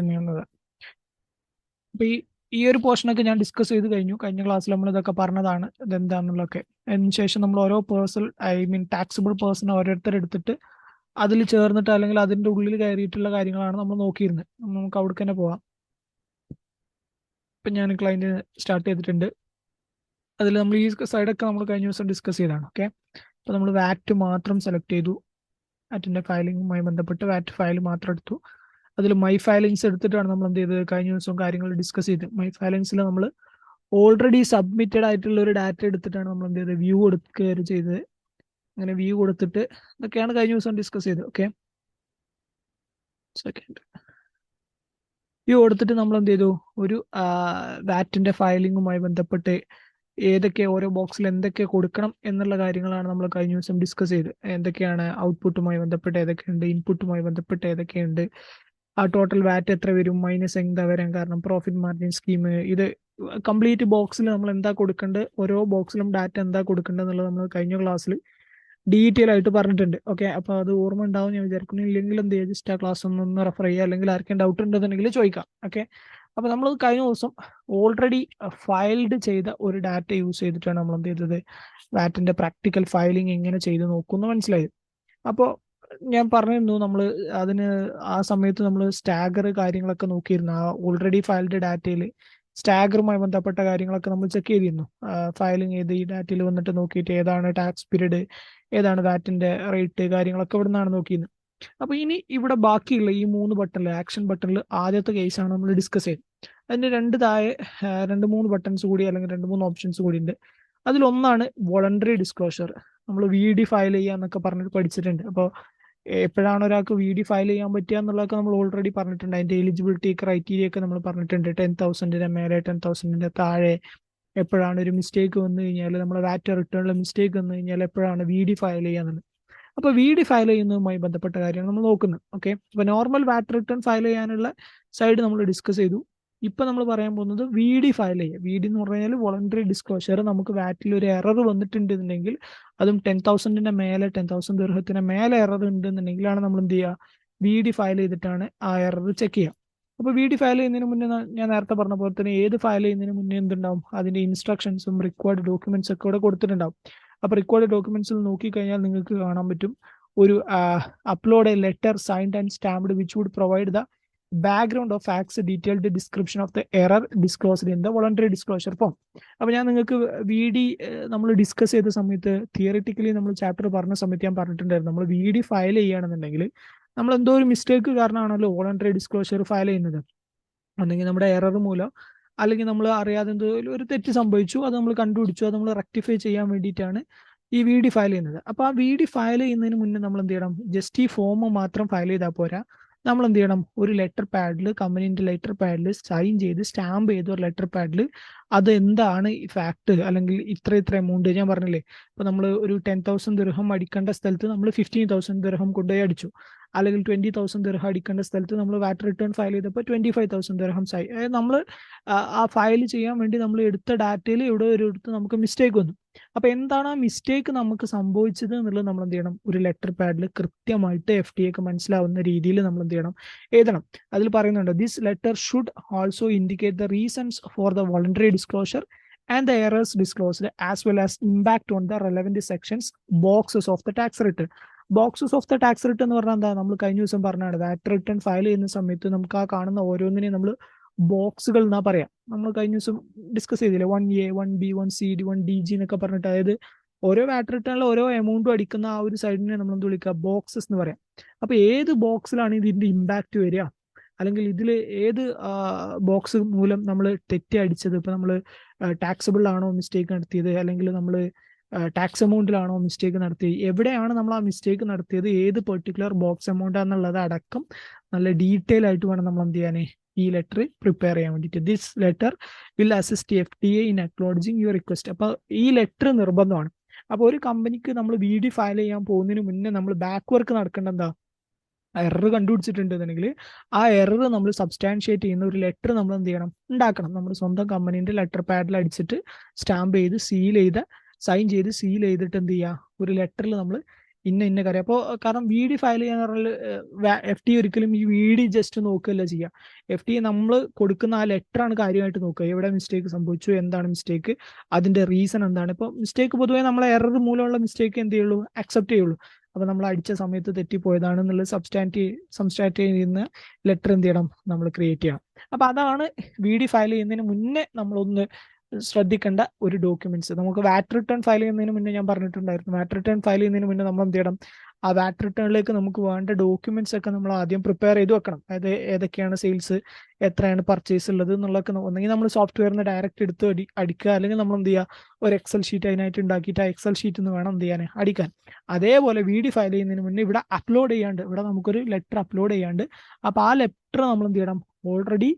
തന്നെയാണത്. അപ്പൊ ഈ ഒരു പോർഷനൊക്കെ ഞാൻ ഡിസ്കസ് ചെയ്ത് കഴിഞ്ഞു. കഴിഞ്ഞ ക്ലാസ്സിൽ നമ്മൾ ഇതൊക്കെ പറഞ്ഞതാണ് ഇതെന്താണെന്നുള്ളതൊക്കെ. അതിനുശേഷം നമ്മൾ ഓരോ person, I mean taxable person ഓരോരുത്തരെടുത്തിട്ട് അതിൽ ചേർന്നിട്ട് അല്ലെങ്കിൽ അതിന്റെ ഉള്ളിൽ കയറിയിട്ടുള്ള കാര്യങ്ങളാണ് നമ്മൾ നോക്കിയിരുന്നത്. നമുക്ക് അവിടേക്ക് തന്നെ പോവാം. ഇപ്പം ഞാൻ ക്ലൈന്റ് സ്റ്റാർട്ട് ചെയ്തിട്ടുണ്ട്. അതിൽ നമ്മൾ ഈ സൈഡൊക്കെ നമ്മൾ കഴിഞ്ഞ ദിവസം ഡിസ്കസ് ചെയ്തതാണ്. ഓക്കെ, അപ്പോൾ നമ്മൾ വാറ്റ് മാത്രം സെലക്ട് ചെയ്തു. വാറ്റിന്റെ ഫയലിങ്ങുമായി ബന്ധപ്പെട്ട് വാറ്റ് ഫയൽ മാത്രം എടുത്തു. അതിൽ മൈ ഫയലിങ്സ് എടുത്തിട്ടാണ് നമ്മൾ എന്ത് ചെയ്തത്, കഴിഞ്ഞ ദിവസവും കാര്യങ്ങൾ ഡിസ്കസ് ചെയ്ത്. മൈ ഫയലിങ്സിൽ നമ്മൾ ഓൾറെഡി സബ്മിറ്റഡ് ആയിട്ടുള്ള ഒരു ഡാറ്റ എടുത്തിട്ടാണ് നമ്മൾ എന്ത് ചെയ്തത്, വ്യൂ കൊടുക്കുകയാണ് ചെയ്തത്. അങ്ങനെ വ്യൂ കൊടുത്തിട്ട് ഇതൊക്കെയാണ് കഴിഞ്ഞ ദിവസം ഡിസ്കസ് ചെയ്തത്. ഓക്കെ, സെക്കൻഡ് വ്യൂ കൊടുത്തിട്ട് നമ്മൾ എന്ത് ചെയ്തു, ഒരു വാറ്റിന്റെ ഫയലിങ്ങുമായി ബന്ധപ്പെട്ട് ഏതൊക്കെ ഓരോ ബോക്സിൽ എന്തൊക്കെ കൊടുക്കണം എന്നുള്ള കാര്യങ്ങളാണ് നമ്മൾ കഴിഞ്ഞ ദിവസം ഡിസ്കസ് ചെയ്ത്. എന്തൊക്കെയാണ് ഔട്ട്പുട്ടുമായി ബന്ധപ്പെട്ട് ഏതൊക്കെയുണ്ട്, ഇൻപുട്ടുമായി ബന്ധപ്പെട്ട് ഏതൊക്കെയുണ്ട്, ആ ടോട്ടൽ വാറ്റ് എത്ര വരും, മൈനസ് എന്താ വരാൻ കാരണം, പ്രോഫിറ്റ് മാർജിൻ സ്കീം, ഇത് കംപ്ലീറ്റ് ബോക്സിൽ നമ്മൾ എന്താ കൊടുക്കേണ്ടത്, ഓരോ ബോക്സിലും ഡാറ്റ എന്താ കൊടുക്കേണ്ടത് എന്നുള്ളത് നമ്മൾ കഴിഞ്ഞ ക്ലാസ്സിൽ ഡീറ്റെയിൽ ആയിട്ട് പറഞ്ഞിട്ടുണ്ട്. ഓക്കെ, അപ്പോൾ അത് ഓർമ്മ ഉണ്ടാവും ഞാൻ വിചാരിക്കുന്നു. ഇല്ലെങ്കിൽ എന്ത് ചെയ്യുക, ജസ്റ്റ് ആ ക്ലാസ് ഒന്ന് റെഫർ ചെയ്യുക, അല്ലെങ്കിൽ ആർക്കും ഡൗട്ട് ഉണ്ടെന്നുണ്ടെങ്കിൽ ചോദിക്കാം. ഓക്കെ, അപ്പോൾ നമ്മൾ കഴിഞ്ഞ ദിവസം ഓൾറെഡി ഫയൽഡ് ചെയ്ത ഒരു ഡാറ്റ യൂസ് ചെയ്തിട്ടാണ് നമ്മൾ എന്ത് ചെയ്തത്, വാറ്റിന്റെ പ്രാക്ടിക്കൽ ഫയലിംഗ് എങ്ങനെ ചെയ്ത് നോക്കുമെന്ന് മനസ്സിലായത്. അപ്പോൾ ഞാൻ പറഞ്ഞിരുന്നു നമ്മൾ അതിന് ആ സമയത്ത് നമ്മൾ സ്റ്റാഗർ കാര്യങ്ങളൊക്കെ നോക്കിയിരുന്നു. ആ ഓൾറെഡി ഫയൽഡ് ഡാറ്റയിൽ സ്റ്റാഗറുമായി ബന്ധപ്പെട്ട കാര്യങ്ങളൊക്കെ നമ്മൾ ചെക്ക് ചെയ്തിരുന്നു. ഫയലിംഗ് ചെയ്ത് ഈ ഡാറ്റയിൽ വന്നിട്ട് നോക്കിയിട്ട് ഏതാണ് ടാക്സ് പീരീഡ്, ഏതാണ് വാറ്റിന്റെ റേറ്റ്, കാര്യങ്ങളൊക്കെ ഇവിടെ നിന്നാണ് നോക്കിയിരുന്നത്. അപ്പൊ ഇനി ഇവിടെ ബാക്കിയുള്ള ഈ 3 ബട്ടണിൽ, ആക്ഷൻ ബട്ടണിൽ ആദ്യത്തെ കേസാണ് നമ്മൾ ഡിസ്കസ് ചെയ്തത്. അതിന്റെ താഴെ 2-3 ബട്ടൺസ് കൂടി അല്ലെങ്കിൽ 2-3 ഓപ്ഷൻസ് കൂടി ഉണ്ട്. അതിലൊന്നാണ് വോളണ്ടറി ഡിസ്ക്ലോഷർ. നമ്മൾ വി ഡി ഫയൽ ചെയ്യുക എന്നൊക്കെ പറഞ്ഞിട്ട് പഠിച്ചിട്ടുണ്ട്. അപ്പോൾ എപ്പോഴാണ് ഒരാൾക്ക് വി ഡി ഫയൽ ചെയ്യാൻ പറ്റുക എന്നുള്ളതൊക്കെ നമ്മൾ ഓൾറെഡി പറഞ്ഞിട്ടുണ്ട്. അതിന്റെ എലിജിബിലിറ്റി ക്രൈറ്റീരിയ ഒക്കെ നമ്മൾ പറഞ്ഞിട്ടുണ്ട്. 10,000 മേലെ 10,000 താഴെ എപ്പോഴാണ് ഒരു മിസ്റ്റേക്ക് വന്നു കഴിഞ്ഞാൽ, നമ്മൾ വാറ്റ് റിട്ടേണിൽ മിസ്റ്റേക്ക് വന്നു കഴിഞ്ഞാൽ എപ്പോഴാണ് വി ഡി ഫയൽ ചെയ്യാന്നുള്ളത്. അപ്പൊ വി ഡി ഫയൽ ചെയ്യുന്നതുമായി ബന്ധപ്പെട്ട കാര്യമാണ് നമ്മൾ നോക്കുന്നത്. ഓക്കെ, അപ്പൊ നോർമൽ വാറ്റ് റിട്ടേൺ ഫയൽ ചെയ്യാനുള്ള സൈഡ് നമ്മൾ ഡിസ്കസ് ചെയ്തു. ഇപ്പൊ നമ്മൾ പറയാൻ പോകുന്നത് വി ഡി ഫയൽ ചെയ്യുക. വി ഡി എന്ന് പറഞ്ഞാൽ വോളണ്ടറി ഡിസ്ക്ലോഷർ. നമുക്ക് വാറ്റിൽ ഒരു എറർ വന്നിട്ടുണ്ടെന്നുണ്ടെങ്കിൽ, അതും 10,000 മേലെ 10,000 ദിർഹത്തിന് മേലെ എറർ ഉണ്ടെന്നുണ്ടെങ്കിലാണ് നമ്മൾ എന്ത് ചെയ്യുക, വി ഡി ഫയൽ ചെയ്തിട്ടാണ് ആ എറർ ചെക്ക് ചെയ്യുക. അപ്പോൾ വി ഡി ഫയൽ ചെയ്യുന്നതിന് മുന്നേ ഞാൻ നേരത്തെ പറഞ്ഞ പോലെ തന്നെ ഏത് ഫയൽ ചെയ്യുന്നതിന് മുന്നേ എന്തുണ്ടാവും, അതിന്റെ ഇൻസ്ട്രക്ഷൻസും റിക്വയർഡ് ഡോക്യുമെന്റ്സ് ഒക്കെ ഇവിടെ കൊടുത്തിട്ടുണ്ടാവും. അപ്പൊ റിക്വയർഡ് ഡോക്യുമെന്റ്സിൽ നോക്കിക്കഴിഞ്ഞാൽ നിങ്ങൾക്ക് കാണാൻ പറ്റും ഒരു upload a letter signed and stamped which would provide the background of facts detailed description of the error disclosed in the voluntary disclosure form. അപ്പൊ ഞാൻ നിങ്ങൾക്ക് വി ഡി നമ്മൾ ഡിസ്കസ് ചെയ്ത സമയത്ത്, തിയറിറ്റിക്കലി നമ്മൾ ചാപ്റ്റർ പറഞ്ഞ സമയത്ത് ഞാൻ പറഞ്ഞിട്ടുണ്ടായിരുന്നു, നമ്മൾ വി ഡി ഫയൽ ചെയ്യുകയാണെന്നുണ്ടെങ്കിൽ നമ്മൾ എന്തോ ഒരു മിസ്റ്റേക്ക് കാരണമാണല്ലോ വോളണ്ടറി ഡിസ്ക്ലോഷർ ഫയൽ ചെയ്യുന്നത്. അല്ലെങ്കിൽ നമ്മുടെ എറർ മൂലം, അല്ലെങ്കിൽ നമ്മൾ അറിയാതെ എന്തോ ഒരു തെറ്റ് സംഭവിച്ചു, അത് നമ്മൾ കണ്ടുപിടിച്ചു, അത് നമ്മൾ റെക്ടിഫൈ ചെയ്യാൻ വേണ്ടിയിട്ടാണ് ഈ വി ഡി ഫയൽ ചെയ്യുന്നത്. അപ്പോൾ ആ വി ഡി ഫയൽ ചെയ്യുന്നതിന് മുന്നേ നമ്മൾ എന്ത് ചെയ്യണം, ജസ്റ്റ് ഈ ഫോം മാത്രം ഫയൽ ചെയ്താൽ പോരാ. നമ്മൾ എന്ത് ചെയ്യണം, ഒരു ലെറ്റർ പാഡിൽ, കമ്പനീൻ്റെ ലെറ്റർ പാഡിൽ സൈൻ ചെയ്ത് സ്റ്റാമ്പ് ചെയ്ത് ഒരു ലെറ്റർ പാഡിൽ അത് എന്താണ് ഈ ഫാക്ട്, അല്ലെങ്കിൽ ഇത്ര എമൗണ്ട് ഞാൻ പറഞ്ഞില്ലേ, ഇപ്പൊ നമ്മൾ ഒരു 10,000 ദിർഹം അടിക്കേണ്ട സ്ഥലത്ത് നമ്മൾ 15,000 ദിർഹം കൊണ്ടുപോയി അടിച്ചു, അല്ലെങ്കിൽ 20,000 ദിർഹം അടിക്കേണ്ട സ്ഥലത്ത് നമ്മൾ വാറ്റ് റിട്ടേൺ ഫയൽ ചെയ്തപ്പോൾ 25,000 ദിർഹംസ് ആയി. നമ്മൾ ആ ഫയൽ ചെയ്യാൻ വേണ്ടി നമ്മൾ എടുത്ത ഡാറ്റയിൽ ഇവിടെ ഒരു എടുത്ത് നമുക്ക് മിസ്റ്റേക്ക് വന്നു. അപ്പൊ എന്താണ് ആ മിസ്റ്റേക്ക് നമുക്ക് സംഭവിച്ചത് എന്നുള്ളത് നമ്മൾ എന്ത് ചെയ്യണം, ഒരു ലെറ്റർ പാഡിൽ കൃത്യമായിട്ട് FTA മനസ്സിലാവുന്ന രീതിയിൽ നമ്മൾ എന്ത് ചെയ്യണം, എഴുതണം. അതിൽ പറയുന്നുണ്ട്, this letter should also indicate the reasons for the voluntary disclosure and the errors disclosed as well as impact on the relevant sections boxes of the tax return. Boxes of the tax return എന്ന് പറഞ്ഞാൽ എന്താ, നമ്മൾ കഴിഞ്ഞ ദിവസം പറഞ്ഞാണ്, വാറ്റ് return file ചെയ്യുന്ന സമയത്ത് നമുക്ക് ആ കാണുന്ന ഓരോന്നിനെയും നമ്മൾ ബോക്സുകൾ എന്നാ പറയാം. നമ്മൾ കഴിഞ്ഞ ദിവസം ഡിസ്കസ് ചെയ്തില്ലേ, 1A 1B 1CD 1DG എന്നൊക്കെ പറഞ്ഞിട്ട്, അതായത് ഓരോ വാറ്റ് റിട്ടേണിൽ ഓരോ എമൗണ്ടും അടിക്കുന്ന ആ ഒരു സൈഡിനെ നമ്മൾ എന്ത് വിളിക്കുക, ബോക്സസ് എന്ന് പറയാം. അപ്പൊ ഏത് ബോക്സിലാണ് ഇതിന്റെ ഇമ്പാക്ട് വരിക, അല്ലെങ്കിൽ ഇതിൽ ഏത് ബോക്സ് മൂലം നമ്മൾ തെറ്റി അടിച്ചത്, ഇപ്പൊ നമ്മൾ ടാക്സബിൾ ആണോ മിസ്റ്റേക്ക് നടത്തിയത്, അല്ലെങ്കിൽ നമ്മൾ ടാക്സ് എമൗണ്ടിലാണോ മിസ്റ്റേക്ക് നടത്തിയത്, എവിടെയാണ് നമ്മൾ ആ മിസ്റ്റേക്ക് നടത്തിയത്, ഏത് പെർട്ടിക്കുലർ ബോക്സ് എമൗണ്ട് എന്നുള്ളത് അടക്കം നല്ല ഡീറ്റെയിൽ ആയിട്ട് വേണം നമ്മൾ എന്ത് ചെയ്യാനേ, ഈ ലെറ്റർ പ്രിപ്പയർ ചെയ്യാൻ വേണ്ടിയിട്ട്. This letter will assist FTA in acknowledging your request. അപ്പൊ ഈ ലെറ്റർ നിർബന്ധമാണ്. അപ്പൊ ഒരു കമ്പനിക്ക് നമ്മൾ വി ഡി ഫയൽ ചെയ്യാൻ പോകുന്നതിന് മുന്നേ നമ്മൾ ബാക്ക് വർക്ക് നടക്കേണ്ട എന്താ, എറർ കണ്ടുപിടിച്ചിട്ടുണ്ടെന്നുണ്ടെങ്കിൽ ആ എറർ നമ്മൾ സബ്സ്റ്റാൻഷിയേറ്റ് ചെയ്യുന്ന ഒരു ലെറ്റർ നമ്മൾ എന്ത് ചെയ്യണം, ഉണ്ടാക്കണം. നമ്മൾ സ്വന്തം കമ്പനീന്റെ ലെറ്റർ പാഡിൽ അടിച്ചിട്ട് സ്റ്റാമ്പ് ചെയ്ത് സൈൻ ചെയ്ത് സീൽ ചെയ്തിട്ട് എന്ത് ചെയ്യുക, ഒരു ലെറ്ററിൽ നമ്മൾ ഇന്ന കാര്യം. അപ്പോൾ കാരണം വി ഡി ഫയൽ ചെയ്യാന്ന് പറഞ്ഞാൽ എഫ് ടി ഒരിക്കലും ഈ വി ഡി ജസ്റ്റ് നോക്കുകയല്ല ചെയ്യുക. എഫ് ടി നമ്മൾ കൊടുക്കുന്ന ആ ലെറ്ററാണ് കാര്യമായിട്ട് നോക്കുക. എവിടെ മിസ്റ്റേക്ക് സംഭവിച്ചു, എന്താണ് മിസ്റ്റേക്ക്, അതിന്റെ റീസൺ എന്താണ്. ഇപ്പോൾ മിസ്റ്റേക്ക് പൊതുവേ നമ്മളെ എറർ മൂലമുള്ള മിസ്റ്റേക്ക് എന്ത് ചെയ്യുള്ളൂ, അക്സെപ്റ്റ് ചെയ്യുള്ളൂ. അപ്പൊ നമ്മൾ അടിച്ച സമയത്ത് തെറ്റിപ്പോയതാണെന്നുള്ള സംസ്റ്റാറ്റ് ചെയ്യുന്ന ലെറ്റർ എന്ത് ചെയ്യണം, നമ്മൾ ക്രിയേറ്റ് ചെയ്യണം. അപ്പൊ അതാണ് വി ഡി ഫയൽ ചെയ്യുന്നതിന് മുന്നേ നമ്മളൊന്ന് ശ്രദ്ധിക്കേണ്ട ഒരു ഡോക്യുമെന്റ്സ്. നമുക്ക് വാറ്റ് റിട്ടേൺ ഫയൽ ചെയ്യുന്നതിന് മുന്നേ ഞാൻ പറഞ്ഞിട്ടുണ്ടായിരുന്നു, വാറ്റ് റിട്ടേൺ ഫയൽ ചെയ്യുന്നതിന് മുന്നേ നമ്മൾ എന്ത് ചെയ്യണം, ആ വാറ്റ് റിട്ടേണിലേക്ക് നമുക്ക് വേണ്ട ഡോക്യുമെന്റ്സ് ഒക്കെ നമ്മൾ ആദ്യം പ്രിപ്പയർ ചെയ്ത് വെക്കണം. അതായത് ഏതൊക്കെയാണ് സെയിൽസ്, എത്രയാണ് പർച്ചേസ് ഉള്ളത് എന്നുള്ളതൊക്കെ ഒന്നെങ്കിൽ നമ്മൾ സോഫ്റ്റ്വെയറിന് ഡയറക്റ്റ് എടുത്ത് അടിക്കുക, അല്ലെങ്കിൽ നമ്മൾ എന്ത് ചെയ്യുക, ഒരു എക്സൽ ഷീറ്റ് അതിനായിട്ട് ഉണ്ടാക്കിയിട്ട് ആ എക്സൽ ഷീറ്റ് നിന്ന് വേണം എന്ത് ചെയ്യാൻ, അടിക്കാൻ. അതേപോലെ വി ഡി ഫയൽ ചെയ്യുന്നതിന് മുന്നേ ഇവിടെ അപ്ലോഡ് ചെയ്യാണ്ട്, ഇവിടെ നമുക്കൊരു ലെറ്റർ അപ്ലോഡ് ചെയ്യാണ്ട്, അപ്പൊ ആ ലെറ്റർ നമ്മൾ എന്ത് ചെയ്യണം, ഓൾറെഡി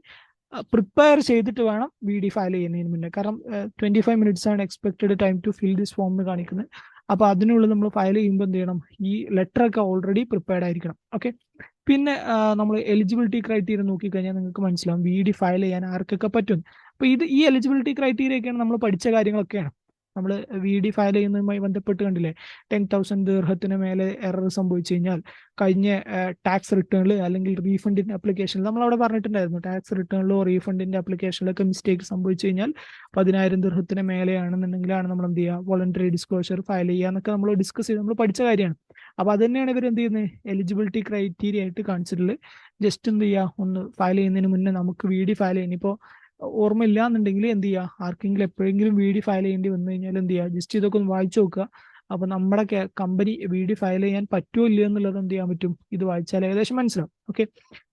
പ്രിപ്പയർ ചെയ്തിട്ട് വേണം വി ഡി ഫയൽ ചെയ്യുന്നതിന് മുന്നേ. കാരണം 25 minutes ആണ് expected time to fill this form എന്ന് കാണിക്കുന്നത്. അപ്പൊ അതിനുള്ളിൽ നമ്മൾ ഫയൽ ചെയ്യുമ്പോൾ എന്ത് ചെയ്യണം, ഈ ലെറ്റർ ഒക്കെ ഓൾറെഡി പ്രിപ്പയർഡ് ആയിരിക്കണം. ഓക്കെ. പിന്നെ നമ്മൾ എലിജിബിലിറ്റി ക്രൈറ്റീരിയ നോക്കിക്കഴിഞ്ഞാൽ നിങ്ങൾക്ക് മനസ്സിലാവും വി ഡി ഫയൽ ചെയ്യാൻ ആർക്കൊക്കെ പറ്റും. അപ്പൊ ഈ എലിജിബിലിറ്റി ക്രൈറ്റീരിയ ഒക്കെയാണ് നമ്മൾ പഠിച്ച കാര്യങ്ങളൊക്കെയാണ്. നമ്മൾ വി ഡി ഫയൽ ചെയ്യുന്നതുമായി ബന്ധപ്പെട്ട് കണ്ടില്ലേ, 10,000 ദിർഹത്തിന് മേലെ എറർ സംഭവിച്ചു കഴിഞ്ഞാൽ കഴിഞ്ഞ ടാക്സ് റിട്ടേണിൽ അല്ലെങ്കിൽ റീഫണ്ടിന്റെ അപ്ലിക്കേഷനിൽ നമ്മൾ അവിടെ പറഞ്ഞിട്ടുണ്ടായിരുന്നു, ടാക്സ് റിട്ടേണിലോ റീഫണ്ടിന്റെ അപ്ലിക്കേഷനിലൊക്കെ മിസ്റ്റേക്ക് സംഭവിച്ചു കഴിഞ്ഞാൽ 10,000 ദിർഹത്തിന് മേലെയാണെന്നുണ്ടെങ്കിലാണ് നമ്മൾ എന്ത് ചെയ്യുക, വോളണ്ടറി ഡിസ്ക്ലോഷർ ഫയൽ ചെയ്യുക എന്നൊക്കെ നമ്മൾ ഡിസ്കസ് ചെയ്ത് നമ്മൾ പഠിച്ച കാര്യമാണ്. അപ്പൊ അത് തന്നെയാണ് ഇവർ എന്ത് ചെയ്യുന്നത്, എലിജിബിലിറ്റി ക്രൈറ്റീരിയ ആയിട്ട് കാണിച്ചിട്ടുള്ളത്. ജസ്റ്റ് എന്ത് ചെയ്യുക, ഒന്ന് ഫയൽ ചെയ്യുന്നതിന് മുന്നേ നമുക്ക് വി ഡി ഫയൽ ചെയ്യുന്ന, ഇപ്പോൾ ഓർമ്മയില്ല എന്നുണ്ടെങ്കിൽ എന്ത് ചെയ്യുക, ആർക്കെങ്കിലും എപ്പോഴെങ്കിലും വി ഡി ഫയൽ ചെയ്യേണ്ടി വന്നു കഴിഞ്ഞാൽ എന്ത് ചെയ്യുക, ജസ്റ്റ് ഇതൊക്കെ ഒന്ന് വായിച്ചു നോക്കുക. അപ്പൊ നമ്മുടെ കമ്പനി വി ഡി ഫയൽ ചെയ്യാൻ പറ്റുമോ ഇല്ലയോ എന്നുള്ളത് എന്ത് ചെയ്യാൻ പറ്റും, ഇത് വായിച്ചാൽ ഏകദേശം മനസ്സിലാവും. ഓക്കെ.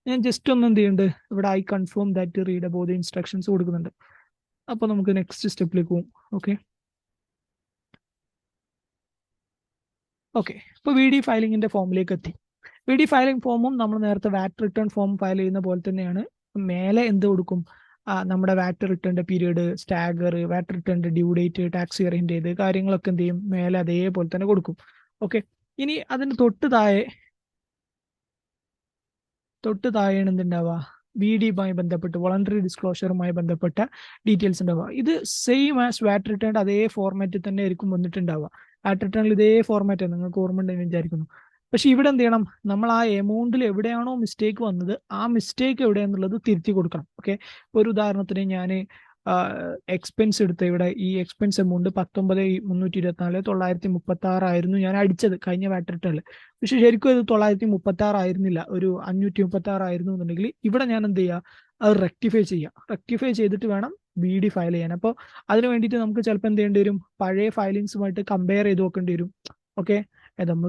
ഞാൻ ജസ്റ്റ് ഒന്ന് എന്ത് ചെയ്യുന്നുണ്ട്, ഇവിടെ I confirm that read about the instructions കൊടുക്കുന്നുണ്ട്. അപ്പൊ നമുക്ക് നെക്സ്റ്റ് സ്റ്റെപ്പിലേക്ക് പോകും. ഓക്കെ. ഓക്കെ. ഇപ്പൊ വി ഡി ഫയലിംഗിന്റെ ഫോമിലേക്ക് എത്തി. വി ഡി ഫയലിംഗ് ഫോമും നമ്മൾ നേരത്തെ വാറ്റ് റിട്ടേൺ ഫോം ഫയൽ ചെയ്യുന്ന പോലെ തന്നെയാണ്. മേലെ എന്ത് കൊടുക്കും, നമ്മുടെ വാറ്റ് റിട്ടേണിന്റെ പീരീഡ്, സ്റ്റാഗർ, വാറ്റ് റിട്ടേണിന്റെ ഡ്യൂ ഡേറ്റ്, ടാക്സ് ഇയറിന്റെ ഇത് കാര്യങ്ങളൊക്കെ എന്ത് ചെയ്യും, മേലെ അതേപോലെ തന്നെ കൊടുക്കും. ഓക്കെ. ഇനി അതിന് തൊട്ട് താഴെയാണ് എന്തുണ്ടാവുക, വി ഡിയുമായി ബന്ധപ്പെട്ട് വോളണ്ടറി ഡിസ്ക്ലോഷറുമായി ബന്ധപ്പെട്ട ഡീറ്റെയിൽസ് ഉണ്ടാവുക. ഇത് സെയിം ആസ് വാറ്റ് റിട്ടേൺ അതേ ഫോർമാറ്റിൽ തന്നെ ആയിരിക്കും വന്നിട്ടുണ്ടാവുക. വാറ്റ് റിട്ടേണിൽ ഇതേ ഫോർമാറ്റ് നിങ്ങൾക്ക് ഓർമ്മ ഉണ്ടെന്ന് വിചാരിക്കുന്നു. പക്ഷെ ഇവിടെ എന്ത് ചെയ്യണം, നമ്മൾ ആ എമൗണ്ടിൽ എവിടെയാണോ മിസ്റ്റേക്ക് വന്നത് ആ മിസ്റ്റേക്ക് എവിടെയാന്നുള്ളത് തിരുത്തി കൊടുക്കണം. ഓക്കെ. ഒരു ഉദാഹരണത്തിന് ഞാൻ എക്സ്പെൻസ് എടുത്ത ഇവിടെ ഈ എക്സ്പെൻസ് എമൗണ്ട് 19,324,936 ആയിരുന്നു ഞാൻ അടിച്ചത് കഴിഞ്ഞ വാറ്റ് റിട്ടേണിൽ. പക്ഷെ ശരിക്കും ഇത് 936 ആയിരുന്നില്ല, ഒരു 536 ആയിരുന്നു എന്നുണ്ടെങ്കിൽ ഇവിടെ ഞാൻ എന്ത് ചെയ്യുക, അത് റെക്ടിഫൈ ചെയ്തിട്ട് വേണം വി ഡി ഫയൽ ചെയ്യാൻ. അപ്പോൾ അതിന് വേണ്ടിയിട്ട് നമുക്ക് ചിലപ്പോൾ എന്ത് ചെയ്യേണ്ടി വരും, പഴയ ഫയലിങ്സുമായിട്ട് കമ്പയർ ചെയ്ത് നോക്കേണ്ടി വരും. ഓക്കെ. നമ്മൾ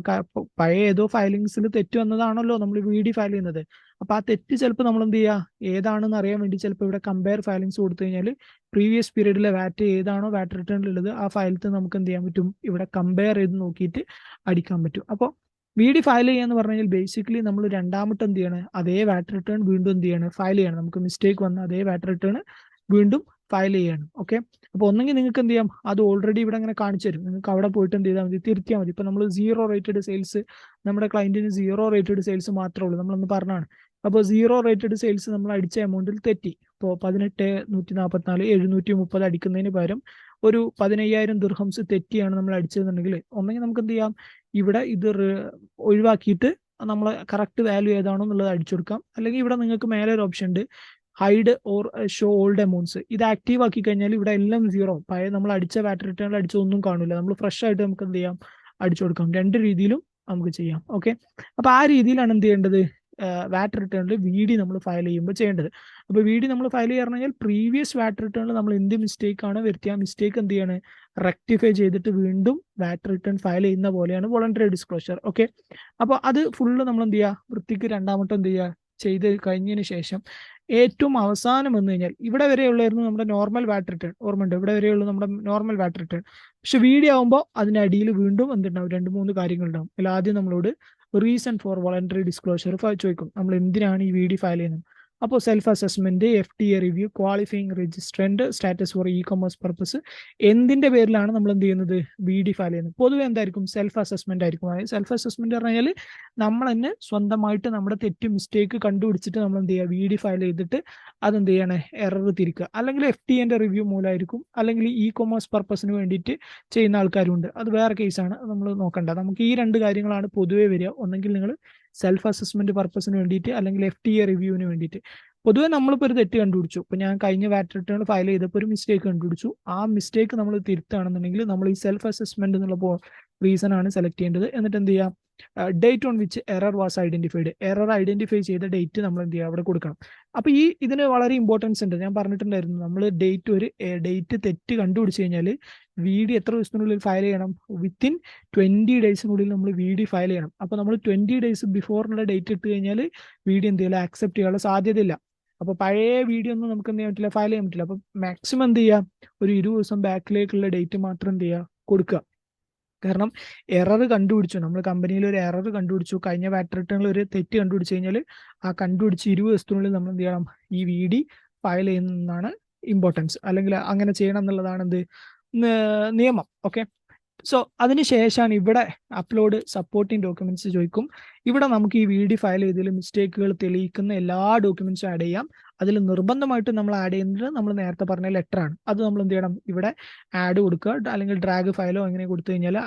പഴയ ഏതോ ഫയലിങ്സിൽ തെറ്റ് വന്നതാണല്ലോ നമ്മൾ വി ഡി ഫയൽ ചെയ്യുന്നത്. അപ്പൊ ആ തെറ്റ് ചിലപ്പോൾ നമ്മൾ എന്ത് ചെയ്യുക, ഏതാണെന്ന് അറിയാൻ വേണ്ടി ചിലപ്പോൾ ഇവിടെ കമ്പയർ ഫയലിങ്സ് കൊടുത്തു കഴിഞ്ഞാൽ പ്രീവിയസ് പീരീഡിലെ വാറ്റ് ഏതാണോ വാറ്റ് റിട്ടേണിലുള്ളത് ആ ഫയലത്ത് നമുക്ക് എന്ത് ചെയ്യാൻ പറ്റും, ഇവിടെ കമ്പയർ ചെയ്ത് നോക്കിയിട്ട് അടിക്കാൻ പറ്റും. അപ്പോൾ വി ഡി ഫയൽ ചെയ്യാന്ന് പറഞ്ഞു കഴിഞ്ഞാൽ ബേസിക്കലി നമ്മൾ രണ്ടാമത്തെ എന്ത് ചെയ്യണം, അതേ വാറ്റ് റിട്ടേൺ വീണ്ടും എന്ത് ചെയ്യണം, ഫയൽ ചെയ്യണം. നമുക്ക് മിസ്റ്റേക്ക് വന്ന അതേ വാറ്റ് റിട്ടേൺ വീണ്ടും ഫയൽ ചെയ്യണം. ഓക്കെ. അപ്പൊ ഒന്നെങ്കിൽ നിങ്ങൾക്ക് എന്ത് ചെയ്യാം, അത് ഓൾറെഡി ഇവിടെ അങ്ങനെ കാണിച്ചു തരും, നിങ്ങൾക്ക് അവിടെ പോയിട്ട് എന്ത് ചെയ്താൽ മതി, തിരുത്തിയാൽ മതി. ഇപ്പൊ നമ്മൾ 0 റേറ്റഡ് സെയിൽസ്, നമ്മുടെ ക്ലയന്റിന് 0 റേറ്റഡ് സെയിൽസ് മാത്രമേ ഉള്ളൂ, നമ്മളൊന്ന് പറഞ്ഞാണ്. അപ്പോൾ 0 റേറ്റഡ് സെയിൽസ് നമ്മൾ അടിച്ച എമൗണ്ടിൽ തെറ്റി. ഇപ്പോൾ 18,144,730 അടിക്കുന്നതിന് പകരം ഒരു 15,000 ദിർഹംസ് തെറ്റിയാണ് നമ്മൾ അടിച്ചതെന്നുണ്ടെങ്കിൽ ഒന്നെങ്കിൽ നമുക്ക് എന്ത് ചെയ്യാം, ഇവിടെ ഇത് ഒഴിവാക്കിയിട്ട് നമ്മൾ കറക്റ്റ് വാല്യൂ ഏതാണോ എന്നുള്ളത് അടിച്ചു കൊടുക്കാം. അല്ലെങ്കിൽ ഇവിടെ നിങ്ങൾക്ക് മേലെ ഒരു ഓപ്ഷൻ ഉണ്ട്, hide or show old amounts. ഇത് ആക്റ്റീവ് ആക്കി കഴിഞ്ഞാൽ ഇവിടെ എല്ലാം 0, പഴയ നമ്മൾ അടിച്ച വാറ്റ് റിട്ടേണിൽ അടിച്ച ഒന്നും കാണില്ല, നമ്മൾ ഫ്രഷ് ആയിട്ട് നമുക്ക് എന്ത് ചെയ്യാം, അടിച്ചു കൊടുക്കാം. രണ്ട് രീതിയിലും നമുക്ക് ചെയ്യാം. ഓക്കെ. അപ്പൊ ആ രീതിയിലാണ് എന്ത് ചെയ്യേണ്ടത്, വാറ്റ് റിട്ടേണിൽ വി ഡി നമ്മൾ ഫയൽ ചെയ്യുമ്പോൾ ചെയ്യേണ്ടത്. അപ്പൊ വി ഡി നമ്മൾ ഫയൽ ചെയ്യാറ് കഴിഞ്ഞാൽ പ്രീവിയസ് വാറ്റ് റിട്ടേണിൽ നമ്മൾ എന്ത് മിസ്റ്റേക്ക് ആണ് വരുത്തിയ ആ മിസ്റ്റേക്ക് എന്ത് ചെയ്യാണ്, റെക്ടിഫൈ ചെയ്തിട്ട് വീണ്ടും വാറ്റ് റിട്ടേൺ ഫയൽ ചെയ്യുന്ന പോലെയാണ് വോളണ്ടറി ഡിസ്ക്ലോഷർ. ഓക്കെ. അപ്പോൾ അത് ഫുള്ള് നമ്മൾ എന്ത് ചെയ്യുക, വൃത്തിക്ക് രണ്ടാമത്തെ എന്ത് ചെയ്യുക, ചെയ്ത് കഴിഞ്ഞതിന് ശേഷം ഏറ്റവും അവസാനം വന്നു കഴിഞ്ഞാൽ ഇവിടെ വരെയുള്ളായിരുന്നു നമ്മുടെ നോർമൽ വാറ്റ് റിട്ടേൺ, ഓർമ്മയുണ്ട്, ഇവിടെ വരെയുള്ള നമ്മുടെ നോർമൽ വാറ്റ് റിട്ടേൺ. പക്ഷെ വീഡിയോ ആകുമ്പോൾ അതിന്റെ അടിയിൽ വീണ്ടും എന്തുണ്ടാവും, 2-3 കാര്യങ്ങളുണ്ടാവും. അതിൽ ആദ്യം നമ്മളോട് റീസൺ ഫോർ വോളണ്ടറി ഡിസ്ക്ലോഷർ ചോദിക്കും, നമ്മൾ എന്തിനാണ് ഈ വീഡിയോ ഫയൽ ചെയ്യുന്നത്. അപ്പോൾ self assessment, FTA review, qualifying registrant, status for ecommerce purpose, എന്തിന്റെ പേരിലാണ് നമ്മൾ എന്ത് ചെയ്യുന്നത്, VD ഫയൽ ചെയ്യുന്നത്? പൊതുവെ എന്തായിരിക്കും, സെൽഫ് അസസ്മെന്റ് ആയിരിക്കും. അതായത് സെൽഫ് അസസ്മെന്റ് പറഞ്ഞു കഴിഞ്ഞാൽ നമ്മൾ തന്നെ സ്വന്തമായിട്ട് നമ്മുടെ തെറ്റ് മിസ്റ്റേക്ക് കണ്ടുപിടിച്ചിട്ട് നമ്മൾ എന്ത് ചെയ്യുക, VD ഫയൽ ചെയ്തിട്ട് അതെന്ത് ചെയ്യണേ, എറർ തിരിക്കുക. അല്ലെങ്കിൽ FTA റിവ്യൂ മൂലമായിരിക്കും, അല്ലെങ്കിൽ ഇ-കൊമേഴ്സ് പർപ്പസിന് വേണ്ടിയിട്ട് ചെയ്യുന്ന ആൾക്കാരുണ്ട്. അത് വേറെ കേസാണ്, നമ്മൾ നോക്കണ്ട. നമുക്ക് ഈ രണ്ട് കാര്യങ്ങളാണ് പൊതുവെ വരിക. ഒന്നെങ്കിൽ നിങ്ങൾ സെൽഫ് അസസ്മെന്റ് പർപ്പസിന് വേണ്ടിയിട്ട്, അല്ലെങ്കിൽ FTA റിവ്യൂവിന് വേണ്ടിയിട്ട്. പൊതുവെ നമ്മളിപ്പോൾ ഒരു തെറ്റ് കണ്ടുപിടിച്ചു. ഇപ്പൊ ഞാൻ കഴിഞ്ഞ വാറ്റ് റിട്ടേൺ ഫയൽ ചെയ്തപ്പോൾ ഒരു മിസ്റ്റേക്ക് കണ്ടുപിടിച്ചു. ആ മിസ്റ്റേക്ക് നമ്മൾ തിരുത്തുകയാണെന്നുണ്ടെങ്കിൽ നമ്മൾ ഈ സെൽഫ് അസസ്മെന്റ് എന്നുള്ള റീസൺ ആണ് സെലക്ട് ചെയ്യേണ്ടത്. എന്നിട്ട് എന്ത് ചെയ്യാം, date on which error was identified, error identify ചെയ്ത ഡേറ്റ് നമ്മൾ എന്ത് ചെയ്യുക, അവിടെ കൊടുക്കണം. അപ്പൊ ഇതിന് വളരെ ഇമ്പോർട്ടൻസ് ഉണ്ട്. ഞാൻ പറഞ്ഞിട്ടുണ്ടായിരുന്നു, നമ്മൾ ഒരു ഡേറ്റ് തെറ്റ് കണ്ടുപിടിച്ച് കഴിഞ്ഞാൽ VD എത്ര ദിവസത്തിനുള്ളിൽ ഫയൽ ചെയ്യണം, വിത്തിൻ 20 ഡേയ്സിനുള്ളിൽ നമ്മൾ VD ഫയൽ ചെയ്യണം. അപ്പൊ നമ്മൾ 20 ഡേയ്സ് ബിഫോറിനുള്ള ഡേറ്റ് ഇട്ട് കഴിഞ്ഞാൽ VD എന്ത് ചെയ്യില്ല, ആക്സെപ്റ്റ് ചെയ്യാനുള്ള സാധ്യതയില്ല. അപ്പൊ പഴയ വീഡിയോ ഒന്നും നമുക്ക് എന്ത് ചെയ്യാൻ പറ്റില്ല, ഫയൽ ചെയ്യാൻ പറ്റില്ല. അപ്പൊ മാക്സിമം എന്ത് ചെയ്യുക, ഒരു 20 ദിവസം ബാക്കിലേക്കുള്ള ഡേറ്റ് മാത്രം എന്ത് ചെയ്യുക, കൊടുക്കുക. കാരണം എറർ കണ്ടുപിടിച്ചു, നമ്മൾ കമ്പനിയിൽ ഒരു എറർ കണ്ടുപിടിച്ചു, കഴിഞ്ഞ വാറ്റ് റിട്ടേണിൽ ഒരു തെറ്റ് കണ്ടുപിടിച്ചു കഴിഞ്ഞാൽ ആ കണ്ടുപിടിച്ച് 20 ദിവസത്തിനുള്ളിൽ നമ്മൾ എന്ത് ചെയ്യണം, ഈ VD ഫയൽ ചെയ്യുന്നതാണ് ഇമ്പോർട്ടൻസ്, അല്ലെങ്കിൽ അങ്ങനെ ചെയ്യണം എന്നുള്ളതാണ് എന്ത് നിയമം. ഓക്കെ, സോ അതിനുശേഷമാണ് ഇവിടെ അപ്ലോഡ് സപ്പോർട്ടിങ് ഡോക്യുമെന്റ്സ് ചോദിക്കും. ഇവിടെ നമുക്ക് ഈ VD ഫയൽ ചെയ്തതിൽ മിസ്റ്റേക്കുകൾ തെളിയിക്കുന്ന എല്ലാ ഡോക്യുമെന്റ്സും ആഡ് ചെയ്യാം. അതിൽ നിർബന്ധമായിട്ടും നമ്മൾ ആഡ് ചെയ്യുന്നത് നമ്മൾ നേരത്തെ പറഞ്ഞ ലെറ്റർ ആണ്. അത് നമ്മൾ എന്ത് ചെയ്യണം, ഇവിടെ ആഡ് കൊടുക്കുക, അല്ലെങ്കിൽ ഡ്രാഗ് ഫയലോ അങ്ങനെ കൊടുത്തു കഴിഞ്ഞാൽ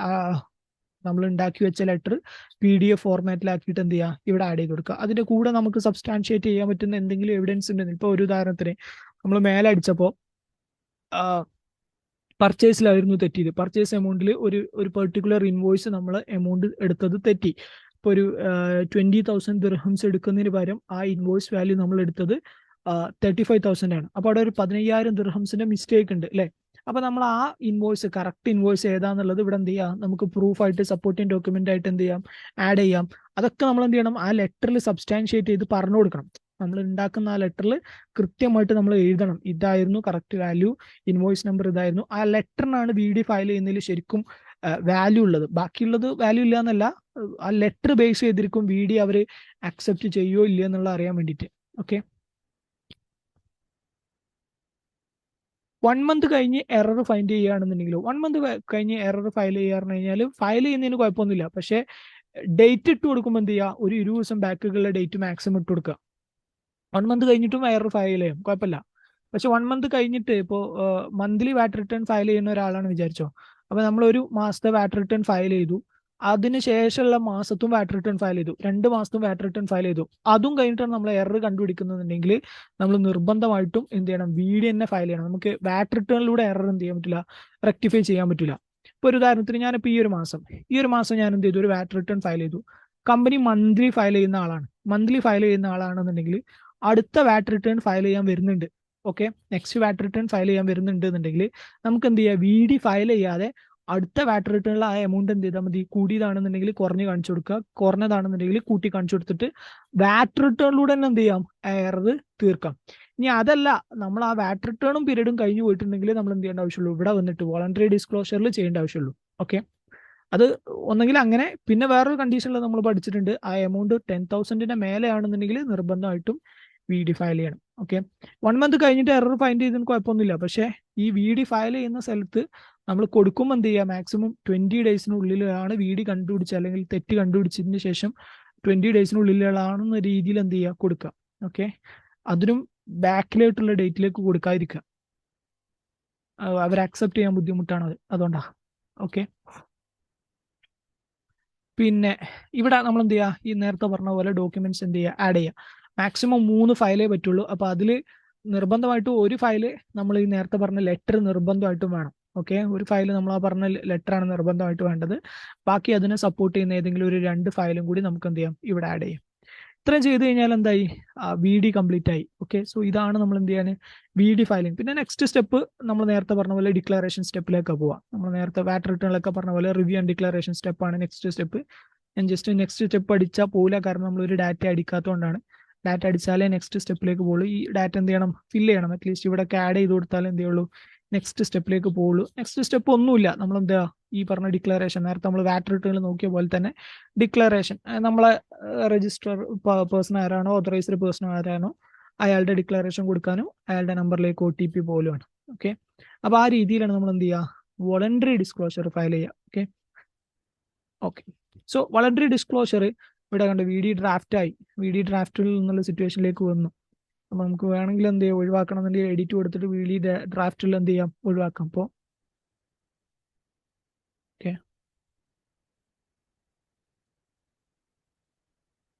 നമ്മൾ ഉണ്ടാക്കി വെച്ച ലെറ്റർ PDF ഫോർമാറ്റിലാക്കിയിട്ട് എന്ത് ചെയ്യുക, ഇവിടെ ആഡ് ചെയ്ത് കൊടുക്കുക. അതിന്റെ കൂടെ നമുക്ക് സബ്സ്റ്റാൻഷിയേറ്റ് ചെയ്യാൻ പറ്റുന്ന എന്തെങ്കിലും എവിഡൻസ് ഉണ്ടെങ്കിൽ, ഇപ്പോൾ ഒരു ഉദാഹരണത്തിന് നമ്മൾ മേലെ അടിച്ചപ്പോൾ പർച്ചേസിലായിരുന്നു തെറ്റിയത്. പർച്ചേസ് എമൗണ്ടിൽ ഒരു പെർട്ടിക്കുലർ ഇൻവോയ്സ് നമ്മൾ എമൗണ്ട് എടുത്തത് തെറ്റി. ഇപ്പോൾ ഒരു 20,000 ദിർഹംസ് എടുക്കുന്നതിന് പകരം ആ ഇൻവോയ്സ് വാല്യൂ നമ്മൾ എടുത്തത് 35,000 ആണ്. അപ്പോൾ അവിടെ ഒരു 15,000 ദിർഹംസിന്റെ മിസ്റ്റേക്ക് ഉണ്ട് അല്ലേ. അപ്പൊ നമ്മൾ ആ ഇൻവോയ്സ്, കറക്റ്റ് ഇൻവോയ്സ് ഏതാന്നുള്ളത് ഇവിടെ എന്ത് ചെയ്യാം, നമുക്ക് പ്രൂഫായിട്ട് സപ്പോർട്ടിങ് ഡോക്യുമെന്റ് ആയിട്ട് എന്ത് ചെയ്യാം, ആഡ് ചെയ്യാം. അതൊക്കെ നമ്മൾ എന്ത് ചെയ്യണം, ആ ലെറ്ററിൽ സബ്സ്റ്റാൻഷിയേറ്റ് ചെയ്ത് പറഞ്ഞു കൊടുക്കണം. നമ്മൾ ഉണ്ടാക്കുന്ന ആ ലെറ്ററിൽ കൃത്യമായിട്ട് നമ്മൾ എഴുതണം, ഇതായിരുന്നു കറക്റ്റ് വാല്യൂ, ഇൻവോയ്സ് നമ്പർ ഇതായിരുന്നു. ആ ലെറ്ററിനാണ് VD ഫയൽ ചെയ്യുന്നതിൽ ശരിക്കും വാല്യൂ ഉള്ളത്. ബാക്കിയുള്ളത് വാല്യൂ ഇല്ല എന്നല്ല, ആ ലെറ്റർ ബേസ് ചെയ്തിരിക്കും VD അവർ അക്സെപ്റ്റ് ചെയ്യോ ഇല്ല എന്നുള്ള അറിയാൻ വേണ്ടിയിട്ട്. ഓക്കെ, 1 മന്ത് കഴിഞ്ഞ് എറർ ഫൈൻഡ് ചെയ്യുകയാണെന്നുണ്ടെങ്കിൽ, 1 മന്ത് കഴിഞ്ഞ് എറർ ഫയൽ ചെയ്യാന്ന് കഴിഞ്ഞാൽ ഫയൽ ചെയ്യുന്നതിന് കുഴപ്പമൊന്നുമില്ല. പക്ഷേ ഡേറ്റ് ഇട്ട് കൊടുക്കുമ്പോൾ എന്ത് ചെയ്യുക, ഒരു 20 ദിവസം ബാക്കുകളുടെ ഡേറ്റ് മാക്സിമം ഇട്ട് കൊടുക്കുക. 1 മന്ത് കഴിഞ്ഞിട്ടും എറർ ഫയൽ ചെയ്യാം, കുഴപ്പമില്ല. പക്ഷെ 1 മന്ത് കഴിഞ്ഞിട്ട് ഇപ്പോൾ മന്ത്ലി വാറ്റ് റിട്ടേൺ ഫയൽ ചെയ്യുന്ന ഒരാളാണ് വിചാരിച്ചോ. അപ്പൊ നമ്മൾ ഒരു മാസത്തെ വാറ്റ് റിട്ടേൺ ഫയൽ ചെയ്തു, അതിനുശേഷമുള്ള മാസത്തും വാറ്റ് റിട്ടേൺ ഫയൽ ചെയ്തു, 2 മാസത്തും വാറ്റ് റിട്ടേൺ ഫയൽ ചെയ്തു, അതും കഴിഞ്ഞിട്ടാണ് നമ്മൾ എറർ കണ്ടുപിടിക്കുന്നുണ്ടെങ്കിൽ നമ്മൾ നിർബന്ധമായിട്ടും എന്ത് ചെയ്യണം, VD തന്നെ ഫയൽ ചെയ്യണം. നമുക്ക് വാറ്റ് റിട്ടേണിലൂടെ എറർ എന്ത് ചെയ്യാൻ പറ്റില്ല, റെക്ടിഫൈ ചെയ്യാൻ പറ്റില്ല. ഇപ്പൊ ഒരു ഉദാഹരണത്തിന് ഞാനിപ്പോൾ ഈ ഒരു മാസം ഞാൻ എന്ത് ചെയ്തു, ഒരു വാറ്റ് റിട്ടേൺ ഫയൽ ചെയ്തു. കമ്പനി മന്ത്ലി ഫയൽ ചെയ്യുന്ന ആളാണ്. മന്ത്ലി ഫയൽ ചെയ്യുന്ന ആളാണെന്നുണ്ടെങ്കിൽ അടുത്ത വാറ്റ് റിട്ടേൺ ഫയൽ ചെയ്യാൻ വരുന്നുണ്ട്. ഓക്കെ, നെക്സ്റ്റ് വാറ്റ് റിട്ടേൺ ഫയൽ ചെയ്യാൻ വരുന്നുണ്ട് എന്നുണ്ടെങ്കിൽ നമുക്ക് എന്ത് ചെയ്യാം, VD ഫയൽ ചെയ്യാതെ അടുത്ത വാറ്റ് റിട്ടേണിൽ ആ എമൗണ്ട് എന്ത് ചെയ്താൽ മതി, കൂടിയതാണെന്നുണ്ടെങ്കിൽ കുറഞ്ഞ് കാണിച്ചു കൊടുക്കുക, കുറഞ്ഞതാണെന്നുണ്ടെങ്കിൽ കൂട്ടി കാണിച്ചു കൊടുത്തിട്ട് വാറ്റ് റിട്ടേണിലൂടെ തന്നെ എന്ത് ചെയ്യാം, എറർ തീർക്കാം. ഇനി അതല്ല, നമ്മൾ ആ വാറ്റ് റിട്ടേണും പീരീഡും കഴിഞ്ഞു പോയിട്ടുണ്ടെങ്കിൽ നമ്മൾ എന്ത് ചെയ്യേണ്ട ആവശ്യമുള്ളൂ, ഇവിടെ വന്നിട്ട് വോളണ്ടറി ഡിസ്ക്ലോഷറിൽ ചെയ്യേണ്ട ആവശ്യമുള്ളൂ. ഓക്കെ, അത് ഒന്നെങ്കിൽ അങ്ങനെ, പിന്നെ വേറൊരു കണ്ടീഷനിൽ നമ്മൾ പഠിച്ചിട്ടുണ്ട്, ആ എമൗണ്ട് 10,000 മേലെയാണെന്നുണ്ടെങ്കിൽ നിർബന്ധമായിട്ടും VD ഫയൽ ചെയ്യണം. ഓക്കെ, 1 മന്ത് കഴിഞ്ഞിട്ട് എറർ ഫൈൻഡ് ചെയ്തതിന് കുഴപ്പമൊന്നുമില്ല. പക്ഷേ ഈ VD ഫയൽ ചെയ്യുന്ന സ്ഥലത്ത് നമ്മൾ കൊടുക്കുമ്പോൾ എന്ത് ചെയ്യുക, മാക്സിമം 20 ഡേയ്സിനുള്ളിലാണ് VD കണ്ടുപിടിച്ച്, അല്ലെങ്കിൽ തെറ്റ് കണ്ടുപിടിച്ചതിന് ശേഷം 20 ഡേയ്സിനുള്ളിലാണെന്ന രീതിയിൽ എന്ത് ചെയ്യുക, കൊടുക്കുക. ഓക്കെ, അതിനും ബാക്കിലായിട്ടുള്ള ഡേറ്റിലേക്ക് കൊടുക്കാതിരിക്കുക, അവർ അക്സെപ്റ്റ് ചെയ്യാൻ ബുദ്ധിമുട്ടാണ് അത്, അതുകൊണ്ടാണ്. ഓക്കെ, പിന്നെ ഇവിടെ നമ്മൾ എന്ത് ചെയ്യുക, ഈ നേരത്തെ പറഞ്ഞ പോലെ ഡോക്യുമെന്റ്സ് എന്ത് ചെയ്യുക, ആഡ് ചെയ്യുക. മാക്സിമം 3 ഫയലേ പറ്റുള്ളൂ. അപ്പൊ അതിൽ നിർബന്ധമായിട്ടും ഒരു ഫയല് നമ്മൾ ഈ നേരത്തെ പറഞ്ഞ ലെറ്റർ നിർബന്ധമായിട്ടും വേണം. ഓക്കെ, ഒരു ഫയൽ നമ്മൾ ആ പറഞ്ഞ ലെറ്ററാണ് നിർബന്ധമായിട്ട് വേണ്ടത്. ബാക്കി അതിനെ സപ്പോർട്ട് ചെയ്യുന്ന ഏതെങ്കിലും ഒരു 2 ഫയലും കൂടി നമുക്ക് എന്ത് ചെയ്യാം, ഇവിടെ ആഡ് ചെയ്യാം. ഇത്രയും ചെയ്ത് കഴിഞ്ഞാൽ എന്തായി, VD കംപ്ലീറ്റ് ആയി. ഓക്കെ, സോ ഇതാണ് നമ്മൾ എന്ത് ചെയ്യാൻ, VD ഫയലിംഗ്. പിന്നെ നെക്സ്റ്റ് സ്റ്റെപ്പ് നമ്മൾ നേരത്തെ പറഞ്ഞ പോലെ ഡിക്ലറേഷൻ സ്റ്റെപ്പിലേക്ക് പോവാം. നമ്മൾ നേരത്തെ വാറ്റ് റിട്ടേണിലൊക്കെ പറഞ്ഞ പോലെ റിവ്യൂ ആൻഡ് ഡിക്ലറേഷൻ സ്റ്റെപ്പാണ് നെക്സ്റ്റ് സ്റ്റെപ്പ്. ഞാൻ ജസ്റ്റ് നെക്സ്റ്റ് സ്റ്റെപ്പ് അടിച്ചാൽ പോകില്ല, കാരണം നമ്മൾ ഒരു ഡാറ്റ അടിക്കാത്തതുകൊണ്ടാണ്. ഡാറ്റ അടിച്ചാലേ നെക്സ്റ്റ് സ്റ്റെപ്പിലേക്ക് പോകുള്ളൂ. ഈ ഡാറ്റ എന്ത് ചെയ്യണം, ഫില്ല് ചെയ്യണം. അറ്റ്ലീസ്റ്റ് ഇവിടെ ആഡ് ചെയ്ത് കൊടുത്താൽ എന്ത് ചെയ്യുള്ളൂ, നെക്സ്റ്റ് സ്റ്റെപ്പിലേക്ക് പോകുള്ളൂ. നെക്സ്റ്റ് സ്റ്റെപ്പ് ഒന്നുമില്ല, നമ്മൾ എന്താ ഈ പറഞ്ഞ ഡിക്ലറേഷൻ, നേരത്തെ നമ്മൾ വാറ്റ് റിട്ടേണിൽ നോക്കിയ പോലെ തന്നെ ഡിക്ലറേഷൻ, നമ്മളെ രജിസ്റ്റർ പേഴ്സൺ ആരാണോ, ഓതറൈസ്ഡ് പേഴ്സൺ ആരാണോ അയാളുടെ ഡിക്ലറേഷൻ കൊടുക്കാനും അയാളുടെ നമ്പറിലേക്ക് OTP പോലുമാണ്. ഓക്കെ, അപ്പോൾ ആ രീതിയിലാണ് നമ്മൾ എന്ത് ചെയ്യുക, വോളണ്ടറി ഡിസ്ക്ലോഷർ ഫയൽ ചെയ്യുക. ഓക്കെ. സോ വോളണ്ടറി ഡിസ്ക്ലോഷർ ഇവിടെ കണ്ട് VD ഡ്രാഫ്റ്റായി, VD ഡ്രാഫ്റ്റിൽ നിന്നുള്ള സിറ്റുവേഷനിലേക്ക് വന്നു. അപ്പോൾ നമുക്ക് വേണമെങ്കിൽ എന്ത് ചെയ്യാം, ഒഴിവാക്കണം എന്നുണ്ടെങ്കിൽ എഡിറ്റ് കൊടുത്തിട്ട് VD ഡ്രാഫ്റ്റിൽ എന്ത് ചെയ്യാം, ഒഴിവാക്കാം. അപ്പോൾ ഓക്കെ,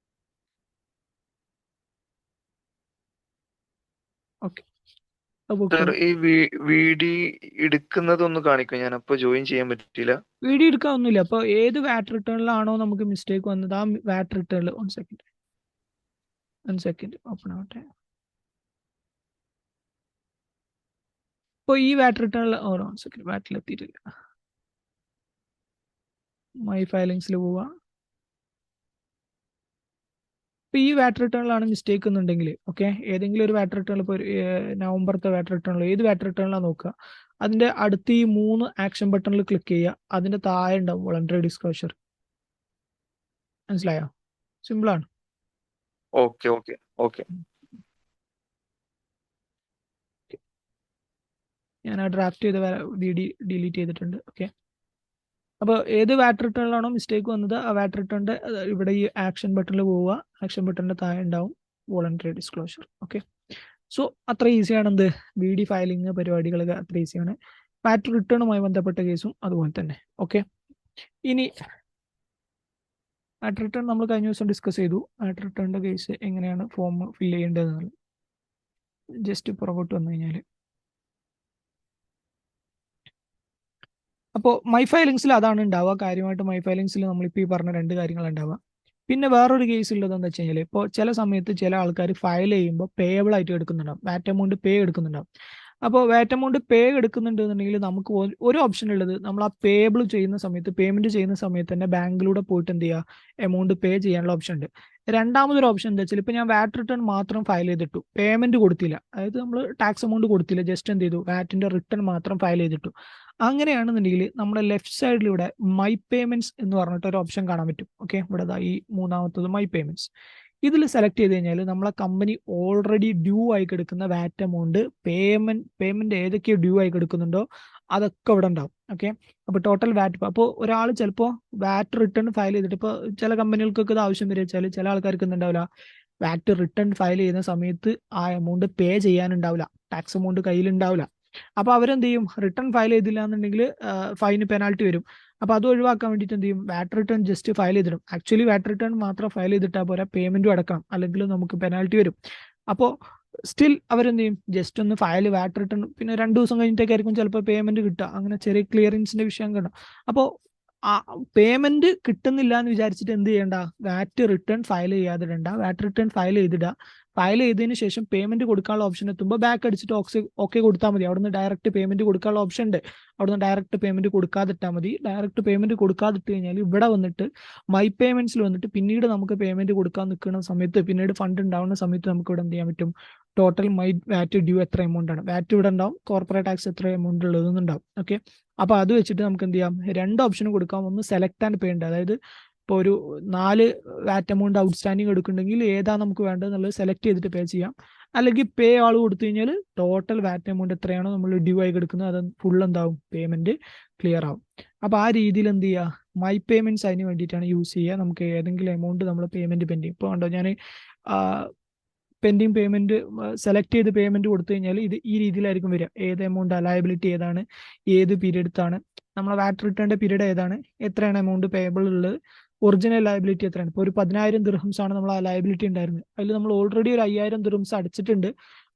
ഓക്കെ. സർ ഈ VD എടുക്കുന്നതൊന്ന് കാണിക്കും, ഞാൻ അപ്പൊ ജോയിൻ ചെയ്യാൻ പറ്റില്ല. VD എടുക്കാനൊന്നുമില്ല. അപ്പോൾ ഏത് വാറ്റ് റിട്ടേണിലാണോ നമുക്ക് മിസ്റ്റേക്ക് വന്നത് ആ വാറ്റ് റിട്ടേണിൽ വൺ സെക്കൻഡ് ഓപ്പൺ ആവട്ടെ. ഇപ്പോൾ ഈ വാറ്റ് റിട്ടേണിൽ വൺ സെക്കൻഡ് വാറ്റിലെത്തിയിട്ടില്ല. മൈ ഫയലിങ്സിൽ പോവാ. ഇപ്പോൾ ഈ വാറ്റ് റിട്ടേണിലാണ് മിസ്റ്റേക്ക് എന്നുണ്ടെങ്കിൽ ഓക്കെ, ഏതെങ്കിലും ഒരു വാറ്റ് റിട്ടേണിൽ, ഇപ്പോൾ നവംബറത്തെ വാറ്റ് റിട്ടേണിൽ ഏത് വാറ്റ് റിട്ടേണിലാണ് നോക്കുക, അതിന്റെ അടുത്ത് ഈ 3 ആക്ഷൻ ബട്ടണിൽ ക്ലിക്ക് ചെയ്യുക, അതിന്റെ താഴെ ഉണ്ടാവും വോളണ്ടറി ഡിസ്ക്ലോഷർ. മനസ്സിലായോ? സിമ്പിളാണ്. Okay okay okay. ഞാൻ ആ ഡ്രാഫ്റ്റ് ചെയ്ത VD ഡിലീറ്റ് ചെയ്തിട്ടുണ്ട്. ഓക്കെ, അപ്പോൾ ഏത് വാറ്റ് റിട്ടേണിലാണോ മിസ്റ്റേക്ക് വന്നത് ആ വാറ്റ് റിട്ടേണിന്റെ ഇവിടെ ഈ ആക്ഷൻ ബട്ടണിൽ പോവുക, ആക്ഷൻ ബട്ടണിന്റെ താഴെ ഉണ്ടാവും വോളണ്ടറി ഡിസ്ക്ലോഷർ. ഓക്കെ, സോ അത്ര ഈസിയാണ് എന്ത് VD ഫയലിംഗ് പരിപാടികളൊക്കെ അത്ര ഈസിയാണ്. വാറ്റ് റിട്ടേണുമായി ബന്ധപ്പെട്ട കേസും അതുപോലെ തന്നെ. ഓക്കെ, ഇനി വാറ്റ് റിട്ടേൺ നമ്മൾ കഴിഞ്ഞ ദിവസം ഡിസ്കസ് ചെയ്തു. വാറ്റ് റിട്ടേണിന്റെ കേസ് എങ്ങനെയാണ് ഫോം ഫില്ല് ചെയ്യേണ്ടതെന്നുള്ളത്. ജസ്റ്റ് പുറകോട്ട് വന്നു കഴിഞ്ഞാൽ, അപ്പോൾ മൈ ഫയലിങ്സിൽ അതാണ് ഉണ്ടാവുക കാര്യമായിട്ട്. മൈ ഫയലിങ്സിൽ നമ്മളിപ്പോൾ ഈ പറഞ്ഞ 2 കാര്യങ്ങൾ ഉണ്ടാവുക. പിന്നെ വേറൊരു കേസ് ഉള്ളത് എന്താ വെച്ച് കഴിഞ്ഞാൽ, ഇപ്പോൾ ചില സമയത്ത് ചില ആൾക്കാർ ഫയൽ ചെയ്യുമ്പോൾ പേയബിൾ ആയിട്ട് എടുക്കുന്നുണ്ടാവും, വാറ്റ് എമൗണ്ട് പേ എടുക്കുന്നുണ്ടാവും. അപ്പോൾ വാറ്റ് എമൗണ്ട് പേ എടുക്കുന്നുണ്ട് എന്നുണ്ടെങ്കിൽ നമുക്ക് ഒരു ഓപ്ഷൻ ഉള്ളത്, നമ്മൾ ആ പേയബിൾ ചെയ്യുന്ന സമയത്ത്, പേയ്മെന്റ് ചെയ്യുന്ന സമയത്ത് തന്നെ ബാങ്കിലൂടെ പോയിട്ട് എന്ത് ചെയ്യുക, എമൗണ്ട് പേ ചെയ്യാനുള്ള ഓപ്ഷൻ ഉണ്ട്. രണ്ടാമതൊരു ഓപ്ഷൻ എന്താ വെച്ചാൽ, ഇപ്പോൾ ഞാൻ വാറ്റ് റിട്ടേൺ മാത്രം ഫയൽ ചെയ്തിട്ടു, പേയ്മെന്റ് കൊടുത്തില്ല, അതായത് നമ്മൾ ടാക്സ് എമൗണ്ട് കൊടുത്തില്ല, ജസ്റ്റ് എന്ത് ചെയ്തു, വാറ്റിന്റെ റിട്ടേൺ മാത്രം ഫയൽ ചെയ്തിട്ടു. അങ്ങനെയാണെന്നുണ്ടെങ്കിൽ നമ്മുടെ ലെഫ്റ്റ് സൈഡിൽ ഇവിടെ മൈ പേയ്മെന്റ്സ് എന്ന് പറഞ്ഞിട്ട് ഒരു ഓപ്ഷൻ കാണാൻ പറ്റും. ഓക്കെ, ഇവിടെ ഈ 3ാമത്തത് മൈ പേയ്മെന്റ്സ്. ഇതിൽ സെലക്ട് ചെയ്ത് കഴിഞ്ഞാൽ നമ്മളെ കമ്പനി ഓൾറെഡി ഡ്യൂ ആയി കിടക്കുന്ന വാറ്റ് എമൗണ്ട്, പേയ്മെന്റ് ഏതൊക്കെ ഡ്യൂ ആയി കിടക്കുന്നുണ്ടോ അതൊക്കെ ഇവിടെ ഉണ്ടാവും. ഓക്കെ, അപ്പോൾ ടോട്ടൽ വാറ്റ്, അപ്പോൾ ഒരാൾ ചിലപ്പോൾ വാറ്റ് റിട്ടേൺ ഫയൽ ചെയ്തിട്ട്, ഇപ്പോൾ ചില കമ്പനികൾക്കൊക്കെ ഇത് ആവശ്യം വരെ വെച്ചാൽ ചില ആൾക്കാർക്ക് എന്തുണ്ടാവില്ല, വാറ്റ് റിട്ടേൺ ഫയൽ ചെയ്യുന്ന സമയത്ത് ആ എമൗണ്ട് പേ ചെയ്യാനുണ്ടാവില്ല, ടാക്സ് എമൗണ്ട് കയ്യിലുണ്ടാവില്ല. അപ്പോൾ അവരെന്ത് ചെയ്യും, റിട്ടേൺ ഫയൽ ചെയ്തില്ല എന്നുണ്ടെങ്കിൽ ഫൈന് പെനാൽറ്റി വരും. അപ്പോൾ അത് ഒഴിവാക്കാൻ വേണ്ടിയിട്ട് എന്ത് ചെയ്യും, വാറ്റ് റിട്ടേൺ ജസ്റ്റ് ഫയൽ ചെയ്തിടും. ആക്ച്വലി വാറ്റ് റിട്ടേൺ മാത്രം ഫയൽ ചെയ്തിട്ടാൽ പോരാ, പേയ്മെന്റും അടക്കണം, അല്ലെങ്കിൽ നമുക്ക് പെനാൽറ്റി വരും. അപ്പോൾ സ്റ്റിൽ അവരെന്ത് ചെയ്യും, ജസ്റ്റ് ഒന്ന് ഫയൽ വാറ്റ് റിട്ടേൺ, പിന്നെ 2 ദിവസം കഴിഞ്ഞിട്ടേക്കായിരിക്കും ചിലപ്പോൾ പേയ്മെന്റ് കിട്ടുക, അങ്ങനെ ചെറിയ ക്ലിയറൻസിന്റെ വിഷയം കാണാം. അപ്പോൾ ആ പേയ്മെന്റ് കിട്ടുന്നില്ല എന്ന് വിചാരിച്ചിട്ട് എന്ത് ചെയ്യണ്ട, വാറ്റ് റിട്ടേൺ ഫയൽ ചെയ്യാതിടണ്ട, വാറ്റ് റിട്ടേൺ ഫയൽ ചെയ്തിടുക. ഫയൽ ചെയ്തതിന് ശേഷം പേയ്മെന്റ് കൊടുക്കാനുള്ള ഓപ്ഷൻ എത്തുമ്പോൾ ബാക്ക് അടിച്ചിട്ട് ഓക്കെ കൊടുത്താൽ മതി. അവിടുന്ന് ഡയറക്റ്റ് പേയ്മെന്റ് കൊടുക്കാനുള്ള ഓപ്ഷൻ ഉണ്ട്, അവിടുന്ന് ഡയറക്റ്റ് പേയ്മെന്റ് കൊടുക്കാതിട്ടാൽ മതി. ഡയറക്റ്റ് പേയ്മെന്റ് കൊടുക്കാതിട്ട് കഴിഞ്ഞാൽ ഇവിടെ വന്നിട്ട് മൈ പേയ്മെന്റ്സിൽ വന്നിട്ട് പിന്നീട് നമുക്ക് പേയ്മെന്റ് കൊടുക്കാൻ നിൽക്കുന്ന സമയത്ത്, പിന്നീട് ഫണ്ട് ഉണ്ടാവുന്ന സമയത്ത് നമുക്ക് ഇവിടെ എന്ത് ചെയ്യാൻ പറ്റും, ടോട്ടൽ മൈ വാറ്റ് ഡ്യൂ എത്ര എമൗണ്ട് ആണ്, വാറ്റ് ഇവിടെ ഉണ്ടാവും, കോർപ്പറേറ്റ് ടാക്സ് എത്ര എമൗണ്ട് ഉള്ളതെന്നുണ്ടാവും. ഓക്കെ, അപ്പോൾ അത് വെച്ചിട്ട് നമുക്ക് എന്ത് ചെയ്യാം, 2 ഓപ്ഷനും കൊടുക്കാം. ഒന്ന് സെലക്ട് ആൻഡ് പേ ഉണ്ട്, അതായത് ഇപ്പോൾ ഒരു 4 വാറ്റ് എമൗണ്ട് ഔട്ട്സ്റ്റാൻഡിങ് എടുക്കുന്നുണ്ടെങ്കിൽ ഏതാ നമുക്ക് വേണ്ടത് എന്നുള്ളത് സെലക്ട് ചെയ്തിട്ട് പേ ചെയ്യാം. അല്ലെങ്കിൽ പേ ആൾ കൊടുത്തു കഴിഞ്ഞാൽ ടോട്ടൽ വാറ്റ് എമൗണ്ട് എത്രയാണോ നമ്മൾ ഡ്യൂ ആയി എടുക്കുന്നത് അത് ഫുൾ എന്താവും, പേയ്മെന്റ് ക്ലിയർ ആവും. അപ്പോൾ ആ രീതിയിൽ എന്ത് ചെയ്യുക, മൈ പേയ്മെന്റ്സ് അതിന് വേണ്ടിയിട്ടാണ് യൂസ് ചെയ്യുക. നമുക്ക് ഏതെങ്കിലും എമൗണ്ട് നമ്മൾ പേയ്മെന്റ് പെൻഡിങ്, ഇപ്പോൾ കണ്ടോ ഞാൻ പെൻഡിങ് പേയ്മെന്റ് സെലക്ട് ചെയ്ത് പേയ്മെന്റ് കൊടുത്തു കഴിഞ്ഞാൽ ഇത് ഈ രീതിയിലായിരിക്കും വരിക. ഏത് എമൗണ്ട്, ലയബിലിറ്റി ഏതാണ്, ഏത് പീരീഡത്താണ്, നമ്മളെ വാറ്റ് റിട്ടേണിന്റെ പീരീഡ് ഏതാണ്, എത്രയാണ് എമൗണ്ട് പേയബിൾ ഉള്ളത്, ഒറിജിനൽ ലയബിലിറ്റി എത്രയാണ്. ഇപ്പോൾ ഒരു 10,000 ദിർഹംസ് ആണ് നമ്മൾ ആ ലയബിലിറ്റി ഉണ്ടായിരുന്നത്, അതിൽ നമ്മൾ ഓൾറെഡി ഒരു 5,000 ദിർഹംസ് അടച്ചിട്ടുണ്ട്,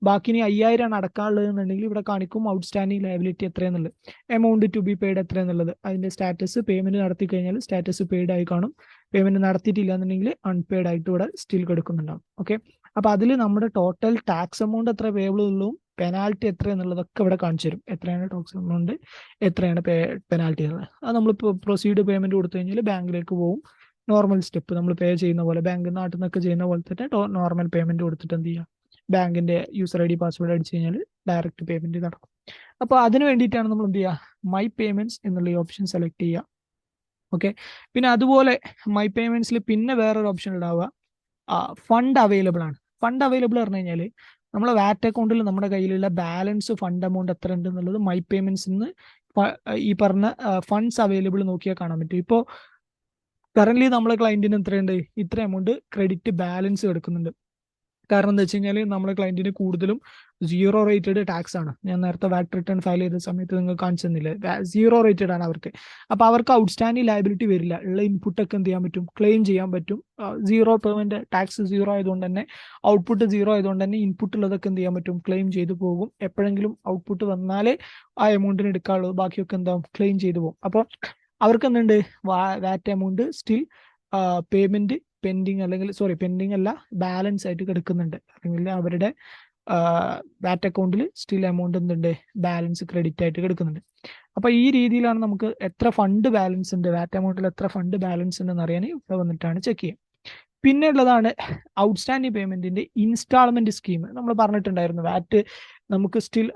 ബാക്കി ഇനി 5,000 ആണ് അടക്കാനുള്ളത് എന്നുണ്ടെങ്കിൽ ഇവിടെ കാണിക്കും ഔട്ട്സ്റ്റാൻഡിങ് ലയബിലിറ്റി എത്രയെന്നുള്ളത്, എമൗണ്ട് ടു ബി പെയ്ഡ് എത്രയെന്നുള്ളത്, അതിന്റെ സ്റ്റാറ്റസ് പേയ്മെന്റ് നടത്തി കഴിഞ്ഞാൽ സ്റ്റാറ്റസ് പെയ്ഡ് ആയി കാണും, പേയ്മെന്റ് നടത്തിയിട്ടില്ല എന്നുണ്ടെങ്കിൽ അൺപെയ്ഡ് ആയിട്ട് ഇവിടെ സ്റ്റിൽ കിടക്കുന്നുണ്ടാവും. ഓക്കെ, അപ്പൊ അതിൽ നമ്മുടെ ടോട്ടൽ ടാക്സ് എമൗണ്ട് എത്ര പേയബിൾ ഉള്ളൂ, പെനാൽറ്റി എത്ര എന്നുള്ളതൊക്കെ ഇവിടെ കാണിച്ചു തരും. എത്രയാണ് ടാക്സ് എമൗണ്ട്, എത്രയാണ് പെനാൽറ്റി എന്നുള്ളത്. അത് നമ്മളിപ്പോൾ പ്രൊസീഡ് പേയ്മെന്റ് കൊടുത്തു കഴിഞ്ഞാൽ ബാങ്കിലേക്ക് പോകും. നോർമൽ സ്റ്റെപ്പ് നമ്മൾ പേ ചെയ്യുന്ന പോലെ, ബാങ്ക് നാട്ടിൽ നിന്നൊക്കെ ചെയ്യുന്ന പോലെ തന്നെ നോർമൽ പേയ്മെന്റ് കൊടുത്തിട്ട് എന്ത് ചെയ്യുക, ബാങ്കിന്റെ യൂസർ ID പാസ്വേഡ് അടിച്ചു കഴിഞ്ഞാൽ ഡയറക്റ്റ് പേയ്മെന്റ് നടക്കും. അപ്പോൾ അതിന് വേണ്ടിയിട്ടാണ് നമ്മൾ എന്ത് ചെയ്യുക, മൈ പേയ്മെന്റ്സ് എന്നുള്ള ഈ ഓപ്ഷൻ സെലക്ട് ചെയ്യുക. ഓക്കെ, പിന്നെ അതുപോലെ മൈ പേയ്മെന്റ്സിൽ പിന്നെ വേറൊരു ഓപ്ഷൻ ഉണ്ടാവുക, ഫണ്ട് അവൈലബിൾ ആണ്. ഫണ്ട് അവൈലബിൾ പറഞ്ഞു കഴിഞ്ഞാൽ നമ്മളെ വാറ്റ് അക്കൗണ്ടിൽ നമ്മുടെ കയ്യിലുള്ള ബാലൻസ് ഫണ്ട് എമൗണ്ട് എത്ര ഉണ്ട് എന്നുള്ളത് മൈ പേയ്മെന്റ്സിൽ നിന്ന് ഈ പറഞ്ഞ ഫണ്ട്സ് അവൈലബിൾ നോക്കിയാൽ കാണാൻ പറ്റും. ഇപ്പോൾ കറന്റ് നമ്മളെ ക്ലയന്റിന് എത്രയുണ്ട്, ഇത്ര എമൗണ്ട് ക്രെഡിറ്റ് ബാലൻസ് എടുക്കുന്നുണ്ട്. കാരണം എന്താ വെച്ച് കഴിഞ്ഞാൽ നമ്മുടെ ക്ലയന്റിന് കൂടുതലും സീറോ റേറ്റഡ് ടാക്സ് ആണ്. ഞാൻ നേരത്തെ വാറ്റ് റിട്ടേൺ ഫയൽ ചെയ്ത സമയത്ത് നിങ്ങൾ കാണിച്ചു തന്നില്ലേ, സീറോ റേറ്റഡ് ആണ് അവർക്ക്. അപ്പൊ അവർക്ക് ഔട്ട്സ്റ്റാൻഡിംഗ് ലയബിലിറ്റി വരില്ല. ഉള്ള ഇൻപുട്ട് ഒക്കെ എന്ത് ചെയ്യാൻ പറ്റും, ക്ലെയിം ചെയ്യാൻ പറ്റും. സീറോ പേയ്മെന്റ് ടാക്സ് സീറോ ആയതുകൊണ്ട് തന്നെ, ഔട്ട്പുട്ട് സീറോ ആയതുകൊണ്ട് തന്നെ ഇൻപുട്ട് ഉള്ളതൊക്കെ എന്ത് ചെയ്യാൻ പറ്റും, ക്ലെയിം ചെയ്തു പോകും. എപ്പോഴെങ്കിലും ഔട്ട്പുട്ട് വന്നാലേ ആ എമൗണ്ടിന് എടുക്കാനുള്ളൂ, ബാക്കിയൊക്കെ എന്താവും, ക്ലെയിം ചെയ്തു പോകും. അപ്പോൾ അവർക്ക് എന്തുണ്ട്, വാറ്റ് എമൗണ്ട് സ്റ്റിൽ പേയ്മെന്റ് പെൻഡിങ്, അല്ലെങ്കിൽ സോറി പെൻഡിങ് അല്ല, ബാലൻസ് ആയിട്ട് കിടക്കുന്നുണ്ട്. അല്ലെങ്കിൽ അവരുടെ വാറ്റ് അക്കൗണ്ടിൽ സ്റ്റിൽ എമൗണ്ട് എന്തുണ്ട്, ബാലൻസ് ക്രെഡിറ്റ് ആയിട്ട് കിടക്കുന്നുണ്ട്. അപ്പൊ ഈ രീതിയിലാണ് നമുക്ക് എത്ര ഫണ്ട് ബാലൻസ് ഉണ്ട്, വാറ്റ് എമൗണ്ടിൽ എത്ര ഫണ്ട് ബാലൻസ് ഉണ്ടെന്ന് അറിയാൻ ഇവിടെ വന്നിട്ടാണ് ചെക്ക് ചെയ്യുക. പിന്നെ ഉള്ളതാണ് ഔട്ട്സ്റ്റാൻഡിംഗ് പേയ്മെന്റിന്റെ ഇൻസ്റ്റാൾമെന്റ് സ്കീം. നമ്മൾ പറഞ്ഞിട്ടുണ്ടായിരുന്നു വാറ്റ് നമുക്ക് സ്റ്റിൽ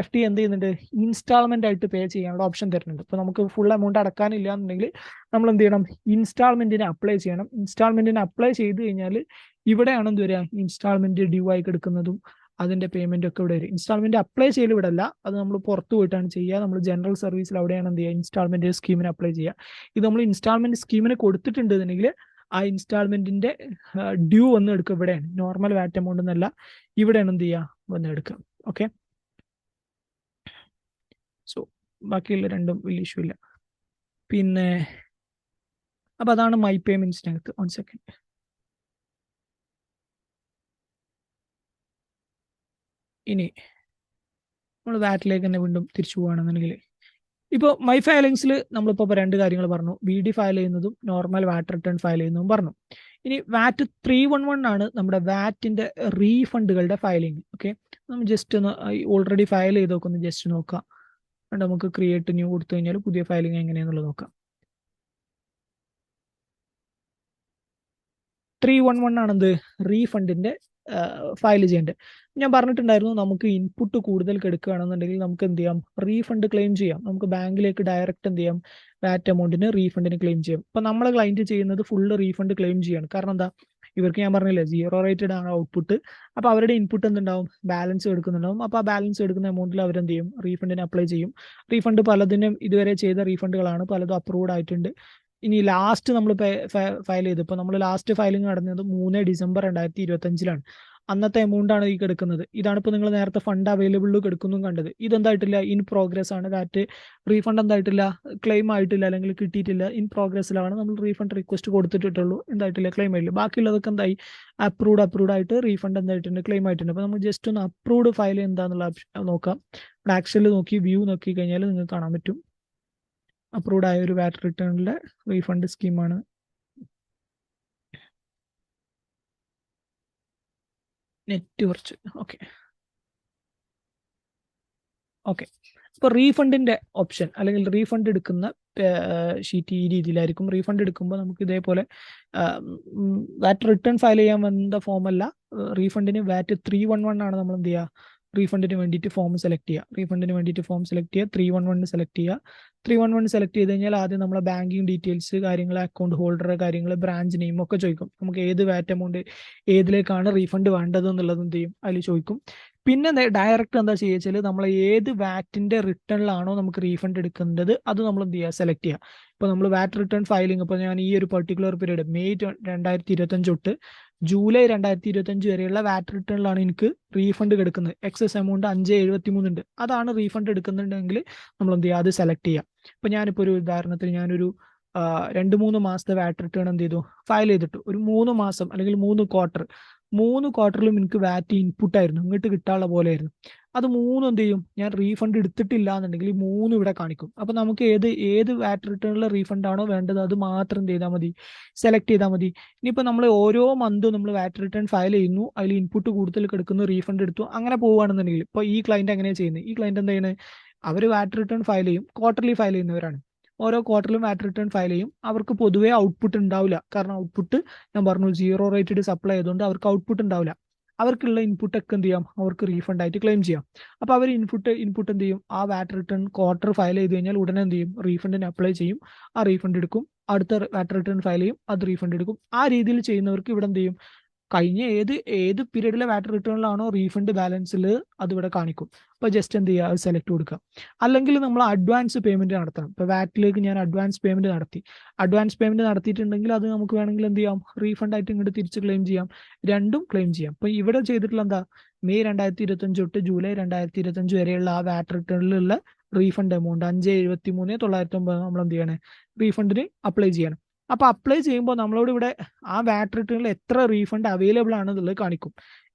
FD എന്ത് ചെയ്യുന്നുണ്ട്, ഇൻസ്റ്റാൾമെന്റ് ആയിട്ട് പേ ചെയ്യാനുള്ള ഓപ്ഷൻ തരുന്നുണ്ട്. ഇപ്പൊ നമുക്ക് ഫുൾ എമൗണ്ട് അടക്കാനില്ല എന്നുണ്ടെങ്കിൽ നമ്മൾ എന്ത് ചെയ്യണം, ഇൻസ്റ്റാൾമെന്റിന് അപ്ലൈ ചെയ്യണം. ഇൻസ്റ്റാൾമെന്റിന് അപ്ലൈ ചെയ്ത് കഴിഞ്ഞാൽ ഇവിടെയാണ് എന്ത് വരിക, ഇൻസ്റ്റാൾമെന്റ് ഡ്യൂ ആയി കിടക്കുന്നതും അതിന്റെ പേയ്മെന്റ് ഒക്കെ ഇവിടെ വരും. ഇൻസ്റ്റാൾമെന്റ് അപ്ലൈ ചെയ്യൽ ഇവിടെ അല്ല, അത് നമ്മൾ പുറത്ത് പോയിട്ടാണ് ചെയ്യുക. നമ്മൾ ജനറൽ സർവീസിൽ അവിടെയാണ് എന്ത് ചെയ്യുക, ഇൻസ്റ്റാൾമെന്റ് സ്കീമിന് അപ്ലൈ ചെയ്യുക. ഇത് നമ്മൾ ഇൻസ്റ്റാൾമെന്റ് സ്കീമിന് കൊടുത്തിട്ടുണ്ടെന്നുണ്ടെങ്കിൽ ആ ഇൻസ്റ്റാൾമെന്റിന്റെ ഡ്യൂ വന്ന് എടുക്കുക ഇവിടെയാണ്, നോർമൽ വാറ്റ് എമൗണ്ട് എന്നല്ല, ഇവിടെയാണ് എന്ത് ചെയ്യുക, വന്ന് എടുക്കുക. ഓക്കെ, സോ ബാക്കിയുള്ള രണ്ടും വലിയ ഇഷ്യൂ ഇല്ല. പിന്നെ അപ്പൊ അതാണ് മൈ പേയ്മെന്റ്സിനകത്ത്. 1 സെക്കൻഡ്. ഇനി നമ്മൾ വാറ്റിലേക്ക് തന്നെ വീണ്ടും തിരിച്ചു പോവുകയാണെന്നുണ്ടെങ്കിൽ, ഇപ്പോൾ മൈ ഫയലിങ്സിൽ നമ്മളിപ്പോൾ രണ്ട് കാര്യങ്ങൾ പറഞ്ഞു, VD ഫയൽ ചെയ്യുന്നതും നോർമൽ വാറ്റ് റിട്ടേൺ ഫയൽ ചെയ്യുന്നതും പറഞ്ഞു. ഇനി വാറ്റ് 311 ആണ് നമ്മുടെ വാറ്റിന്റെ റീഫണ്ടുകളുടെ ഫയലിംഗ്. ഓക്കെ, നമ്മൾ ജസ്റ്റ് ഒന്ന് ഓൾറെഡി ഫയൽ ചെയ്തൊക്കെ ഒന്ന് ജസ്റ്റ് നോക്കാം. നമുക്ക് ക്രിയേറ്റ് ന്യൂ കൊടുത്തു കഴിഞ്ഞാൽ പുതിയ ഫയലിംഗ് എങ്ങനെയാണെന്നുള്ളത് നോക്കാം. 311 ആണെന്ത്, റീഫണ്ടിന്റെ ഫയൽ ചെയ്യേണ്ടത്. ഞാൻ പറഞ്ഞിട്ടുണ്ടായിരുന്നു, നമുക്ക് ഇൻപുട്ട് കൂടുതൽ കിടക്കുകയാണെന്നുണ്ടെങ്കിൽ നമുക്ക് എന്ത് ചെയ്യാം, റീഫണ്ട് ക്ലെയിം ചെയ്യാം. നമുക്ക് ബാങ്കിലേക്ക് ഡയറക്റ്റ് എന്ത് ചെയ്യാം, വാറ്റ് എമൗണ്ടിന് റീഫണ്ടിന് ക്ലെയിം ചെയ്യാം. അപ്പൊ നമ്മളെ ക്ലയന്റ് ചെയ്യുന്നത് ഫുള്ള് റീഫണ്ട് ക്ലെയിം ചെയ്യാണ്. കാരണം എന്താ, ഇവർക്ക് ഞാൻ പറഞ്ഞില്ലേ സീറോ റേറ്റഡ് ആണ് ഔട്ട്പുട്ട്. അപ്പൊ അവരുടെ ഇൻപുട്ട് എന്തുണ്ടാവും, ബാലൻസ് എടുക്കുന്നുണ്ടാവും. അപ്പൊ ആ ബാലൻസ് എടുക്കുന്ന എമൗണ്ടിൽ അവരെന്ത് ചെയ്യും, റീഫണ്ടിന് അപ്ലൈ ചെയ്യും. റീഫണ്ട് പലതിനും ഇതുവരെ ചെയ്ത റീഫണ്ടുകളാണ്, പലതും അപ്രൂവ്ഡ് ആയിട്ടുണ്ട്. ഇനി ലാസ്റ്റ് നമ്മൾ ഫയൽ ചെയ്ത്, ഇപ്പൊ നമ്മൾ ലാസ്റ്റ് ഫയലിംഗ് നടന്നത് 3 ഡിസംബർ 2025 അന്നത്തെ എമൗണ്ട് ആണ് ഈ കിടക്കുന്നത്. ഇതാണ് ഇപ്പൊ നിങ്ങൾ നേരത്തെ ഫണ്ട് അവൈലബിൾ കിടക്കുന്നു കണ്ടത്. ഇതെന്തായിട്ടില്ല, ഇൻ പ്രോഗ്രസ് ആണ്. വാറ്റ് റീഫണ്ട് എന്തായിട്ടില്ല, ക്ലെയിം ആയിട്ടില്ല, അല്ലെങ്കിൽ കിട്ടിയിട്ടില്ല, ഇൻ പ്രോഗ്രസ്സിലാണ്. നമ്മൾ റീഫണ്ട് റിക്വസ്റ്റ് കൊടുത്തിട്ടുള്ളൂ, എന്തായിട്ടില്ല, ക്ലെയിം ആയില്ല. ബാക്കിയുള്ളതൊക്കെ എന്തായി, അപ്രൂവ്ഡ് ആയിട്ട് റീഫണ്ട് എന്തായിട്ടുണ്ട്, ക്ലെയിം ആയിട്ടുണ്ട്. അപ്പൊ നമ്മൾ ജസ്റ്റ് ഒന്ന് അപ്രൂവ്ഡ് ഫയൽ എന്താന്നുള്ള നോക്കാം. ആക്ച്വലി നോക്കി വ്യൂ നോക്കി കഴിഞ്ഞാൽ നിങ്ങൾക്ക് കാണാൻ പറ്റും, അപ്രൂവ്ഡ് ആയ ഒരു വാറ്റ് റിട്ടേണിലെ റീഫണ്ട് സ്കീമാണ്. നെറ്റ് കുറച്ച് ഓക്കെ. അപ്പൊ റീഫണ്ടിന്റെ ഓപ്ഷൻ അല്ലെങ്കിൽ റീഫണ്ട് എടുക്കുന്ന ഷീറ്റ് ഈ രീതിയിലായിരിക്കും. റീഫണ്ട് എടുക്കുമ്പോൾ നമുക്ക് ഇതേപോലെ വാറ്റ് റിട്ടേൺ ഫയൽ ചെയ്യാൻ വന്ന ഫോം അല്ല, റീഫണ്ടിന് വാറ്റ് 311 ആണ് നമ്മൾ എന്ത് ചെയ്യുക, റീഫണ്ടിന് വേണ്ടിയിട്ട് ഫോം സെലക്ട് ചെയ്യുക. 311 സെലക്ട് ചെയ്യുക. 311 സെലക്ട് ചെയ്ത് കഴിഞ്ഞാൽ ആദ്യം നമ്മളെ ബാങ്കിങ് ഡീറ്റെയിൽസ് കാര്യങ്ങൾ, അക്കൗണ്ട് ഹോൾഡർ കാര്യങ്ങൾ, ബ്രാഞ്ച് നെയിം ഒക്കെ ചോദിക്കും. നമുക്ക് ഏത് വാറ്റ് എമൗണ്ട് ഏതിലേക്കാണ് റീഫണ്ട് വേണ്ടത് എന്നുള്ളത് എന്ത് ചെയ്യും, അതിൽ ചോദിക്കും. പിന്നെ ഡയറക്റ്റ് എന്താ ചെയ്യുക വെച്ചാൽ, നമ്മൾ ഏത് വാറ്റിന്റെ റിട്ടേണിലാണോ നമുക്ക് റീഫണ്ട് എടുക്കേണ്ടത് അത് നമ്മൾ എന്ത് ചെയ്യുക, സെലക്ട് ചെയ്യുക. ഇപ്പൊ നമ്മൾ വാറ്റ് റിട്ടേൺ ഫയലിംഗ്, ഇപ്പൊ ഞാൻ ഈ ഒരു പെർട്ടിക്കുലർ പീരീഡ് മെയ് 2025 തൊട്ട് ജൂലൈ 2025 വരെയുള്ള വാറ്റ് റിട്ടേണിലാണ് എനിക്ക് റീഫണ്ട് കിടക്കുന്നത്. എക്സസ് എമൗണ്ട് 573 ഉണ്ട്, അതാണ് റീഫണ്ട് എടുക്കുന്നുണ്ടെങ്കിൽ നമ്മൾ എന്ത് ചെയ്യുക, അത് സെലക്ട് ചെയ്യാം. ഇപ്പൊ ഞാനിപ്പോ ഒരു ഉദാഹരണത്തിന് ഞാനൊരു 2-3 മാസത്തെ വാറ്റ് റിട്ടേൺ എന്ത് ചെയ്തു, ഫയൽ ചെയ്തിട്ടു. ഒരു 3 മാസം അല്ലെങ്കിൽ 3 ക്വാർട്ടറിലും എനിക്ക് വാറ്റ് ഇൻപുട്ട് ആയിരുന്നു, ഇങ്ങോട്ട് കിട്ടാനുള്ള പോലെ ആയിരുന്നു. അത് 3 എന്ത് ചെയ്യും, ഞാൻ റീഫണ്ട് എടുത്തിട്ടില്ല എന്നുണ്ടെങ്കിൽ 3 ഇവിടെ കാണിക്കും. അപ്പൊ നമുക്ക് ഏത് വാറ്റ് റിട്ടേണിലെ റീഫണ്ട് ആണോ വേണ്ടത് അത് മാത്രം എന്ത് ചെയ്താൽ മതി, സെലക്ട് ചെയ്താൽ മതി. ഇനിയിപ്പോ നമ്മൾ ഓരോ മന്തും നമ്മൾ വാറ്റ് റിട്ടേൺ ഫയൽ ചെയ്യുന്നു, അതിൽ ഇൻപുട്ട് കൂടുതൽ കിടക്കുന്നു, റീഫണ്ട് എടുത്തു, അങ്ങനെ പോവുകയാണെന്നുണ്ടെങ്കിൽ, ഇപ്പൊ ഈ ക്ലയന്റ് എങ്ങനെയാണ് ചെയ്യുന്നത്, ഈ ക്ലയന്റ് എന്താ ചെയ്യുന്നത്, അവർ വാറ്റ് റിട്ടേൺ ഫയൽ ചെയ്യും, ക്വാർട്ടർലി ഫയൽ ചെയ്യുന്നവരാണ്. ഓരോ ക്വാർട്ടറിലും വാറ്റ് റിട്ടേൺ ഫയൽ ചെയ്യും. അവർക്ക് പൊതുവേ ഔട്ട്പുട്ട് ഉണ്ടാവില്ല, കാരണം ഔട്ട്പുട്ട് ഞാൻ പറഞ്ഞു സീറോ റേറ്റഡ് സപ്ലൈ ആയതുകൊണ്ട് അവർക്ക് ഔട്ട്പുട്ട് ഉണ്ടാവില്ല. അവർക്കുള്ള ഇൻപുട്ട് ഒക്കെ എന്ത് ചെയ്യാം, അവർക്ക് റീഫണ്ട് ആയിട്ട് ക്ലെയിം ചെയ്യാം. അപ്പൊ അവർ ഇൻപുട്ട് എന്ത് ചെയ്യും, ആ വാറ്റ് റിട്ടേൺ ക്വാർട്ടർ ഫയൽ ചെയ്ത് കഴിഞ്ഞാൽ ഉടനെ എന്ത് ചെയ്യും, റീഫണ്ടിന് അപ്ലൈ ചെയ്യും, ആ റീഫണ്ട് എടുക്കും. അടുത്ത വാറ്റ് റിട്ടേൺ ഫയൽ ചെയ്യും, അത് റീഫണ്ട് എടുക്കും. ആ രീതിയിൽ ചെയ്യുന്നവർക്ക് ഇവിടെ എന്ത് ചെയ്യും, കഴിഞ്ഞ ഏത് പീരീഡിലെ വാറ്റ് റിട്ടേണിലാണോ റീഫണ്ട് ബാലൻസിൽ അതിവിടെ കാണിക്കും. അപ്പോൾ ജസ്റ്റ് എന്ത് ചെയ്യുക, അത് സെലക്ട് കൊടുക്കുക. അല്ലെങ്കിൽ നമ്മൾ അഡ്വാൻസ് പേയ്മെന്റ് നടത്തണം. ഇപ്പോൾ വാറ്റിലേക്ക് ഞാൻ അഡ്വാൻസ് പേയ്മെന്റ് നടത്തിയിട്ടുണ്ടെങ്കിൽ അത് നമുക്ക് വേണമെങ്കിൽ എന്ത് ചെയ്യാം, റീഫണ്ട് ആയിട്ട് ഇങ്ങോട്ട് തിരിച്ച് ക്ലെയിം ചെയ്യാം, രണ്ടും ക്ലെയിം ചെയ്യാം. അപ്പോൾ ഇവിടെ ചെയ്തിട്ടുള്ള എന്താ, മെയ് 2025 തൊട്ട് ജൂലൈ 2025 വരെയുള്ള ആ വാറ്റ് റിട്ടേണിലുള്ള റീഫണ്ട് എമൗണ്ട് 573,909 നമ്മൾ എന്ത് ചെയ്യണേ, റീഫണ്ടിന് അപ്ലൈ ചെയ്യണം. അപ്പൊ അപ്ലൈ ചെയ്യുമ്പോൾ നമ്മളോട് ഇവിടെ ആ വാറ്റ് റിട്ടേണിൽ എത്ര റീഫണ്ട് അവൈലബിൾ ആണെന്നുള്ളത് കാണിക്കും.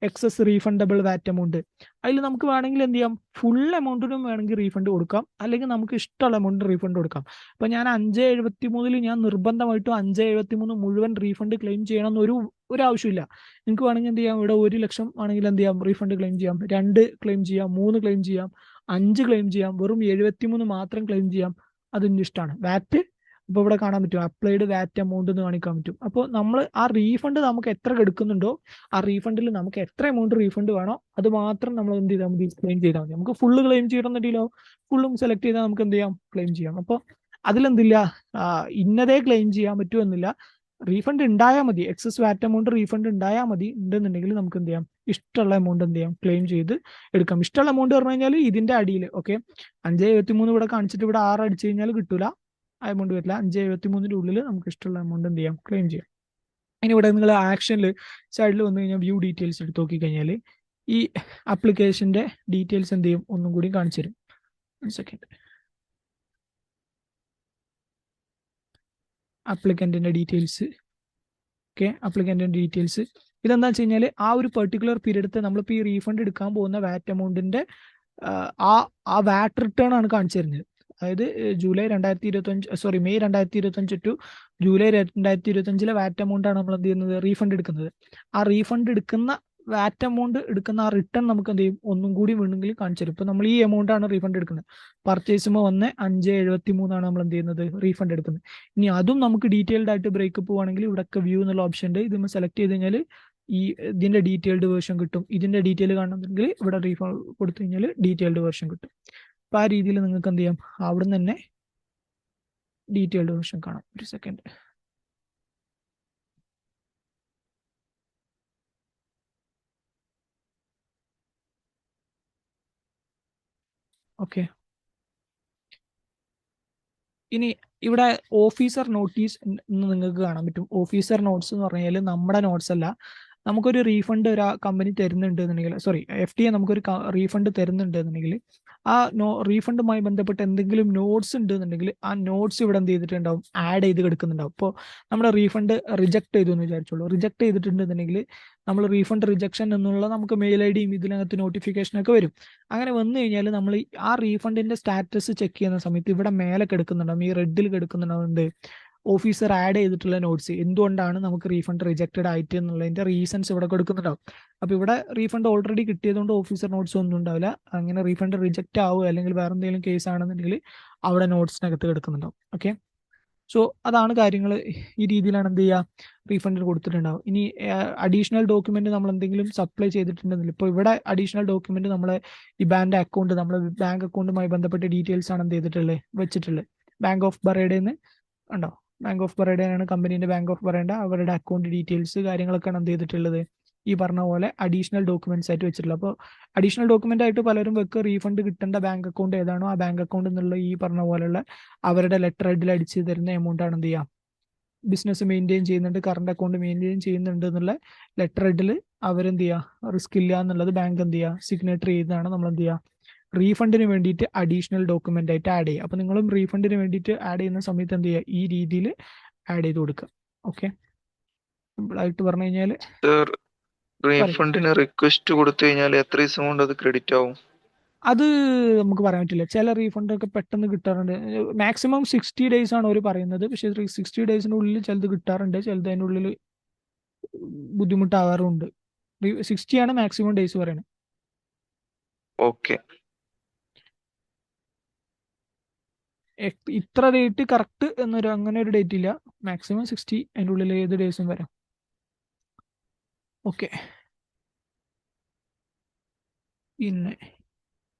എക്സസ് റീഫണ്ടബിൾ വാറ്റ് എമൗണ്ട്, അതിൽ നമുക്ക് വേണമെങ്കിൽ എന്ത് ചെയ്യാം, ഫുൾ എമൗണ്ടിനും വേണമെങ്കിൽ റീഫണ്ട് കൊടുക്കാം, അല്ലെങ്കിൽ നമുക്ക് ഇഷ്ടമുള്ള എമൗണ്ട് റീഫണ്ട് കൊടുക്കാം. അപ്പൊ ഞാൻ 573 ഞാൻ നിർബന്ധമായിട്ടും 573 മുഴുവൻ റീഫണ്ട് ക്ലെയിം ചെയ്യണം ഒരു ആവശ്യമില്ല. നിങ്ങൾക്ക് വേണമെങ്കിൽ എന്ത് ചെയ്യാം, ഇവിടെ 1 ലക്ഷം ആണെങ്കിൽ എന്ത് ചെയ്യാം, റീഫണ്ട് ക്ലെയിം ചെയ്യാം, 2 ക്ലെയിം ചെയ്യാം, 3 ക്ലെയിം ചെയ്യാം, 5 ക്ലെയിം ചെയ്യാം, വെറും 73 മാത്രം ക്ലെയിം ചെയ്യാം. അതിൻ്റെ ഇഷ്ടമാണ്. വാറ്റ് ഇപ്പോൾ ഇവിടെ കാണാൻ പറ്റും, അപ്ലൈഡ് വാറ്റ് എമൗണ്ട് എന്ന് കാണിക്കാൻ പറ്റും. അപ്പോൾ നമ്മൾ ആ റീഫണ്ട് നമുക്ക് എത്ര എടുക്കുന്നുണ്ടോ ആ റീഫണ്ടിൽ നമുക്ക് എത്ര എമൗണ്ട് റീഫണ്ട് വേണോ അത് മാത്രം നമ്മൾ എന്ത് ചെയ്താൽ മതി, ക്ലെയിം ചെയ്താൽ മതി. നമുക്ക് ഫുള്ള് ക്ലെയിം ചെയ്യണമെന്നുണ്ടെങ്കിലോ ഫുള്ളും സെലക്ട് ചെയ്താൽ നമുക്ക് എന്ത് ചെയ്യാം, ക്ലെയിം ചെയ്യാം. അപ്പോൾ അതിലെന്തില്ല, ഇന്നതേ ക്ലെയിം ചെയ്യാൻ പറ്റുമെന്നില്ല. റീഫണ്ട് ഉണ്ടായാൽ മതി, എക്സസ് വാറ്റ് എമൗണ്ട് റീഫണ്ട് ഉണ്ടായാൽ മതി. ഉണ്ടെന്നുണ്ടെങ്കിൽ നമുക്ക് എന്ത് ചെയ്യാം, ഇഷ്ടമുള്ള എമൗണ്ട് എന്ത് ചെയ്യാം, ക്ലെയിം ചെയ്ത് എടുക്കാം. ഇഷ്ടമുള്ള എമൗണ്ട് പറഞ്ഞു കഴിഞ്ഞാൽ ഇതിന്റെ അടിയിൽ, ഓക്കെ, 573 ഇവിടെ കാണിച്ചിട്ട് ഇവിടെ 6 അടിച്ചു കഴിഞ്ഞാൽ കിട്ടൂല, ആ എമൗണ്ട് വരില്ല. 573 ഉള്ളിൽ നമുക്ക് ഇഷ്ടമുള്ള എമൗണ്ട് എന്ത് ചെയ്യാം, ക്ലെയിം ചെയ്യാം. ഇനി ഇവിടെ നിങ്ങൾ ആക്ഷനിൽ സൈഡിൽ വന്നു കഴിഞ്ഞാൽ വ്യൂ ഡീറ്റെയിൽസ് എടുത്ത് നോക്കി കഴിഞ്ഞാൽ ഈ ആപ്ലിക്കേഷന്റെ ഡീറ്റെയിൽസ് എന്ത് ചെയ്യും, ഒന്നും കൂടി കാണിച്ചു തരും. 1 സെക്കൻഡ്. ആപ്ലിക്കന്റിന്റെ ഡീറ്റെയിൽസ്, ഓക്കെ, ആപ്ലിക്കന്റിന്റെ ഡീറ്റെയിൽസ് ഇതെന്താ വെച്ച് കഴിഞ്ഞാൽ ആ ഒരു പെർട്ടിക്കുലർ പീരീഡത്തെ നമ്മളിപ്പോൾ ഈ റീഫണ്ട് എടുക്കാൻ പോകുന്ന വാറ്റ് എമൗണ്ടിന്റെ ആ വാറ്റ് റിട്ടേൺ ആണ് കാണിച്ചു തരുന്നത്. അതായത് May 2025 to July 2025 VAT amount ആണ് നമ്മൾ എന്ത് ചെയ്യുന്നത്, റീഫണ്ട് എടുക്കുന്നത്. ആ റീഫണ്ട് എടുക്കുന്ന വാറ്റ് എമൗണ്ട് എടുക്കുന്ന ആ റിട്ടേൺ നമുക്ക് എന്ത് ചെയ്യും, ഒന്നും കൂടി വേണമെങ്കിൽ കാണിച്ചു തരും. ഇപ്പൊ നമ്മൾ ഈ എമൗണ്ട് ആണ് റീഫണ്ട് എടുക്കുന്നത്. പർച്ചേസുമ്പോൾ വന്ന് 573 ആണ് നമ്മൾ എന്ത് ചെയ്യുന്നത്, റീഫണ്ട് എടുക്കുന്നത്. ഇനി അതും നമുക്ക് ഡീറ്റെയിൽഡ് ആയിട്ട് ബ്രേക്കപ്പ് വേണമെങ്കിൽ ഇവിടെയൊക്കെ വ്യൂ എന്നുള്ള ഓപ്ഷൻ ഉണ്ട്. ഇത് നമ്മൾ സെലക്ട് ചെയ്ത് കഴിഞ്ഞാൽ ഇതിന്റെ ഡീറ്റെയിൽഡ് വേർഷൻ കിട്ടും. ഇതിന്റെ ഡീറ്റെയിൽ കാണണമെങ്കിൽ ഇവിടെ റീഫണ്ട് കൊടുത്തു കഴിഞ്ഞാൽ ഡീറ്റെയിൽഡ് വേർഷൻ കിട്ടും. അപ്പൊ ആ രീതിയിൽ നിങ്ങൾക്ക് എന്ത് ചെയ്യാം, അവിടെ നിന്ന് തന്നെ ഡീറ്റെയിൽഡ് വേർഷൻ കാണാം. 1 സെക്കൻഡ്. ഓക്കെ, ഇനി ഇവിടെ ഓഫീസർ നോട്ടീസ് നിങ്ങൾക്ക് കാണാൻ പറ്റും. ഓഫീസർ നോട്ട്സ് എന്ന് പറഞ്ഞാൽ നമ്മുടെ നോട്ട്സ് അല്ല, നമുക്കൊരു റീഫണ്ട് ഒരു കമ്പനി തരുന്നുണ്ട് എന്നുണ്ടെങ്കിൽ, സോറി, FTA നമുക്കൊരു റീഫണ്ട് തരുന്നുണ്ട് എന്നുണ്ടെങ്കിൽ ആ റീഫണ്ടുമായി ബന്ധപ്പെട്ട് എന്തെങ്കിലും നോട്ട്സ് ഉണ്ട് എന്നുണ്ടെങ്കിൽ ആ നോട്ട്സ് ഇവിടെ എന്ത് ചെയ്തിട്ടുണ്ടാവും, ആഡ് ചെയ്ത് കിടക്കുന്നുണ്ടാവും. ഇപ്പോൾ നമ്മുടെ റീഫണ്ട് റിജക്ട് ചെയ്തു എന്ന് വിചാരിച്ചോളൂ. റിജക്ട് ചെയ്തിട്ടുണ്ടെന്നുണ്ടെങ്കിൽ നമ്മൾ റീഫണ്ട് റിജക്ഷൻ എന്നുള്ള നമുക്ക് മെയിൽ ID ഇതിനകത്ത് നോട്ടിഫിക്കേഷനൊക്കെ വരും. അങ്ങനെ വന്നു കഴിഞ്ഞാൽ നമ്മൾ ആ റീഫണ്ടിന്റെ സ്റ്റാറ്റസ് ചെക്ക് ചെയ്യുന്ന സമയത്ത് ഇവിടെ മേലെ കിടക്കുന്നുണ്ടാവും, ഈ റെഡിൽ കിടക്കുന്നുണ്ടാവുന്നുണ്ട് ഓഫീസർ ആഡ് ചെയ്തിട്ടുള്ള നോട്ട്സ്, എന്തുകൊണ്ടാണ് നമുക്ക് റീഫണ്ട് റിജക്റ്റഡ് ആയിട്ട് എന്നുള്ളതിന്റെ റീസൺസ് ഇവിടെ കൊടുക്കുന്നുണ്ടാവും. അപ്പൊ ഇവിടെ റീഫണ്ട് ഓൾറെഡി കിട്ടിയതുകൊണ്ട് ഓഫീസർ നോട്ട്സ് ഒന്നും ഉണ്ടാവില്ല. അങ്ങനെ റീഫണ്ട് റിജക്റ്റ് ആവുക അല്ലെങ്കിൽ വേറെ എന്തെങ്കിലും കേസ് ആണെന്നുണ്ടെങ്കിൽ അവിടെ നോട്ട്സിനകത്ത് കിടക്കുന്നുണ്ടാവും. ഓക്കെ, സോ അതാണ് കാര്യങ്ങൾ. ഈ രീതിയിലാണ് എന്ത് ചെയ്യുക, റീഫണ്ട് കൊടുത്തിട്ടുണ്ടാവും. ഇനി അഡീഷണൽ ഡോക്യുമെന്റ് നമ്മൾ എന്തെങ്കിലും സപ്ലൈ ചെയ്തിട്ടുണ്ടെങ്കിൽ, ഇപ്പോൾ ഇവിടെ അഡീഷണൽ ഡോക്യുമെന്റ് നമ്മളെ ഈ അക്കൗണ്ട്, നമ്മളെ ബാങ്ക് അക്കൗണ്ടുമായി ബന്ധപ്പെട്ട ഡീറ്റെയിൽസ് ആണ് എന്ത് ചെയ്തിട്ടുള്ളത്, വെച്ചിട്ടുള്ളത്. ബാങ്ക് ഓഫ് ബറോഡയിൽ ഉണ്ടോ, ബാങ്ക് ഓഫ് ബറോഡയാണ് കമ്പനീന്റെ, ബാങ്ക് ഓഫ് ബറോഡ അവരുടെ അക്കൗണ്ട് ഡീറ്റെയിൽസ് കാര്യങ്ങളൊക്കെയാണ് എന്ത് ചെയ്തിട്ടുള്ളത്, ഈ പറഞ്ഞ പോലെ അഡീഷണൽ ഡോക്യുമെന്റ്സ് ആയിട്ട് വെച്ചിട്ടുള്ളത്. അപ്പോൾ അഡീഷണൽ ഡോക്യുമെന്റ് ആയിട്ട് പലരും വെക്കുക റീഫണ്ട് കിട്ടേണ്ട ബാങ്ക് അക്കൗണ്ട് ഏതാണോ ആ ബാങ്ക് അക്കൗണ്ട് എന്നുള്ള ഈ പറഞ്ഞ പോലെയുള്ള അവരുടെ ലെറ്റർ ഹെഡിൽ അടിച്ച് തരുന്ന എമൗണ്ട് ആണ് എന്ത് ചെയ്യുക, ബിസിനസ് മെയിൻറ്റെയിൻ ചെയ്യുന്നുണ്ട്, കറണ്ട് അക്കൗണ്ട് മെയിൻറ്റെയിൻ ചെയ്യുന്നുണ്ട് എന്നുള്ള ലെറ്റർ ഹെഡിൽ അവരെന്ത് ചെയ്യുക, റിസ്ക് ഇല്ല എന്നുള്ളത് ബാങ്ക് എന്ത് ചെയ്യുക, സിഗ്നേച്ചർ ചെയ്താണ് നമ്മൾ എന്ത് ചെയ്യുക, റീഫണ്ടിന് വേണ്ടിയിട്ട് അഡീഷണൽ ഡോക്യുമെന്റ് ആയിട്ട് ആഡ് ചെയ്യുക. അപ്പൊ നിങ്ങളും റീഫണ്ടിന് വേണ്ടിയിട്ട് ആഡ് ചെയ്യുന്ന സമയത്ത് എന്ത് ചെയ്യുക, ഈ രീതിയിൽ ആഡ് ചെയ്ത് കൊടുക്കുക. ഓക്കെ, സിമ്പിൾ ആയിട്ട് പറഞ്ഞു കഴിഞ്ഞാൽ റീഫണ്ടിന് റിക്വസ്റ്റ് കൊടുത്തു കഴിഞ്ഞാൽ എത്ര ദിവസം കൊണ്ട് അത് ക്രെഡിറ്റ് ആവും? അത് നമുക്ക് പറയാൻ പറ്റില്ല. ചില റീഫണ്ട് ഒക്കെ പെട്ടെന്ന് കിട്ടാറുണ്ട്. മാക്സിമം 60 days ആണ് അവർ പറയുന്നത്. പക്ഷെ 60 daysനുള്ളിൽ ചിലത് കിട്ടാറുണ്ട്, ചിലത് അതിനുള്ളിൽ ബുദ്ധിമുട്ടാവാറുണ്ട്. 60 ആണ് മാക്സിമം ഡേയ്സ് പറയുന്നത്. ഓക്കെ, ഇത്ര ഡേറ്റ് കറക്റ്റ് എന്നൊരു അങ്ങനെ ഒരു ഡേറ്റ് ഇല്ല. മാക്സിമം 60, അതിൻ്റെ ഉള്ളിൽ ഏത് ഡേയ്സും വരാം. ഓക്കെ, പിന്നെ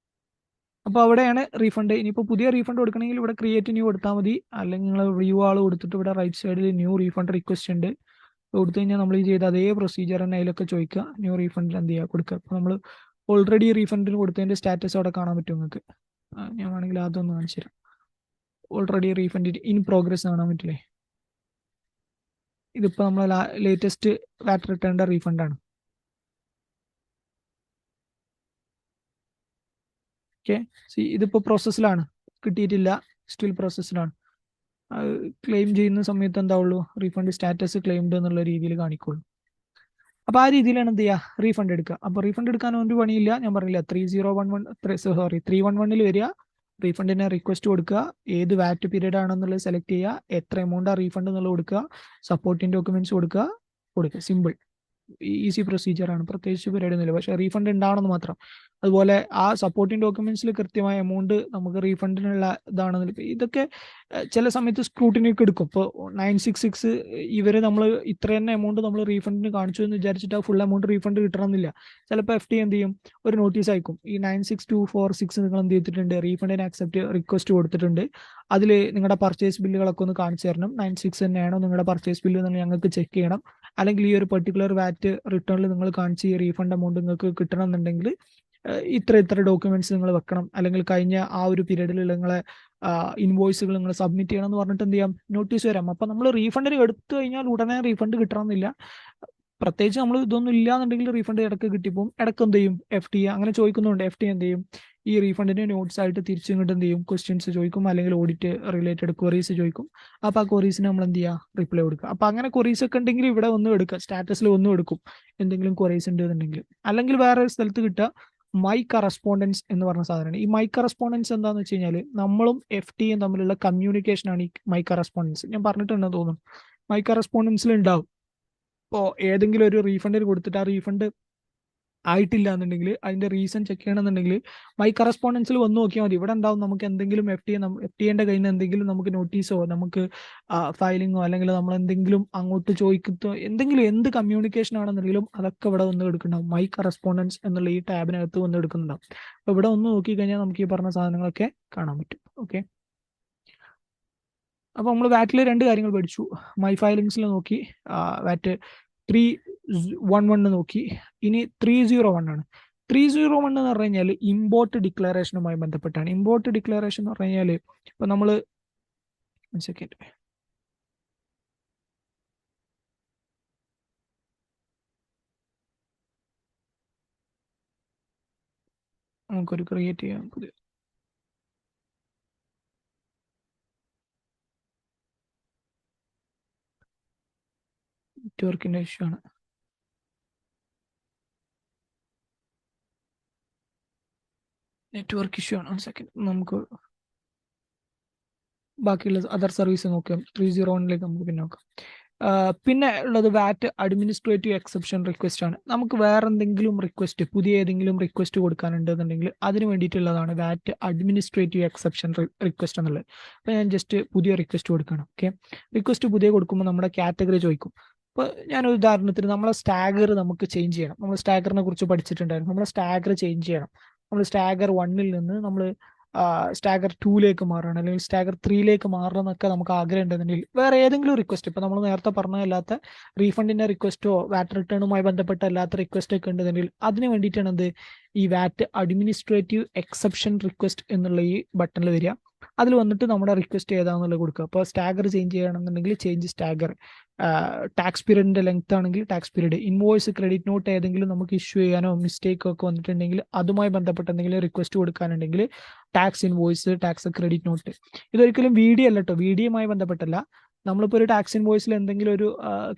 അപ്പോൾ അവിടെയാണ് റീഫണ്ട്. ഇനിയിപ്പോൾ പുതിയ റീഫണ്ട് കൊടുക്കണമെങ്കിൽ ഇവിടെ ക്രിയേറ്റ് ന്യൂ കൊടുത്താൽ മതി, അല്ലെങ്കിൽ നിങ്ങൾ വ്യൂ ആൾ കൊടുത്തിട്ട് ഇവിടെ റൈറ്റ് സൈഡിൽ ന്യൂ റീഫണ്ട് റിക്വസ്റ്റ് ഉണ്ട്, കൊടുത്തു കഴിഞ്ഞാൽ നമ്മൾ ഈ ചെയ്ത അതേ പ്രൊസീജിയർ തന്നെ അതിലൊക്കെ ചോദിക്കുക, ന്യൂ റീഫണ്ടിന് എന്ത് ചെയ്യുക കൊടുക്കുക. അപ്പോൾ നമ്മൾ ഓൾറെഡി റീഫണ്ടിന് കൊടുത്തതിൻ്റെ സ്റ്റാറ്റസ് അവിടെ കാണാൻ പറ്റും നിങ്ങൾക്ക്. ഞാൻ വേണമെങ്കിൽ അതൊന്ന് കാണിച്ചു തരാം. ഓൾറെഡി റീഫണ്ട് ഇൻ പ്രോഗ്രസ് കാണാൻ പറ്റില്ലേ? ഇതിപ്പോൾ നമ്മൾ ലേറ്റസ്റ്റ് വാറ്റ് റിട്ടേണിൻ്റെ റീഫണ്ടാണ്. ഓക്കെ, ഇതിപ്പോൾ പ്രോസസ്സിലാണ്, കിട്ടിയിട്ടില്ല, സ്റ്റിൽ പ്രോസസ്സിലാണ്. ക്ലെയിം ചെയ്യുന്ന സമയത്ത് എന്താവുള്ളൂ, റീഫണ്ട് സ്റ്റാറ്റസ് ക്ലെയിംഡ് എന്നുള്ള രീതിയിൽ കാണിക്കുള്ളൂ. അപ്പോൾ ആ രീതിയിലാണ് എന്ത് ചെയ്യുക, റീഫണ്ട് എടുക്കുക. അപ്പോൾ റീഫണ്ട് എടുക്കാൻ ഒരു പണിയില്ല, ഞാൻ പറഞ്ഞില്ല 311 വരിക, റീഫണ്ടിന് റിക്വസ്റ്റ് കൊടുക്കുക, ഏത് വാറ്റ് പീരീഡ് ആണെന്നുള്ളത് സെലക്ട് ചെയ്യുക, എത്ര എമൗണ്ടാണ് റീഫണ്ട് എന്നുള്ളത് കൊടുക്കുക, സപ്പോർട്ടിംഗ് ഡോക്യുമെന്റ്സ് കൊടുക്കുക, സിമ്പിൾ ഈസി പ്രൊസീജിയറാണ്, പ്രത്യേകിച്ച് പരിപാടി ഒന്നുമില്ല. പക്ഷേ റീഫണ്ട് ഉണ്ടാവണമെന്ന് മാത്രം. അതുപോലെ ആ സപ്പോർട്ടിംഗ് ഡോക്യുമെന്റ്സിൽ കൃത്യമായ എമൗണ്ട് നമുക്ക് റീഫണ്ടിനുള്ള ഇതാണെന്നില്ല. ഇതൊക്കെ ചില സമയത്ത് സ്ക്രൂട്ടിനിക്ക് എടുക്കും. ഇപ്പോൾ 966 ഇവർ നമ്മൾ ഇത്ര തന്നെ എമൗണ്ട് നമ്മൾ റീഫണ്ടിന് കാണിച്ചു എന്ന് വിചാരിച്ചിട്ട് ഫുൾ എമൗണ്ട് റീഫണ്ട് കിട്ടണമെന്നില്ല. ചിലപ്പോൾ FD എന്ത് ചെയ്യും, ഒരു നോട്ടീസ് അയക്കും, ഈ 96246 നിങ്ങൾ എന്ത് ചെയ്തിട്ടുണ്ട്, റീഫണ്ടിന് അക്സെപ്റ്റ് റിക്വസ്റ്റ് കൊടുത്തിട്ടുണ്ട്, അതിൽ നിങ്ങളുടെ പർച്ചേസ് ബില്ലുകളൊക്കെ ഒന്ന് കാണിച്ചു തരണം, 96 തന്നെയാണോ നിങ്ങളുടെ പർച്ചേസ് ബില്ല് എന്ന് ഞങ്ങൾക്ക് ചെക്ക് ചെയ്യണം, അല്ലെങ്കിൽ ഈ ഒരു പെർട്ടിക്കുലർ വാറ്റ് റിട്ടേണിൽ നിങ്ങൾ കാണിച്ച് ഈ റീഫണ്ട് എമൗണ്ട് നിങ്ങൾക്ക് കിട്ടണം എന്നുണ്ടെങ്കിൽ ഇത്ര ഡോക്യുമെന്റ്സ് നിങ്ങൾ വെക്കണം, അല്ലെങ്കിൽ കഴിഞ്ഞ ആ ഒരു പീരീഡിൽ നിങ്ങളെ ഇൻവോയ്സുകൾ നിങ്ങൾ സബ്മിറ്റ് ചെയ്യണം എന്ന് പറഞ്ഞിട്ട് എന്ത് ചെയ്യാം, നോട്ടീസ് വരാം. അപ്പം നമ്മൾ റീഫണ്ടിന് എടുത്തു കഴിഞ്ഞാൽ ഉടനെ റീഫണ്ട് കിട്ടണമെന്നില്ല. പ്രത്യേകിച്ച് നമ്മൾ ഇതൊന്നും ഇല്ല എന്നുണ്ടെങ്കിൽ റീഫണ്ട് ഇടയ്ക്ക് കിട്ടിപ്പോവും. ഇടയ്ക്ക് എന്ത് ചെയ്യും, FD അങ്ങനെ ചോദിക്കുന്നുണ്ട്, FD എന്ത് ചെയ്യും, ഈ റീഫണ്ടിന്റെ നോട്ട്സ് ആയിട്ട് തിരിച്ചിങ്ങോട്ട് എന്ത് ചെയ്യും, ക്വസ്റ്റ്യൻസ് ചോദിക്കും, അല്ലെങ്കിൽ ഓഡിറ്റ് റിലേറ്റഡ് ക്വറീസ് ചോദിക്കും. അപ്പോൾ ആ ക്വറീസിന് നമ്മൾ എന്ത് ചെയ്യുക, റിപ്ലൈ കൊടുക്കുക. അപ്പോൾ അങ്ങനെ ക്വറീസ് ഒക്കെ ഉണ്ടെങ്കിൽ ഇവിടെ ഒന്നും എടുക്കുക, സ്റ്റാറ്റസിൽ ഒന്നും എടുക്കും, എന്തെങ്കിലും ക്വറീസ് ഉണ്ടെന്നുണ്ടെങ്കിൽ. അല്ലെങ്കിൽ വേറെ ഒരു സ്ഥലത്ത് കിട്ടുക മൈ കറസ്പോണ്ടൻസ് എന്ന് പറഞ്ഞ സാധനമാണ്. ഈ മൈ കറസ്പോണ്ടൻസ് എന്താന്ന് വെച്ച് കഴിഞ്ഞാൽ നമ്മളും FDയും തമ്മിലുള്ള കമ്മ്യൂണിക്കേഷൻ ആണ് ഈ മൈ കറസ്പോണ്ടൻസ്. ഞാൻ പറഞ്ഞിട്ടുണ്ടെന്ന് തോന്നുന്നു, മൈ കറസ്പോണ്ടൻസിൽ ഉണ്ടാവും. ഇപ്പോൾ ഏതെങ്കിലും ഒരു റീഫണ്ടിന് കൊടുത്തിട്ട് ആ റീഫണ്ട് ആയിട്ടില്ല എന്നുണ്ടെങ്കിൽ അതിന്റെ റീസൺ ചെക്ക് ചെയ്യണമെന്നുണ്ടെങ്കിൽ മൈ കറസ്പോണ്ടൻസിൽ വന്ന് നോക്കിയാൽ മതി. ഇവിടെ ഉണ്ടാവും നമുക്ക് എന്തെങ്കിലും FDന്റെ കയ്യിൽ നിന്ന് എന്തെങ്കിലും നമുക്ക് നോട്ടീസോ നമുക്ക് ഫയലിങ്ങോ അല്ലെങ്കിൽ നമ്മൾ എന്തെങ്കിലും അങ്ങോട്ട് ചോദിക്കുന്നോ എന്തെങ്കിലും എന്ത് കമ്മ്യൂണിക്കേഷൻ ആണെന്നുണ്ടെങ്കിലും അതൊക്കെ ഇവിടെ വന്ന് എടുക്കുന്നുണ്ടാവും. മൈ കറസ്പോണ്ടൻസ് എന്നുള്ള ഈ ടാബിനകത്ത് വന്ന് എടുക്കുന്നുണ്ടാവും. അപ്പോൾ ഇവിടെ ഒന്ന് നോക്കിക്കഴിഞ്ഞാൽ നമുക്ക് ഈ പറഞ്ഞ സാധനങ്ങളൊക്കെ കാണാൻ പറ്റും. ഓക്കെ, അപ്പോൾ നമ്മൾ വാറ്റിൽ 2 കാര്യങ്ങൾ പഠിച്ചു. മൈ ഫയലിങ്സിൽ നോക്കി, വാറ്റ് 311 നോക്കി. ഇനി 301 ആണ്. 301 എന്ന് പറഞ്ഞു കഴിഞ്ഞാൽ ഇമ്പോർട്ട് ഡിക്ലറേഷനുമായി ബന്ധപ്പെട്ടാണ്. ഇമ്പോർട്ട് ഡിക്ലറേഷൻ എന്ന് പറഞ്ഞു കഴിഞ്ഞാൽ ഇപ്പൊ നമ്മൾ സെക്കൻഡ് നമുക്കൊരു ക്രിയേറ്റ് ചെയ്യാം പുതിയ. നെറ്റ്വർക്കിന്റെ ഇഷ്യൂ ആണ്. നെറ്റ്വർക്ക് ഇഷ്യൂ ആണ്. സെക്കൻഡ് നമുക്ക് ബാക്കിയുള്ള അതർ സർവീസ് നോക്കാം. 301 നമുക്ക് പിന്നെ നോക്കാം. പിന്നെ ഉള്ളത് വാറ്റ് അഡ്മിനിസ്ട്രേറ്റീവ് എക്സെപ്ഷൻ റിക്വസ്റ്റ് ആണ്. നമുക്ക് വേറെ എന്തെങ്കിലും റിക്വസ്റ്റ്, പുതിയ ഏതെങ്കിലും റിക്വസ്റ്റ് കൊടുക്കാനുണ്ടെന്നുണ്ടെങ്കിൽ അതിന് വേണ്ടിയിട്ടുള്ളതാണ് വാറ്റ് അഡ്മിനിസ്ട്രേറ്റീവ് എക്സെപ്ഷൻ റിക്വസ്റ്റ് എന്നുള്ളത്. അപ്പോൾ ഞാൻ ജസ്റ്റ് പുതിയ റിക്വസ്റ്റ് കൊടുക്കണം. ഓക്കെ, റിക്വസ്റ്റ് പുതിയ കൊടുക്കുമ്പോൾ നമ്മുടെ കാറ്റഗറി ചോദിക്കും. ഇപ്പോൾ ഞാനൊരു ഉദാഹരണത്തിന് നമ്മളെ സ്റ്റാഗർ നമുക്ക് ചേഞ്ച് ചെയ്യണം. നമ്മൾ സ്റ്റാഗറിനെ കുറിച്ച് പഠിച്ചിട്ടുണ്ടായിരുന്നു. നമ്മളെ സ്റ്റാഗർ ചേഞ്ച് ചെയ്യണം. നമ്മൾ സ്റ്റാഗർ 1ൽ നിന്ന് നമ്മൾ സ്റ്റാഗർ 2ലേക്ക് മാറണം, അല്ലെങ്കിൽ സ്റ്റാഗർ 3ലേക്ക് മാറണം എന്നൊക്കെ നമുക്ക് ആഗ്രഹം ഉണ്ടെന്നുണ്ടെങ്കിൽ വേറെ ഏതെങ്കിലും റിക്വസ്റ്റ്, ഇപ്പൊ നമ്മൾ നേരത്തെ പറഞ്ഞതല്ലാത്ത റീഫണ്ടിന്റെ റിക്വസ്റ്റോ വാറ്റ് റിട്ടേണുമായി ബന്ധപ്പെട്ട അല്ലാത്ത റിക്വസ്റ്റ് ഒക്കെ ഉണ്ടെന്നുണ്ടെങ്കിൽ അതിന് വേണ്ടിയിട്ടാണ് എന്ത് ഈ വാറ്റ് അഡ്മിനിസ്ട്രേറ്റീവ് എക്സെപ്ഷൻ റിക്വസ്റ്റ് എന്നുള്ള ഈ ബട്ടണിൽ വരിക. അതിൽ വന്നിട്ട് നമ്മുടെ റിക്വസ്റ്റ് ഏതാണെന്നുള്ളത് കൊടുക്കുക. അപ്പോൾ സ്റ്റാഗർ ചേഞ്ച് ചെയ്യണമെന്നുണ്ടെങ്കിൽ ചേഞ്ച് സ്റ്റാഗർ, ടാക്സ് പീരീഡിന്റെ ലെങ്ത് ആണെങ്കിൽ tax period, invoice credit note ഏതെങ്കിലും നമുക്ക് ഇഷ്യൂ ചെയ്യാനോ മിസ്റ്റേക്കോ ഒക്കെ വന്നിട്ടുണ്ടെങ്കിൽ അതുമായി ബന്ധപ്പെട്ട എന്തെങ്കിലും റിക്വസ്റ്റ് കൊടുക്കാനുണ്ടെങ്കിൽ tax invoice, tax credit note. ഇതൊരിക്കലും VD അല്ല കേട്ടോ, VDയുമായി ബന്ധപ്പെട്ടല്ല. നമ്മളിപ്പോൾ ഒരു ടാക്സ് ഇൻവോയ്സിൽ എന്തെങ്കിലും ഒരു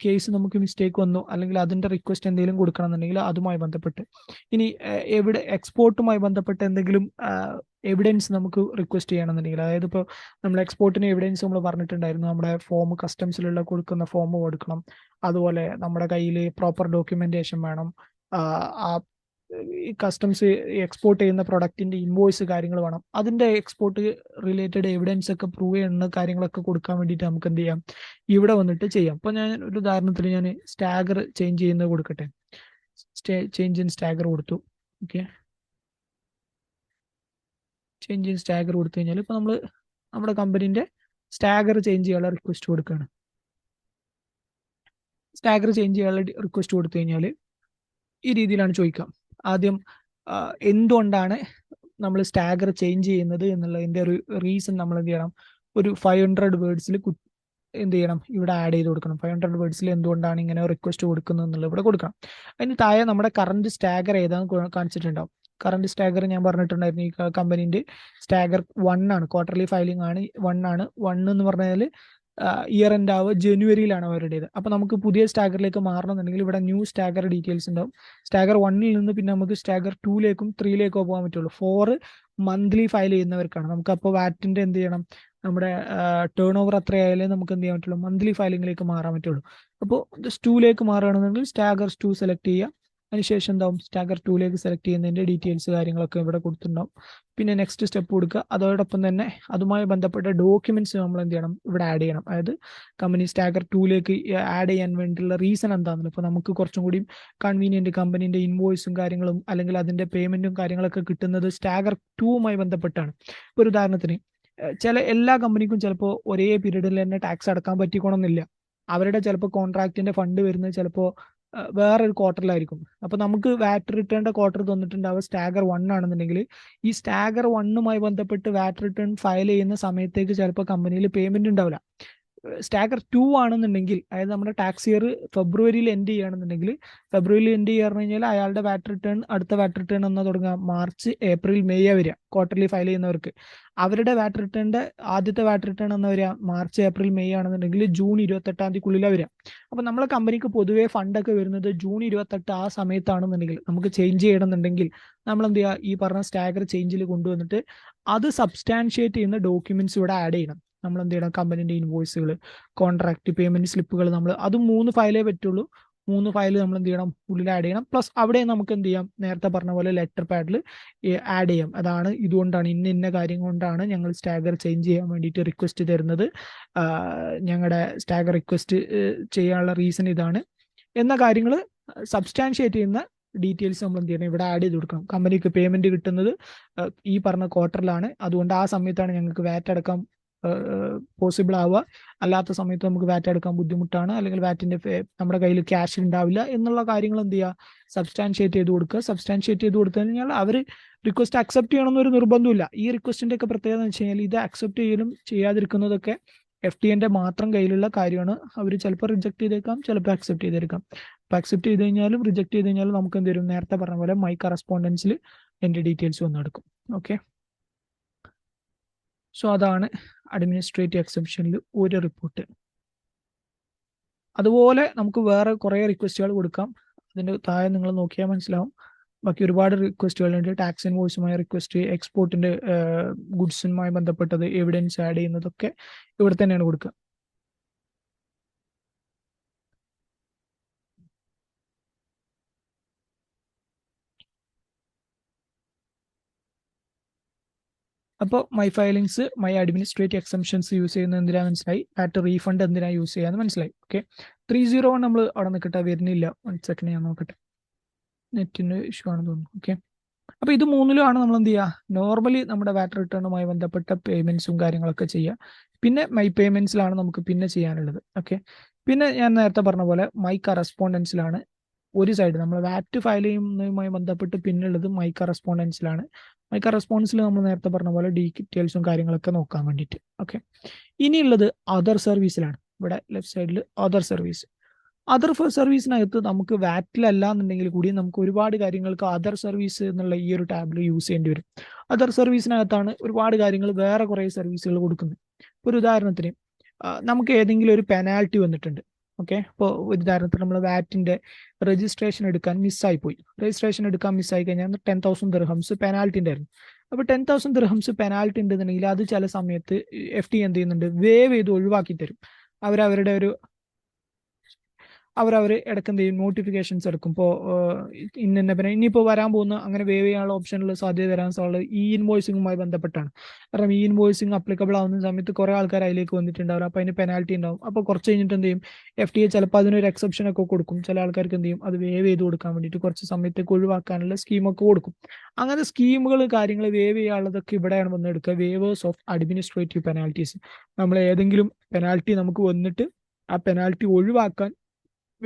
കേസ് നമുക്ക് മിസ്റ്റേക്ക് വന്നു, അല്ലെങ്കിൽ അതിന്റെ റിക്വസ്റ്റ് എന്തെങ്കിലും കൊടുക്കണം എന്നുണ്ടെങ്കിൽ അതുമായി ബന്ധപ്പെട്ട്. ഇനി എക്സ്പോർട്ടുമായി ബന്ധപ്പെട്ട് എന്തെങ്കിലും എവിഡൻസ് നമുക്ക് റിക്വസ്റ്റ് ചെയ്യണമെന്നുണ്ടെങ്കിൽ, അതായത് ഇപ്പോൾ നമ്മൾ എക്സ്പോർട്ടിന് എവിഡൻസ് നമ്മൾ പറഞ്ഞിട്ടുണ്ടായിരുന്നു, നമ്മുടെ ഫോം കസ്റ്റംസിലുള്ള കൊടുക്കുന്ന ഫോം കൊടുക്കണം, അതുപോലെ നമ്മുടെ കയ്യിൽ പ്രോപ്പർ ഡോക്യുമെന്റേഷൻ വേണം, ആ ഈ കസ്റ്റംസ് എക്സ്പോർട്ട് ചെയ്യുന്ന പ്രൊഡക്റ്റിന്റെ ഇൻവോയ്സ് കാര്യങ്ങൾ വേണം, അതിന്റെ എക്സ്പോർട്ട് റിലേറ്റഡ് എവിഡൻസ് ഒക്കെ പ്രൂവ് ചെയ്യുന്ന കാര്യങ്ങളൊക്കെ കൊടുക്കാൻ വേണ്ടിയിട്ട് നമുക്ക് എന്ത് ചെയ്യാം, ഇവിടെ വന്നിട്ട് ചെയ്യാം. അപ്പോൾ ഞാൻ ഒരു ഉദാഹരണത്തിന് ഞാൻ സ്റ്റാഗർ ചേഞ്ച് ചെയ്യുന്നത് കൊടുക്കട്ടെ. ചേഞ്ച് ഇൻ സ്റ്റാഗർ കൊടുത്തു. ഓക്കെ, ചേഞ്ച് ഇൻ സ്റ്റാഗർ കൊടുത്തു കഴിഞ്ഞാൽ ഇപ്പൊ നമ്മൾ നമ്മുടെ കമ്പനീന്റെ സ്റ്റാഗർ ചേഞ്ച് ചെയ്യാനുള്ള റിക്വസ്റ്റ് കൊടുക്കുകയാണ്. സ്റ്റാഗർ ചേഞ്ച് ചെയ്യാനുള്ള റിക്വസ്റ്റ് കൊടുത്തു കഴിഞ്ഞാൽ ഈ രീതിയിലാണ് ചോദിക്കാം. ആദ്യം എന്തുകൊണ്ടാണ് നമ്മൾ സ്റ്റാഗർ ചേഞ്ച് ചെയ്യുന്നത് എന്നുള്ളതിന്റെ ഒരു റീസൺ നമ്മൾ എന്ത് ചെയ്യണം, ഒരു 500 വേർഡ്സിൽ എന്ത് ചെയ്യണം, ഇവിടെ ആഡ് ചെയ്ത് കൊടുക്കണം. 500 വേർഡ്സിൽ എന്തുകൊണ്ടാണ് ഇങ്ങനെ റിക്വസ്റ്റ് കൊടുക്കുന്നത് എന്നുള്ളത് ഇവിടെ കൊടുക്കണം. അതിന് താഴെ നമ്മുടെ കറണ്ട് സ്റ്റാഗർ ഏതാണെന്ന് കാണിച്ചിട്ടുണ്ടാവും. കറണ്ട് സ്റ്റാഗർ ഞാൻ പറഞ്ഞിട്ടുണ്ടായിരുന്നു, ഈ കമ്പനീന്റെ സ്റ്റാഗർ 1 ആണ്, ക്വാർട്ടർലി ഫയലിംഗ് ആണ്, 1 ആണ്. 1 എന്ന് പറഞ്ഞാൽ ഇയർ എൻഡ് ആവുക ജനുവരിയിലാണ് അവരുടേത്. അപ്പൊ നമുക്ക് പുതിയ സ്റ്റാഗറിലേക്ക് മാറണമെന്നുണ്ടെങ്കിൽ ഇവിടെ ന്യൂ സ്റ്റാഗർ ഡീറ്റെയിൽസ് ഉണ്ടാവും. സ്റ്റാഗർ 1ൽ നിന്ന് പിന്നെ നമുക്ക് സ്റ്റാഗർ 2ലേക്കും 3ലേക്കോ പോകാൻ പറ്റുള്ളൂ. 4 മന്ത്ലി ഫയൽ ചെയ്യുന്നവർക്കാണ്. നമുക്ക് അപ്പോൾ വാറ്റിന്റെ എന്ത് ചെയ്യണം, നമ്മുടെ ടേൺ ഓവർ അത്രയായാലേ നമുക്ക് എന്ത് ചെയ്യാൻ പറ്റുള്ളൂ, മന്ത്ലി ഫയലിംഗിലേക്ക് മാറാൻ പറ്റുള്ളൂ. അപ്പോൾ 2ലേക്ക് മാറുകയാണെന്നുണ്ടെങ്കിൽ സ്റ്റാഗർ 2 സെലക്ട് ചെയ്യുക. അതിനുശേഷം എന്താവും, സ്റ്റാഗർ 2ലേക്ക് സെലക്ട് ചെയ്യുന്നതിന്റെ ഡീറ്റെയിൽസ് കാര്യങ്ങളൊക്കെ ഇവിടെ കൊടുത്തിട്ടുണ്ടാവും. പിന്നെ നെക്സ്റ്റ് സ്റ്റെപ്പ് കൊടുക്കുക. അതോടൊപ്പം തന്നെ അതുമായി ബന്ധപ്പെട്ട ഡോക്യുമെന്റ്സ് നമ്മൾ എന്ത് ചെയ്യണം, ഇവിടെ ആഡ് ചെയ്യണം. അതായത് കമ്പനി സ്റ്റാഗർ 2ലേക്ക് ആഡ് ചെയ്യാൻ വേണ്ടിയുള്ള റീസൺ എന്താണെന്ന്. ഇപ്പോൾ നമുക്ക് കുറച്ചും കൂടി കൺവീനിയന്റ് കമ്പനീന്റെ ഇൻവോയ്സും കാര്യങ്ങളും അല്ലെങ്കിൽ അതിന്റെ പേയ്മെന്റും കാര്യങ്ങളൊക്കെ കിട്ടുന്നത് സ്റ്റാഗർ 2വുമായി ബന്ധപ്പെട്ടാണ്. ഒരു ഉദാഹരണത്തിന് ചില എല്ലാ കമ്പനിക്കും ചിലപ്പോൾ ഒരേ പീരീഡിൽ തന്നെ ടാക്സ് അടക്കാൻ പറ്റിക്കണമെന്നില്ല. അവരുടെ ചിലപ്പോൾ കോൺട്രാക്റ്റിന്റെ ഫണ്ട് വരുന്നത് ചിലപ്പോൾ വേറൊരു ക്വാർട്ടറിലായിരിക്കും. അപ്പൊ നമുക്ക് വാറ്റ് റിട്ടേണിന്റെ ക്വാർട്ടർ തന്നിട്ടുണ്ടാവുക സ്റ്റാഗർ 1 ആണെന്നുണ്ടെങ്കിൽ ഈ സ്റ്റാഗർ 1മായി ബന്ധപ്പെട്ട് വാറ്റ് റിട്ടേൺ ഫയൽ ചെയ്യുന്ന സമയത്തേക്ക് ചിലപ്പോൾ കമ്പനിയിൽ പേയ്മെന്റ് ഉണ്ടാവില്ല. സ്റ്റാഗർ 2 ആണെന്നുണ്ടെങ്കിൽ, അതായത് നമ്മുടെ ടാക്സ് ഇയർ ഫെബ്രുവരിയിൽ എൻഡ് ചെയ്യുകയാണെന്നുണ്ടെങ്കിൽ, ഫെബ്രുവരിയിൽ എൻഡ് ചെയ്യാന്ന് കഴിഞ്ഞാൽ അയാളുടെ വാറ്റ് റിട്ടേൺ, അടുത്ത വാറ്റ് റിട്ടേൺ എന്നാ തുടങ്ങുക, മാർച്ച് ഏപ്രിൽ മെയ് വരിക. ക്വാർട്ടർലി ഫയൽ ചെയ്യുന്നവർക്ക് അവരുടെ വാറ്റ് റിട്ടേണിന്റെ ആദ്യത്തെ വാറ്റ് റിട്ടേൺ എന്നാ വരിക, മാർച്ച് ഏപ്രിൽ മെയ് ആണെന്നുണ്ടെങ്കിൽ ജൂൺ 28 വരിക. അപ്പൊ നമ്മളെ കമ്പനിക്ക് പൊതുവേ ഫണ്ടൊക്കെ വരുന്നത് ജൂൺ 28 ആ സമയത്താണെന്നുണ്ടെങ്കിൽ നമുക്ക് ചേഞ്ച് ചെയ്യണമെന്നുണ്ടെങ്കിൽ നമ്മൾ എന്ത് ചെയ്യുക, ഈ പറഞ്ഞ സ്റ്റാഗർ ചേഞ്ചിൽ കൊണ്ടുവന്നിട്ട് അത് സബ്സ്റ്റാൻഷിയേറ്റ് ചെയ്യുന്ന ഡോക്യുമെന്റ്സ് ഇവിടെ ആഡ് ചെയ്യണം. നമ്മൾ എന്ത് ചെയ്യണം, കമ്പനിന്റെ ഇൻവോയ്സുകൾ, കോൺട്രാക്ട്, പേയ്മെന്റ് സ്ലിപ്പുകൾ, നമ്മൾ അത് 3 ഫയലേ പറ്റുള്ളൂ. 3 ഫയൽ നമ്മൾ എന്ത് ചെയ്യണം, ഉള്ളിൽ ആഡ് ചെയ്യണം. പ്ലസ് അവിടെ നമുക്ക് എന്ത് ചെയ്യാം, നേരത്തെ പറഞ്ഞ പോലെ ലെറ്റർ പാഡിൽ ആഡ് ചെയ്യാം. അതാണ് ഇതുകൊണ്ടാണ്, ഇന്ന കാര്യം കൊണ്ടാണ് ഞങ്ങൾ സ്റ്റാഗർ ചേഞ്ച് ചെയ്യാൻ വേണ്ടിയിട്ട് റിക്വസ്റ്റ് തരുന്നത്, ഞങ്ങളുടെ സ്റ്റാഗർ റിക്വസ്റ്റ് ചെയ്യാനുള്ള റീസൺ ഇതാണ് എന്ന കാര്യങ്ങൾ സബ്സ്റ്റാൻഷിയേറ്റ് ചെയ്യുന്ന ഡീറ്റെയിൽസ് നമ്മൾ എന്ത് ചെയ്യണം, ഇവിടെ ആഡ് ചെയ്ത് കൊടുക്കണം. കമ്പനിക്ക് പേയ്മെന്റ് കിട്ടുന്നത് ഈ പറഞ്ഞ ക്വാർട്ടറിലാണ്, അതുകൊണ്ട് ആ സമയത്താണ് ഞങ്ങൾക്ക് വാറ്റ് അടക്കാൻ പോസിബിൾ ആവുക. അല്ലാത്ത സമയത്ത് നമുക്ക് വാറ്റ് എടുക്കാൻ ബുദ്ധിമുട്ടാണ്, അല്ലെങ്കിൽ വാറ്റിന്റെ നമ്മുടെ കയ്യിൽ ക്യാഷ് ഉണ്ടാവില്ല എന്നുള്ള കാര്യങ്ങൾ എന്ത് ചെയ്യുക, സബ്സ്റ്റാൻഷിയേറ്റ് ചെയ്ത് കൊടുക്കുക. സബ്സ്റ്റാൻഷിയേറ്റ് ചെയ്ത് കൊടുത്തു കഴിഞ്ഞാൽ അവർ റിക്വസ്റ്റ് അക്സെപ്റ്റ് ചെയ്യണമെന്നൊരു നിർബന്ധമില്ല. ഈ റിക്വസ്റ്റിന്റെ ഒക്കെ പ്രത്യേകത എന്ന് വെച്ച് കഴിഞ്ഞാൽ ഇത് അക്സെപ്റ്റ് ചെയ്യലും ചെയ്യാതിരിക്കുന്നതൊക്കെ FTAന്റെ മാത്രം കയ്യിലുള്ള കാര്യമാണ്. അവർ ചിലപ്പോൾ റിജക്ട് ചെയ്തേക്കാം, ചിലപ്പോൾ അക്സെപ്റ്റ് ചെയ്തേക്കാം. അപ്പൊ അക്സെപ്റ്റ് ചെയ്ത് കഴിഞ്ഞാലും റിജക്ട് ചെയ്ത് കഴിഞ്ഞാലും നമുക്ക് എന്ത് വരും, നേരത്തെ പറഞ്ഞ പോലെ മൈ കറസ്പോണ്ടൻസിൽ എന്റെ ഡീറ്റെയിൽസ് വന്നെടുക്കും. ഓക്കെ, സോ അതാണ് അഡ്മിനിസ്ട്രേറ്റീവ് എക്സെപ്ഷനിൽ ഒരു റിപ്പോർട്ട്. അതുപോലെ നമുക്ക് വേറെ കുറേ റിക്വസ്റ്റുകൾ കൊടുക്കാം. അതിന്റെ താഴെ നിങ്ങൾ നോക്കിയാൽ മനസ്സിലാവും. ബാക്കി ഒരുപാട് റിക്വസ്റ്റുകളുണ്ട്. ടാക്സ് ഇൻവോയ്സുമായി റിക്വസ്റ്റ്, എക്സ്പോർട്ടിന്റെ ഗുഡ്സുമായി ബന്ധപ്പെട്ടത്, എവിഡൻസ് ആഡ് ചെയ്യുന്നതൊക്കെ ഇവിടെ തന്നെയാണ് കൊടുക്കുക. അപ്പോൾ my filings, my administrative exemptions use ചെയ്യുന്നത് എന്തിനാ മനസ്സിലായി. വാറ്റ് റീഫണ്ട് എന്തിനാ യൂസ് ചെയ്യാന്ന് മനസ്സിലായി. ഓക്കെ, 301 നമ്മൾ അവിടെ നിൽക്കട്ടെ, വരുന്നില്ല. 1 സെക്കൻഡ് ഞാൻ നോക്കട്ടെ, നെറ്റിന്റെ ഇഷ്യൂ ആണെന്ന് തോന്നുന്നു. ഓക്കെ, അപ്പൊ ഇത് 3ലുമാണ് നമ്മൾ എന്ത് ചെയ്യുക, നോർമലി നമ്മുടെ വാറ്റ് റിട്ടേണുമായി ബന്ധപ്പെട്ട പേയ്മെന്റ്സും കാര്യങ്ങളൊക്കെ ചെയ്യുക. പിന്നെ മൈ പേയ്മെന്റ്സിലാണ് നമുക്ക് പിന്നെ ചെയ്യാനുള്ളത്. ഓക്കെ, പിന്നെ ഞാൻ നേരത്തെ പറഞ്ഞ പോലെ മൈ കറസ്പോണ്ടൻസിലാണ് ഒരു സൈഡ് നമ്മൾ വാറ്റ് ഫയൽ ചെയ്യുന്നതുമായി ബന്ധപ്പെട്ട് പിന്നുള്ളത് മൈ കറസ്പോണ്ടൻസിലാണ്. മൈ കറസ്പോണ്ടൻസിൽ നമ്മൾ നേരത്തെ പറഞ്ഞ പോലെ ഡീറ്റെയിൽസും കാര്യങ്ങളൊക്കെ നോക്കാൻ വേണ്ടിയിട്ട്. ഓക്കെ, ഇനിയുള്ളത് അതർ സർവീസിലാണ്. ഇവിടെ ലെഫ്റ്റ് സൈഡിൽ അതർ സർവീസ്. അതർ സർവീസിനകത്ത് നമുക്ക് വാറ്റിലല്ല എന്നുണ്ടെങ്കിൽ കൂടി നമുക്ക് ഒരുപാട് കാര്യങ്ങൾക്ക് അതർ സർവീസ് എന്നുള്ള ഈ ഒരു ടാബിൽ യൂസ് ചെയ്യേണ്ടി വരും. അതർ സർവീസിനകത്താണ് ഒരുപാട് കാര്യങ്ങൾ വേറെ കുറേ സർവീസുകൾ കൊടുക്കുന്നത്. ഒരു ഉദാഹരണത്തിന് നമുക്ക് ഏതെങ്കിലും ഒരു പെനാൽറ്റി വന്നിട്ടുണ്ട്. ഓക്കെ, ഇപ്പോൾ ഒരു ഉദാഹരണത്തിന് നമ്മൾ വാറ്റിന്റെ രജിസ്ട്രേഷൻ എടുക്കാൻ മിസ്സായി പോയി. രജിസ്ട്രേഷൻ എടുക്കാൻ മിസ്സായി കഴിഞ്ഞാൽ 10,000 ദിർഹംസ് പെനാൽറ്റി ഉണ്ടായിരുന്നു. അപ്പോൾ 10,000 ദിർഹംസ് പെനാൽറ്റി ഉണ്ടെന്നുണ്ടെങ്കിൽ അത് ചില സമയത്ത് FTA എന്ത് ചെയ്യുന്നുണ്ട്, വേവ് ചെയ്ത് ഒഴിവാക്കി തരും. അവരവരുടെ ഒരു അവർ ഇടയ്ക്ക് എന്ത് ചെയ്യും, നോട്ടിഫിക്കേഷൻസ് എടുക്കും. ഇപ്പോൾ പിന്നെ ഇനിയിപ്പോൾ വരാൻ പോകുന്ന അങ്ങനെ വേവ് ചെയ്യാനുള്ള ഓപ്ഷനിൽ സാധ്യത വരാൻ സാധ്യത ഈ ഇൻവോയ്സിങ്ങുമായി ബന്ധപ്പെട്ടാണ്. കാരണം ഈ ഇൻവോയ്സിങ് അപ്ലിക്കബിൾ ആവുന്ന സമയത്ത് കുറെ ആൾക്കാർ അതിലേക്ക് വന്നിട്ടുണ്ടാവും. അപ്പോൾ അതിന് പെനാൽറ്റി ഉണ്ടാവും. അപ്പോൾ കുറച്ച് കഴിഞ്ഞിട്ട് എന്ത് ചെയ്യും, FTA ചിലപ്പോൾ അതിനൊരു എക്സെപ്ഷൻ ഒക്കെ കൊടുക്കും. ചില ആൾക്കാർക്ക് എന്ത് ചെയ്യും, അത് വേവ് ചെയ്ത് കൊടുക്കാൻ വേണ്ടിയിട്ട് കുറച്ച് സമയത്തേക്ക് ഒഴിവാക്കാനുള്ള സ്കീമൊക്കെ കൊടുക്കും. അങ്ങനെ സ്കീമുകൾ, കാര്യങ്ങൾ വേവ് ചെയ്യാനുള്ളതൊക്കെ ഇവിടെയാണ് വന്നെടുക്കുക. Waivers of administrative penalties. നമ്മൾ ഏതെങ്കിലും പെനാൽറ്റി നമുക്ക് വന്നിട്ട് ആ പെനാൽറ്റി ഒഴിവാക്കാൻ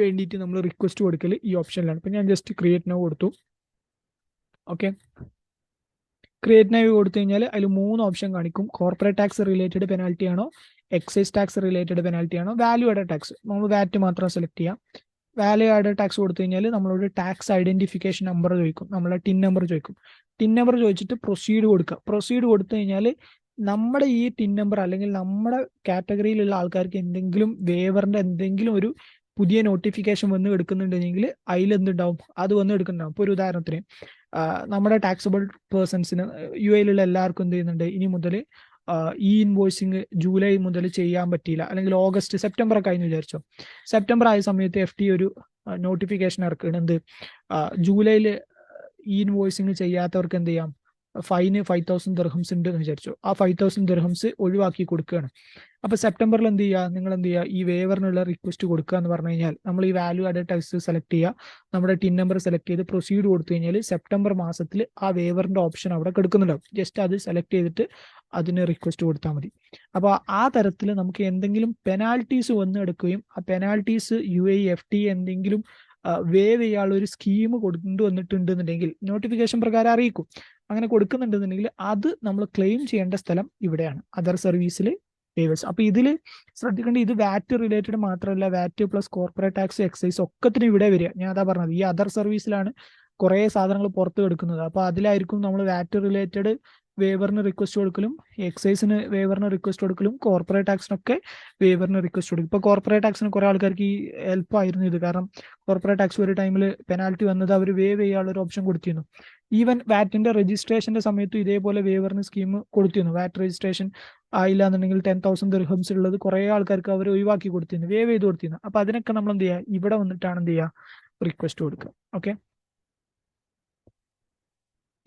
വേണ്ടിയിട്ട് നമ്മൾ റിക്വസ്റ്റ് കൊടുക്കൽ ഈ ഓപ്ഷനിലാണ്. ഇപ്പം ഞാൻ ജസ്റ്റ് ക്രിയേറ്റ് നൗ കൊടുത്തു. ഓക്കെ, ക്രിയേറ്റ് നൗ കൊടുത്തു കഴിഞ്ഞാൽ അതിൽ 3 ഓപ്ഷൻ കാണിക്കും. കോർപ്പറേറ്റ് ടാക്സ് റിലേറ്റഡ് പെനാൽറ്റി ആണോ, എക്സൈസ് ടാക്സ് റിലേറ്റഡ് പെനാൽറ്റി ആണോ, വാല്യൂ ആഡഡ് ടാക്സ്. നമ്മൾ വാറ്റ് മാത്രം സെലക്ട് ചെയ്യാം. വാല്യൂ ആഡഡ് ടാക്സ് കൊടുത്തു കഴിഞ്ഞാൽ നമ്മളോട് ടാക്സ് ഐഡന്റിഫിക്കേഷൻ നമ്പർ ചോദിക്കും, നമ്മളെ ടിൻ നമ്പർ ചോദിക്കും. ടിൻ നമ്പർ ചോദിച്ചിട്ട് പ്രൊസീഡ് കൊടുക്കുക. പ്രൊസീഡ് കൊടുത്തു കഴിഞ്ഞാൽ നമ്മുടെ ഈ ടിൻ നമ്പർ അല്ലെങ്കിൽ നമ്മുടെ കാറ്റഗറിയിലുള്ള ആൾക്കാർക്ക് എന്തെങ്കിലും വേവറിന്റെ എന്തെങ്കിലും ഒരു പുതിയ നോട്ടിഫിക്കേഷൻ വന്ന് എടുക്കുന്നുണ്ടെങ്കിൽ അതിൽ എന്തുണ്ടാവും, അത് വന്ന് എടുക്കുന്നുണ്ടാവും. ഇപ്പോൾ ഒരു ഉദാഹരണത്തിന് നമ്മുടെ ടാക്സബിൾ പേഴ്സൺസിന് യു എയിലുള്ള എല്ലാവർക്കും എന്ത് ചെയ്യുന്നുണ്ട്, ഇനി മുതൽ ഈ ഇൻവോയ്സിങ് ജൂലൈ മുതൽ ചെയ്യാൻ പറ്റിയില്ല, അല്ലെങ്കിൽ ഓഗസ്റ്റ് സെപ്റ്റംബർ ഒക്കെ ആയിരുന്നു വിചാരിച്ചോ. സെപ്റ്റംബർ ആയ സമയത്ത് FT ഒരു നോട്ടിഫിക്കേഷൻ ഇറക്കുകയാണ്, എന്ത് ജൂലൈയിൽ ഈ ഇൻവോയ്സിങ് ചെയ്യാത്തവർക്ക് എന്ത് ചെയ്യാം, ഫൈന് 5,000 ദിർഹംസ് ഉണ്ട് എന്ന് വിചാരിച്ചു. ആ 5,000 ദിർഹംസ് ഒഴിവാക്കി കൊടുക്കുകയാണ്. അപ്പൊ സെപ്റ്റംബറിൽ എന്ത് ചെയ്യുക, നിങ്ങൾ എന്ത് ചെയ്യുക, ഈ വേവറിനുള്ള റിക്വസ്റ്റ് കൊടുക്കുക എന്ന് പറഞ്ഞു കഴിഞ്ഞാൽ നമ്മൾ ഈ വാല്യൂ ആഡഡ് ടാക്സ് സെലക്ട് ചെയ്യുക, നമ്മുടെ ടിൻ നമ്പർ സെലക്ട് ചെയ്ത് പ്രൊസീഡ് കൊടുത്തു കഴിഞ്ഞാൽ സെപ്റ്റംബർ മാസത്തിൽ ആ വേവറിന്റെ ഓപ്ഷൻ അവിടെ കിടക്കുന്നുണ്ടാവും. ജസ്റ്റ് അത് സെലക്ട് ചെയ്തിട്ട് അതിന് റിക്വസ്റ്റ് കൊടുത്താൽ മതി. അപ്പോൾ ആ തരത്തിൽ നമുക്ക് എന്തെങ്കിലും പെനാൽറ്റീസ് വന്ന് എടുക്കുകയും ആ പെനാൽറ്റീസ് UAE-FT എന്തെങ്കിലും വേവ് ചെയ്യാനുള്ള ഒരു സ്കീം കൊണ്ടുവന്നിട്ടുണ്ടെന്നുണ്ടെങ്കിൽ നോട്ടിഫിക്കേഷൻ പ്രകാരം അറിയിക്കും. അങ്ങനെ കൊടുക്കുന്നുണ്ടെന്നുണ്ടെങ്കിൽ അത് നമ്മൾ ക്ലെയിം ചെയ്യേണ്ട സ്ഥലം ഇവിടെയാണ്, അതർ സർവീസിൽ വേവേഴ്സ്. അപ്പൊ ഇതിൽ ശ്രദ്ധിക്കേണ്ട, ഇത് വാറ്റ് റിലേറ്റഡ് മാത്രമല്ല, വാറ്റ് പ്ലസ് കോർപ്പറേറ്റ് ടാക്സ്, എക്സൈസ് ഒക്കത്തിനും ഇവിടെ വരിക. ഞാൻ അതാ പറഞ്ഞത്, ഈ അതർ സർവീസിലാണ് കുറേ സാധനങ്ങൾ പുറത്ത് കിടക്കുന്നത്. അപ്പൊ അതിലായിരിക്കും നമ്മൾ വാറ്റ് റിലേറ്റഡ് വേവറിന് റിക്വസ്റ്റ് കൊടുക്കലും, എക്സൈസിന് വേവറിന് റിക്വസ്റ്റ് കൊടുക്കലും, കോർപ്പറേറ്റ് ടാക്സിനൊക്കെ വേവറിന് റിക്വസ്റ്റ് കൊടുക്കും. ഇപ്പൊ കോർപ്പറേറ്റ് ടാക്സിന് കുറെ ആൾക്കാർക്ക് ഈ ഹെൽപ്പ് ആയിരുന്നു ഇത്. കാരണം കോർപ്പറേറ്റ് ടാക്സ് ഒരു ടൈമിൽ പെനാൽറ്റി വന്നത് അവർ വേവ് ചെയ്യാനുള്ള ഒരു ഓപ്ഷൻ കൊടുത്തിരുന്നു. ഈവൻ വാറ്റിന്റെ രജിസ്ട്രേഷന്റെ സമയത്തും ഇതേപോലെ വേവറിന് സ്കീം കൊടുത്തിരുന്നു. വാറ്റ് രജിസ്ട്രേഷൻ ആയില്ല എന്നുണ്ടെങ്കിൽ 10,000 ദിർഹംസ് ഉള്ളത് കുറെ ആൾക്കാർക്ക് അവർ ഒഴിവാക്കി കൊടുത്തിരുന്നു, വേവ് ചെയ്ത് കൊടുത്തിരുന്നു. അപ്പൊ അതിനൊക്കെ നമ്മൾ എന്ത് ചെയ്യുക, ഇവിടെ വന്നിട്ടാണ് എന്ത് ചെയ്യുക, റിക്വസ്റ്റ് കൊടുക്കുക. ഓക്കെ,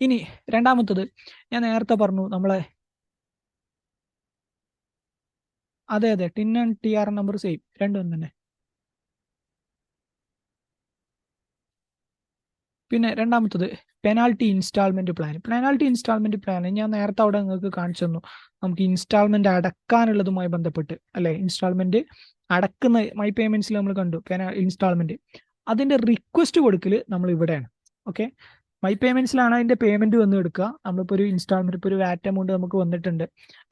ഇനി രണ്ടാമത്തത് ഞാൻ നേരത്തെ പറഞ്ഞു നമ്മളെ, അതെ അതെ, TIN and TR number same, രണ്ടും തന്നെ. പിന്നെ രണ്ടാമത്തത് penalty instalment plan. Penalty instalment plan ഞാൻ നേരത്തെ അവിടെ നിങ്ങൾക്ക് കാണിച്ചു തന്നു. നമുക്ക് ഇൻസ്റ്റാൾമെന്റ് അടക്കാനുള്ളതുമായി ബന്ധപ്പെട്ട്, അല്ലെ, ഇൻസ്റ്റാൾമെന്റ് അടക്കുന്ന മൈ പേയ്മെന്റ്സിൽ നമ്മൾ കണ്ടു ഇൻസ്റ്റാൾമെന്റ്. അതിന്റെ റിക്വസ്റ്റ് കൊടുക്കൽ നമ്മൾ ഇവിടെയാണ്. ഓക്കെ, മൈ പേയ്മെന്റ്സിലാണ് അതിന്റെ പേയ്മെന്റ് വന്ന് എടുക്കുക. നമ്മളിപ്പോൾ ഒരു ഇൻസ്റ്റാൾമെന്റ്, ഇപ്പോൾ ഒരു വാറ്റ് എമൗണ്ട് നമുക്ക് വന്നിട്ടുണ്ട്,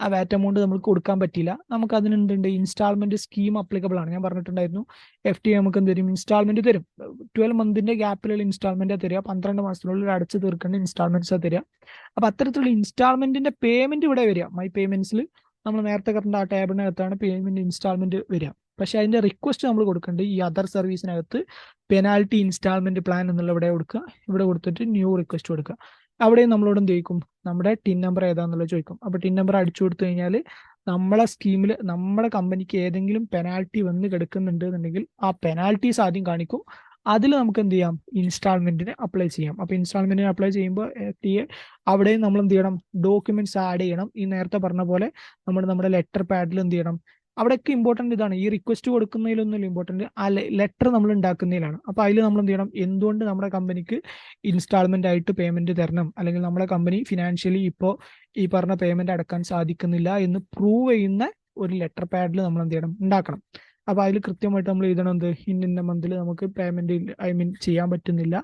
ആ വാറ്റ് എമൗണ്ട് നമുക്ക് കൊടുക്കാൻ പറ്റില്ല, നമുക്ക് അതിനുണ്ട് ഇൻസ്റ്റാൾമെന്റ് സ്കീം അപ്ലിക്കബിൾ ആണ്. ഞാൻ പറഞ്ഞിട്ടുണ്ടായിരുന്നു, FT നമുക്ക് എന്ത് തരും, ഇൻസ്റ്റാൾമെന്റ് തരും. 12 മന്തിന്റെ ഗ്യാപ്പിലുള്ള ഇൻസ്റ്റാൾമെന്റ് തരിക, 12 മാസത്തിനുള്ളിൽ അടച്ചു തീർക്കേണ്ട ഇൻസ്റ്റാൾമെന്റ്സ് തരിക. അപ്പൊ അത്തരത്തിലുള്ള ഇൻസ്റ്റാൾമെന്റിന്റെ പേയ്മെന്റ് ഇവിടെ വരിക. മൈ പേയ്മെന്റ്സിൽ നമ്മൾ നേരത്തെ കണ്ട ആ ടാബിനകത്താണ് പേയ്മെന്റ് ഇൻസ്റ്റാൾമെന്റ് വരിക. പക്ഷെ അതിന്റെ റിക്വസ്റ്റ് നമ്മൾ കൊടുക്കേണ്ടത് ഈ അതർ സർവീസിനകത്ത് പെനാൽറ്റി ഇൻസ്റ്റാൾമെന്റ് പ്ലാൻ എന്നുള്ള ഇവിടെ കൊടുക്കുക. ഇവിടെ കൊടുത്തിട്ട് ന്യൂ റിക്വസ്റ്റ് കൊടുക്കുക. അവിടെയും നമ്മളോട് എന്ത് ചോദിക്കും, നമ്മുടെ ടിൻ നമ്പർ ഏതാണെന്നുള്ളത് ചോദിക്കും. അപ്പൊ ടിൻ നമ്പർ അടിച്ചു കൊടുത്തു കഴിഞ്ഞാൽ നമ്മളെ സ്കീമിൽ നമ്മുടെ കമ്പനിക്ക് ഏതെങ്കിലും പെനാൽറ്റി വന്ന് കിടക്കുന്നുണ്ട് എന്നുണ്ടെങ്കിൽ ആ പെനാൽറ്റീസ് ആദ്യം കാണിക്കും. അതിൽ നമുക്ക് എന്ത് ചെയ്യാം, ഇൻസ്റ്റാൾമെന്റിന് അപ്ലൈ ചെയ്യാം. അപ്പൊ ഇൻസ്റ്റാൾമെന്റിന് അപ്ലൈ ചെയ്യുമ്പോൾ അവിടെയും നമ്മൾ എന്ത് ചെയ്യണം, ഡോക്യുമെന്റ്സ് ആഡ് ചെയ്യണം. ഈ നേരത്തെ പറഞ്ഞ പോലെ നമ്മുടെ ലെറ്റർ പാഡിൽ എന്ത് ചെയ്യണം, അവിടെയൊക്കെ ഇമ്പോർട്ടന്റ് ഇതാണ്. ഈ റിക്വസ്റ്റ് കൊടുക്കുന്നതിലൊന്നുമില്ല ഇമ്പോർട്ടന്റ്, ആ ലെറ്റർ നമ്മൾ ഉണ്ടാക്കുന്നതിലാണ്. അപ്പൊ അതിൽ നമ്മൾ എന്ത് ചെയ്യണം, എന്തുകൊണ്ട് നമ്മുടെ കമ്പനിക്ക് ഇൻസ്റ്റാൾമെന്റ് ആയിട്ട് പേയ്മെന്റ് തരണം, അല്ലെങ്കിൽ നമ്മുടെ കമ്പനി ഫിനാൻഷ്യലി ഇപ്പോൾ ഈ പറഞ്ഞ പേയ്മെന്റ് അടക്കാൻ സാധിക്കുന്നില്ല എന്ന് പ്രൂവ് ചെയ്യുന്ന ഒരു ലെറ്റർ പാഡിൽ നമ്മൾ എന്ത് ചെയ്യണം, ഉണ്ടാക്കണം. അപ്പൊ അതിൽ കൃത്യമായിട്ട് നമ്മൾ എഴുതണം, എന്ത്, ഇന്ന മന്തിൽ നമുക്ക് പേയ്മെന്റ് ചെയ്യാൻ പറ്റുന്നില്ല,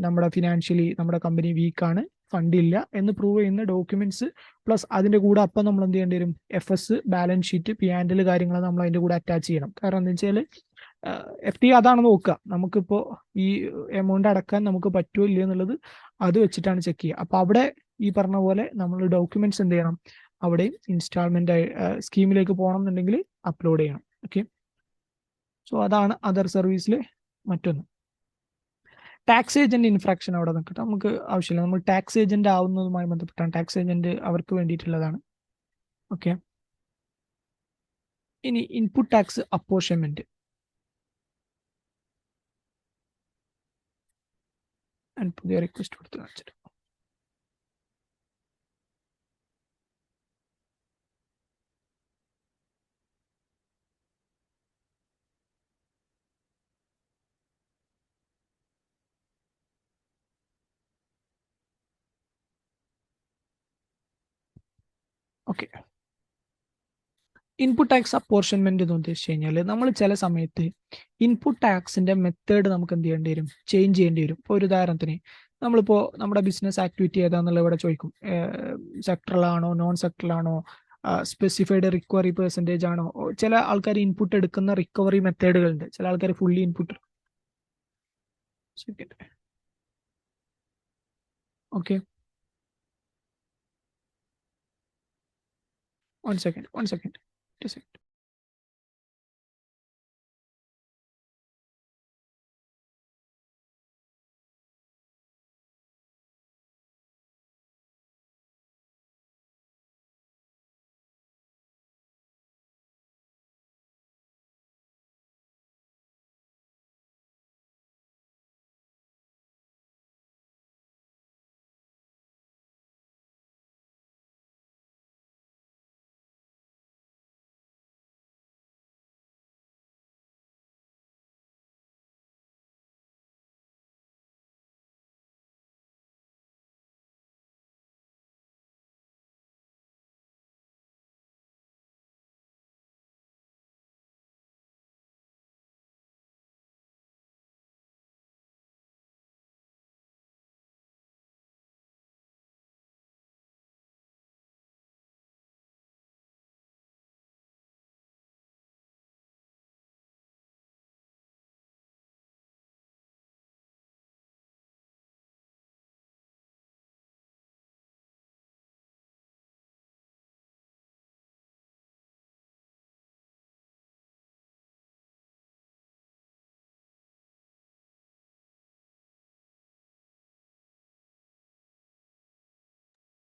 നമ്മുടെ ഫിനാൻഷ്യലി നമ്മുടെ കമ്പനി വീക്കാണ്, ഫണ്ട് ഇല്ല എന്ന് പ്രൂവ് ചെയ്യുന്ന ഡോക്യുമെന്റ്സ് പ്ലസ് അതിന്റെ കൂടെ അപ്പം നമ്മൾ എന്ത് ചെയ്യേണ്ടി വരും, FS, ബാലൻസ് ഷീറ്റ്, P&L കാര്യങ്ങൾ നമ്മൾ അതിന്റെ കൂടെ അറ്റാച്ച് ചെയ്യണം. കാരണം എന്താ വെച്ചാൽ FT അതാണ് നോക്കുക, നമുക്കിപ്പോ ഈ എമൗണ്ട് അടക്കാൻ നമുക്ക് പറ്റുമോ ഇല്ല എന്നുള്ളത് അത് വെച്ചിട്ടാണ് ചെക്ക് ചെയ്യുക. അപ്പൊ അവിടെ ഈ പറഞ്ഞ പോലെ നമ്മൾ ഡോക്യുമെന്റ്സ് എന്ത് ചെയ്യണം, അവിടെയും ഇൻസ്റ്റാൾമെന്റ് സ്കീമിലേക്ക് പോകണം എന്നുണ്ടെങ്കിൽ അപ്ലോഡ് ചെയ്യണം. ഓക്കെ, സോ അതാണ് അതർ സർവീസിൽ മറ്റൊന്ന്. ടാക്സ് ഏജന്റ് ഇൻഫ്രാക്ഷൻ അവിടെ നിൽക്കട്ടെ, നമുക്ക് ആവശ്യമില്ല. നമ്മൾ ടാക്സ് ഏജന്റ് ആവുന്നതുമായി ബന്ധപ്പെട്ടാണ്, ടാക്സ് ഏജന്റ് അവർക്ക് വേണ്ടിയിട്ടുള്ളതാണ്. ഓക്കെ, ഇനി ഇൻപുട്ട് ടാക്സ് അപ്പോർഷൻമെന്റ്. പുതിയ റിക്വസ്റ്റ് കൊടുത്ത് കാണിച്ചിട്ട് ഓക്കെ. ഇൻപുട്ട് ടാക്സ് അപ്പോർഷൻമെന്റ് എന്ന് ഉദ്ദേശിച്ചു കഴിഞ്ഞാൽ നമ്മൾ ചില സമയത്ത് ഇൻപുട്ട് ടാക്സിന്റെ മെത്തേഡ് നമുക്ക് എന്ത് ചെയ്യേണ്ടി വരും, ചേഞ്ച് ചെയ്യേണ്ടി വരും. ഇപ്പോൾ ഒരു ഉദാഹരണത്തിന് നമ്മളിപ്പോൾ നമ്മുടെ ബിസിനസ് ആക്ടിവിറ്റി ഏതാണെന്നുള്ള ഇവിടെ ചോദിക്കും, സെക്ടറിലാണോ നോൺ സെക്ടറിലാണോ, സ്പെസിഫൈഡ് റിക്കവറി പെർസെൻറ്റേജ് ആണോ. ചില ആൾക്കാർ ഇൻപുട്ട് എടുക്കുന്ന റിക്കവറി മെത്തേഡുകളുണ്ട്, ചില ആൾക്കാർ fully input. Okay, one second. Just a second.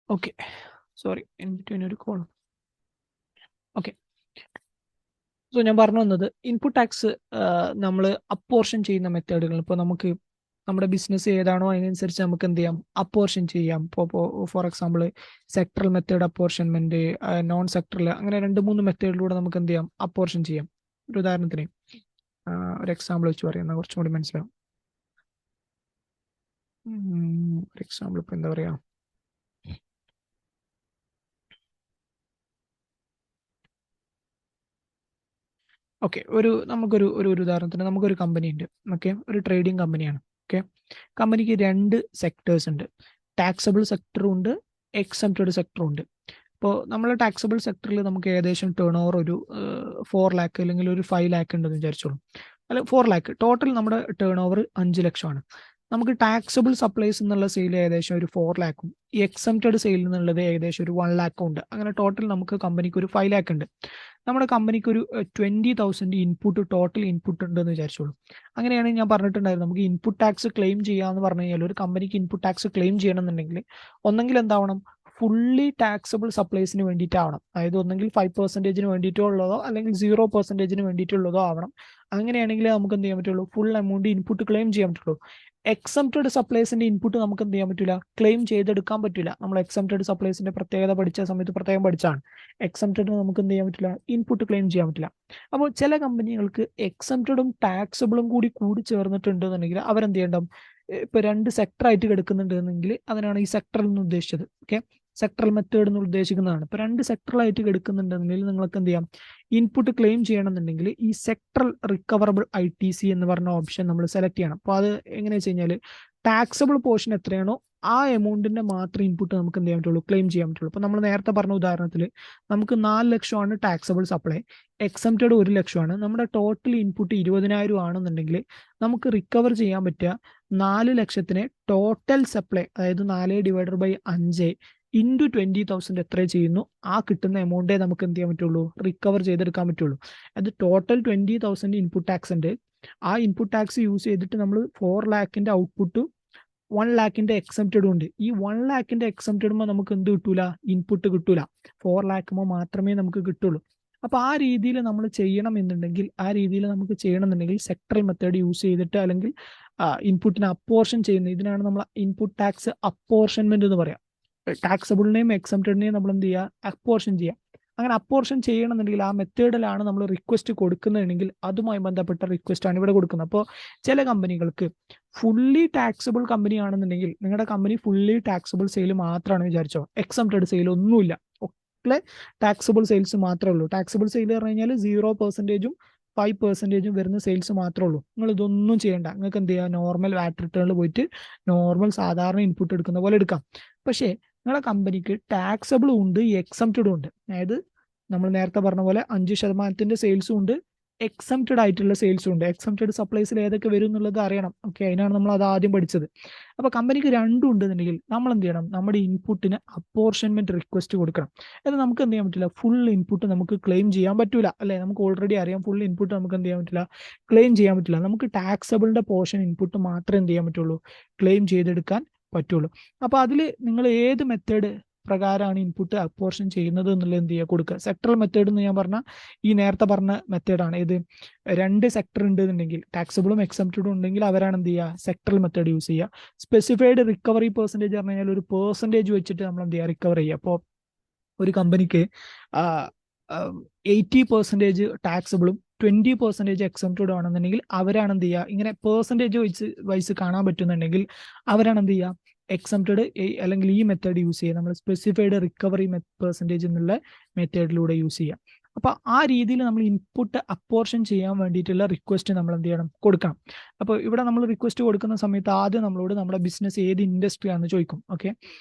Okay, sorry, in between ഒരു കോൾ. ഓക്കെ, സോ ഞാൻ പറഞ്ഞു വന്നത് ഇൻപുട്ട് ടാക്സ് നമ്മൾ അപ്പോർഷൻ ചെയ്യുന്ന മെത്തേഡുകൾ. ഇപ്പോൾ നമുക്ക് നമ്മുടെ ബിസിനസ് ഏതാണോ അതിനനുസരിച്ച് നമുക്ക് എന്ത് ചെയ്യാം, അപ്പോർഷൻ ചെയ്യാം. ഇപ്പോൾ for example sectoral method apportionment, non sectoral, അങ്ങനെ 2-3 മെത്തേഡിലൂടെ നമുക്ക് എന്ത് ചെയ്യാം, അപ്പോർഷൻ ചെയ്യാം. ഒരു ഉദാഹരണത്തിന് ഒരു എക്സാമ്പിൾ വെച്ച് പറയുന്ന കുറച്ചും കൂടി മനസ്സിലാവും. ഒരു എക്സാമ്പിൾ ഇപ്പൊ എന്താ പറയാ, ഓക്കെ, നമുക്കൊരു ഉദാഹരണത്തിന് നമുക്കൊരു കമ്പനി ഉണ്ട്. ഓക്കെ, ഒരു ട്രേഡിംഗ് കമ്പനിയാണ്. ഓക്കെ, കമ്പനിക്ക് 2 സെക്ടേഴ്സ് ഉണ്ട്, ടാക്സബിൾ സെക്ടറും ഉണ്ട്, എക്സംപ്റ്റഡ് സെക്ടറും ഉണ്ട്. ഇപ്പോൾ നമ്മൾ ടാക്സബിൾ സെക്ടറിൽ നമുക്ക് ഏകദേശം ടേൺ ഓവർ ഒരു 4 ലാക്ക് അല്ലെങ്കിൽ ഒരു 5 ലാക്ക് ഉണ്ടെന്ന് വിചാരിച്ചോളൂ. അല്ല, 4 ലാക്ക് ടോട്ടൽ നമ്മുടെ ടേൺ ഓവർ 5 ലക്ഷമാണ്. നമുക്ക് ടാക്സബിൾ സപ്ലൈസ് എന്നുള്ള സെയിൽ ഏകദേശം ഒരു 4 ലാക്കും ഈ എക്സംപ്റ്റഡ് സെയിൽ എന്നുള്ളത് ഏകദേശം ഒരു 1 ലാക്കും ഉണ്ട്. അങ്ങനെ ടോട്ടൽ നമുക്ക് കമ്പനിക്ക് ഒരു 5 ലാക്ക് ഉണ്ട്. നമ്മുടെ കമ്പനിക്ക് ഒരു 20,000 ഇൻപുട്ട് ടോട്ടൽ ഇൻപുട്ട് ഉണ്ടെന്ന് വിചാരിച്ചോളൂ. അങ്ങനെയാണെങ്കിൽ ഞാൻ പറഞ്ഞിട്ടുണ്ടായിരുന്നു, നമുക്ക് ഇൻപുട്ട് ടാക്സ് ക്ലെയിം ചെയ്യാന്ന് പറഞ്ഞു കഴിഞ്ഞാൽ ഒരു കമ്പനിക്ക് ഇൻപുട്ട് ടാക്സ് ക്ലെയിം ചെയ്യണമെന്നുണ്ടെങ്കിൽ ഒന്നെങ്കിൽ എന്താവണം, ഫുള്ളി ടാക്സബിൾ സപ്ലൈസിന് വേണ്ടിയിട്ടാവണം. അതായത് ഒന്നെങ്കിൽ 5% വേണ്ടിയിട്ടുള്ളതോ അല്ലെങ്കിൽ 0% വേണ്ടിയിട്ടുള്ളതോ ആവണം. അങ്ങനെയാണെങ്കിൽ നമുക്ക് എന്ത് ചെയ്യാൻ പറ്റുള്ളൂ, ഫുൾ എമൗണ്ട് ഇൻപുട്ട് ക്ലെയിം ചെയ്യാൻ പറ്റുള്ളൂ. എക്സംപ്റ്റഡ് സപ്ലൈസിന്റെ ഇൻപുട്ട് നമുക്ക് എന്ത് ചെയ്യാൻ പറ്റില്ല, ക്ലെയിം ചെയ്തെടുക്കാൻ പറ്റില്ല. നമ്മൾ എക്സംപ്റ്റഡ് സപ്ലൈസിന്റെ പ്രത്യേകത പഠിച്ച സമയത്ത് പ്രത്യേകം പഠിച്ചാണ്, എക്സംപ്റ്റഡ് നമുക്ക് എന്ത് ചെയ്യാൻ പറ്റില്ല, ഇൻപുട്ട് ക്ലെയിം ചെയ്യാൻ പറ്റില്ല. അപ്പോൾ ചില കമ്പനികൾക്ക് എക്സംപ്റ്റഡും ടാക്സബിളും കൂടി ചേർന്നിട്ടുണ്ടെന്നുണ്ടെങ്കിൽ അവരെന്ത് ചെയ്യണം, ഇപ്പൊ 2 സെക്ടർ ആയിട്ട് കിടക്കുന്നുണ്ടെങ്കിൽ അതിനാണ് ഈ സെക്ടറിൽ നിന്ന് ഉദ്ദേശിച്ചത്. ഓക്കെ, സെക്ടറൽ മെത്തേഡ് എന്ന് ഉദ്ദേശിക്കുന്നതാണ്. ഇപ്പൊ 2 സെക്ടറിലായിട്ട് കിടക്കുന്നുണ്ടെന്നുണ്ടെങ്കിൽ നിങ്ങൾക്ക് എന്ത് ചെയ്യാം, ഇൻപുട്ട് ക്ലെയിം ചെയ്യണമെന്നുണ്ടെങ്കിൽ ഈ സെക്ടറൽ റിക്കവറബിൾ ITC എന്ന് പറഞ്ഞ ഓപ്ഷൻ നമ്മൾ സെലക്ട് ചെയ്യണം. അപ്പോൾ അത് എങ്ങനെയാ വെച്ച് കഴിഞ്ഞാൽ ടാക്സബിൾ പോർഷൻ എത്രയാണോ ആ എമൗണ്ടിന്റെ മാത്രം ഇൻപുട്ട് നമുക്ക് എന്ത് ചെയ്യാൻ പറ്റുള്ളൂ, ക്ലെയിം ചെയ്യാൻ പറ്റുള്ളൂ. ഇപ്പൊ നമ്മൾ നേരത്തെ പറഞ്ഞ ഉദാഹരണത്തിൽ നമുക്ക് 4 ലക്ഷമാണ് ടാക്സബിൾ സപ്ലൈ, എക്സംപ്റ്റഡ് 1 ലക്ഷമാണ്. നമ്മുടെ ടോട്ടൽ ഇൻപുട്ട് 20,000 ആണെന്നുണ്ടെങ്കിൽ നമുക്ക് റിക്കവർ ചെയ്യാൻ പറ്റുക 4 ലക്ഷത്തിന് ടോട്ടൽ സപ്ലൈ, അതായത് 4/5 ഇൻറ്റു 20,000 എത്ര ചെയ്യുന്നു ആ കിട്ടുന്ന എമൗണ്ടേ നമുക്ക് എന്ത് ചെയ്യാൻ പറ്റുള്ളൂ, റിക്കവർ ചെയ്തെടുക്കാൻ പറ്റുള്ളൂ. അത് ടോട്ടൽ 20,000 ഇൻപുട്ട് ടാക്സ് ഉണ്ട്. ആ ഇൻപുട്ട് ടാക്സ് യൂസ് ചെയ്തിട്ട് നമ്മൾ 4 ലാക്കിന്റെ ഔട്ട്പുട്ട് 1 ലാക്കിന്റെ എക്സംപ്റ്റഡും ഉണ്ട്. ഈ 1 ലാക്കിന്റെ എക്സംപ്റ്റഡുമ്പോൾ നമുക്ക് എന്ത് കിട്ടൂല, ഇൻപുട്ട് കിട്ടൂല. 4 ലാക്കുമ്പോൾ മാത്രമേ നമുക്ക് കിട്ടുള്ളൂ. അപ്പൊ ആ രീതിയിൽ നമ്മൾ ചെയ്യണം എന്നുണ്ടെങ്കിൽ സെക്ടറൽ മെത്തേഡ് യൂസ് ചെയ്തിട്ട് അല്ലെങ്കിൽ ഇൻപുട്ടിനെ അപ്പോർഷൻ ചെയ്യുന്ന ഇതിനാണ് നമ്മൾ ഇൻപുട്ട് ടാക്സ് അപ്പോർഷൻമെന്റ് എന്ന് പറയാം. ടാക്സബിളിനെയും എക്സംപ്റ്റഡിനെയും നമ്മൾ എന്ത് ചെയ്യുക, അപ്പോർഷൻ ചെയ്യുക. അങ്ങനെ അപ്പോർഷൻ ചെയ്യണമെന്നുണ്ടെങ്കിൽ ആ മെത്തേഡിലാണ് നമ്മൾ റിക്വസ്റ്റ് കൊടുക്കുന്നതെങ്കിൽ അതുമായി ബന്ധപ്പെട്ട റിക്വസ്റ്റ് ആണ് ഇവിടെ കൊടുക്കുന്നത്. അപ്പോൾ ചില കമ്പനികൾക്ക് ഫുള്ളി ടാക്സബിൾ കമ്പനി ആണെന്നുണ്ടെങ്കിൽ നിങ്ങളുടെ കമ്പനി ഫുള്ളി ടാക്സബിൾ സെയിൽ മാത്രമാണ് വിചാരിച്ചോ, എക്സംപ്റ്റഡ് സെയിൽ ഒന്നുമില്ല, സ്റ്റോക്കിലെ ടാക്സബിൾ സെയിൽസ് മാത്രമേ ഉള്ളൂ. ടാക്സബിൾ സെയിൽ പറഞ്ഞു കഴിഞ്ഞാൽ 0%-ഉം 5%-ഉം വരുന്ന സെയിൽസ് മാത്രമേ ഉള്ളൂ. നിങ്ങൾ ഇതൊന്നും ചെയ്യേണ്ട. നിങ്ങൾക്ക് എന്ത് ചെയ്യുക, നോർമൽ വാറ്റ് റിട്ടേണിൽ പോയിട്ട് നോർമൽ സാധാരണ ഇൻപുട്ട് എടുക്കുന്ന പോലെ എടുക്കാം. പക്ഷേ നിങ്ങളുടെ കമ്പനിക്ക് ടാക്സബിളും ഉണ്ട്, എക്സംപ്റ്റഡും ഉണ്ട്. അതായത് നമ്മൾ നേരത്തെ പറഞ്ഞ പോലെ 5% സെയിൽസും ഉണ്ട്, എക്സംപ്റ്റഡ് ആയിട്ടുള്ള സെയിൽസും ഉണ്ട്. എക്സംപ്റ്റഡ് സപ്ലൈസിൽ ഏതൊക്കെ വരും എന്നുള്ളത് അറിയണം. ഓക്കെ, അതിനാണ് നമ്മൾ അത് ആദ്യം പഠിച്ചത്. അപ്പൊ കമ്പനിക്ക് രണ്ടും ഉണ്ടെന്നുണ്ടെങ്കിൽ നമ്മൾ എന്ത് ചെയ്യണം, നമ്മുടെ ഇൻപുട്ടിന് അപ്പോർഷൻമെന്റ് റിക്വസ്റ്റ് കൊടുക്കണം. അത് നമുക്ക് എന്ത് ചെയ്യാൻ പറ്റില്ല, ഫുൾ ഇൻപുട്ട് നമുക്ക് ക്ലെയിം ചെയ്യാൻ പറ്റൂല, അല്ലെ? നമുക്ക് ഓൾറെഡി അറിയാം ഫുൾ ഇൻപുട്ട് നമുക്ക് എന്ത് ചെയ്യാൻ പറ്റില്ല, ക്ലെയിം ചെയ്യാൻ പറ്റില്ല. നമുക്ക് ടാക്സബിളിന്റെ പോർഷൻ ഇൻപുട്ട് മാത്രമേ എന്ത് ചെയ്യാൻ പറ്റുള്ളൂ, ക്ലെയിം ചെയ്തെടുക്കാൻ പറ്റുള്ളൂ. അപ്പൊ അതിൽ നിങ്ങൾ ഏത് മെത്തേഡ് പ്രകാരമാണ് ഇൻപുട്ട് അപ്പോർഷൻ ചെയ്യുന്നത് എന്നുള്ളത് എന്ത് ചെയ്യുക, കൊടുക്കുക. സെക്ടറൽ മെത്തേഡ് എന്ന് ഞാൻ പറഞ്ഞ ഈ നേരത്തെ പറഞ്ഞ മെത്തേഡാണ്. ഇത് 2 സെക്ടർ ഉണ്ടെന്നുണ്ടെങ്കിൽ, ടാക്സബിളും എക്സംപ്റ്റഡും ഉണ്ടെങ്കിൽ അവരാണ് എന്ത് ചെയ്യുക, സെക്ടറൽ മെത്തേഡ് യൂസ് ചെയ്യുക. സ്പെസിഫൈഡ് റിക്കവറി പെർസെൻറ്റേജ് പറഞ്ഞു കഴിഞ്ഞാൽ ഒരു പെർസെൻറ്റേജ് വെച്ചിട്ട് നമ്മൾ എന്ത് ചെയ്യുക, റിക്കവർ ചെയ്യുക. അപ്പോൾ ഒരു കമ്പനിക്ക് 80% ടാക്സബിളും 20% എക്സംപ്റ്റഡും ആണെന്നുണ്ടെങ്കിൽ അവരാണ് എന്ത് ചെയ്യുക, ഇങ്ങനെ പെർസെൻറ്റേജ് വൈസ് കാണാൻ പറ്റുന്നുണ്ടെങ്കിൽ അവരാണ് എന്ത് ചെയ്യുക, എക്സംപ്റ്റഡ് അല്ലെങ്കിൽ ഈ മെത്തേഡ് യൂസ് ചെയ്യുക. നമ്മൾ സ്പെസിഫൈഡ് റിക്കവറി പെർസെൻറ്റേജ് എന്നുള്ള മെത്തേഡിലൂടെ യൂസ് ചെയ്യുക. അപ്പൊ ആ രീതിയിൽ നമ്മൾ ഇൻപുട്ട് അപ്പോർഷൻ ചെയ്യാൻ വേണ്ടിയിട്ടുള്ള റിക്വസ്റ്റ് നമ്മൾ എന്ത് ചെയ്യണം, കൊടുക്കണം. അപ്പോൾ ഇവിടെ നമ്മൾ റിക്വസ്റ്റ് കൊടുക്കുന്ന സമയത്ത് ആദ്യം നമ്മളോട് നമ്മുടെ ബിസിനസ് ഏത് ഇൻഡസ്ട്രി ആണെന്ന് ചോദിക്കും. ഓക്കെ,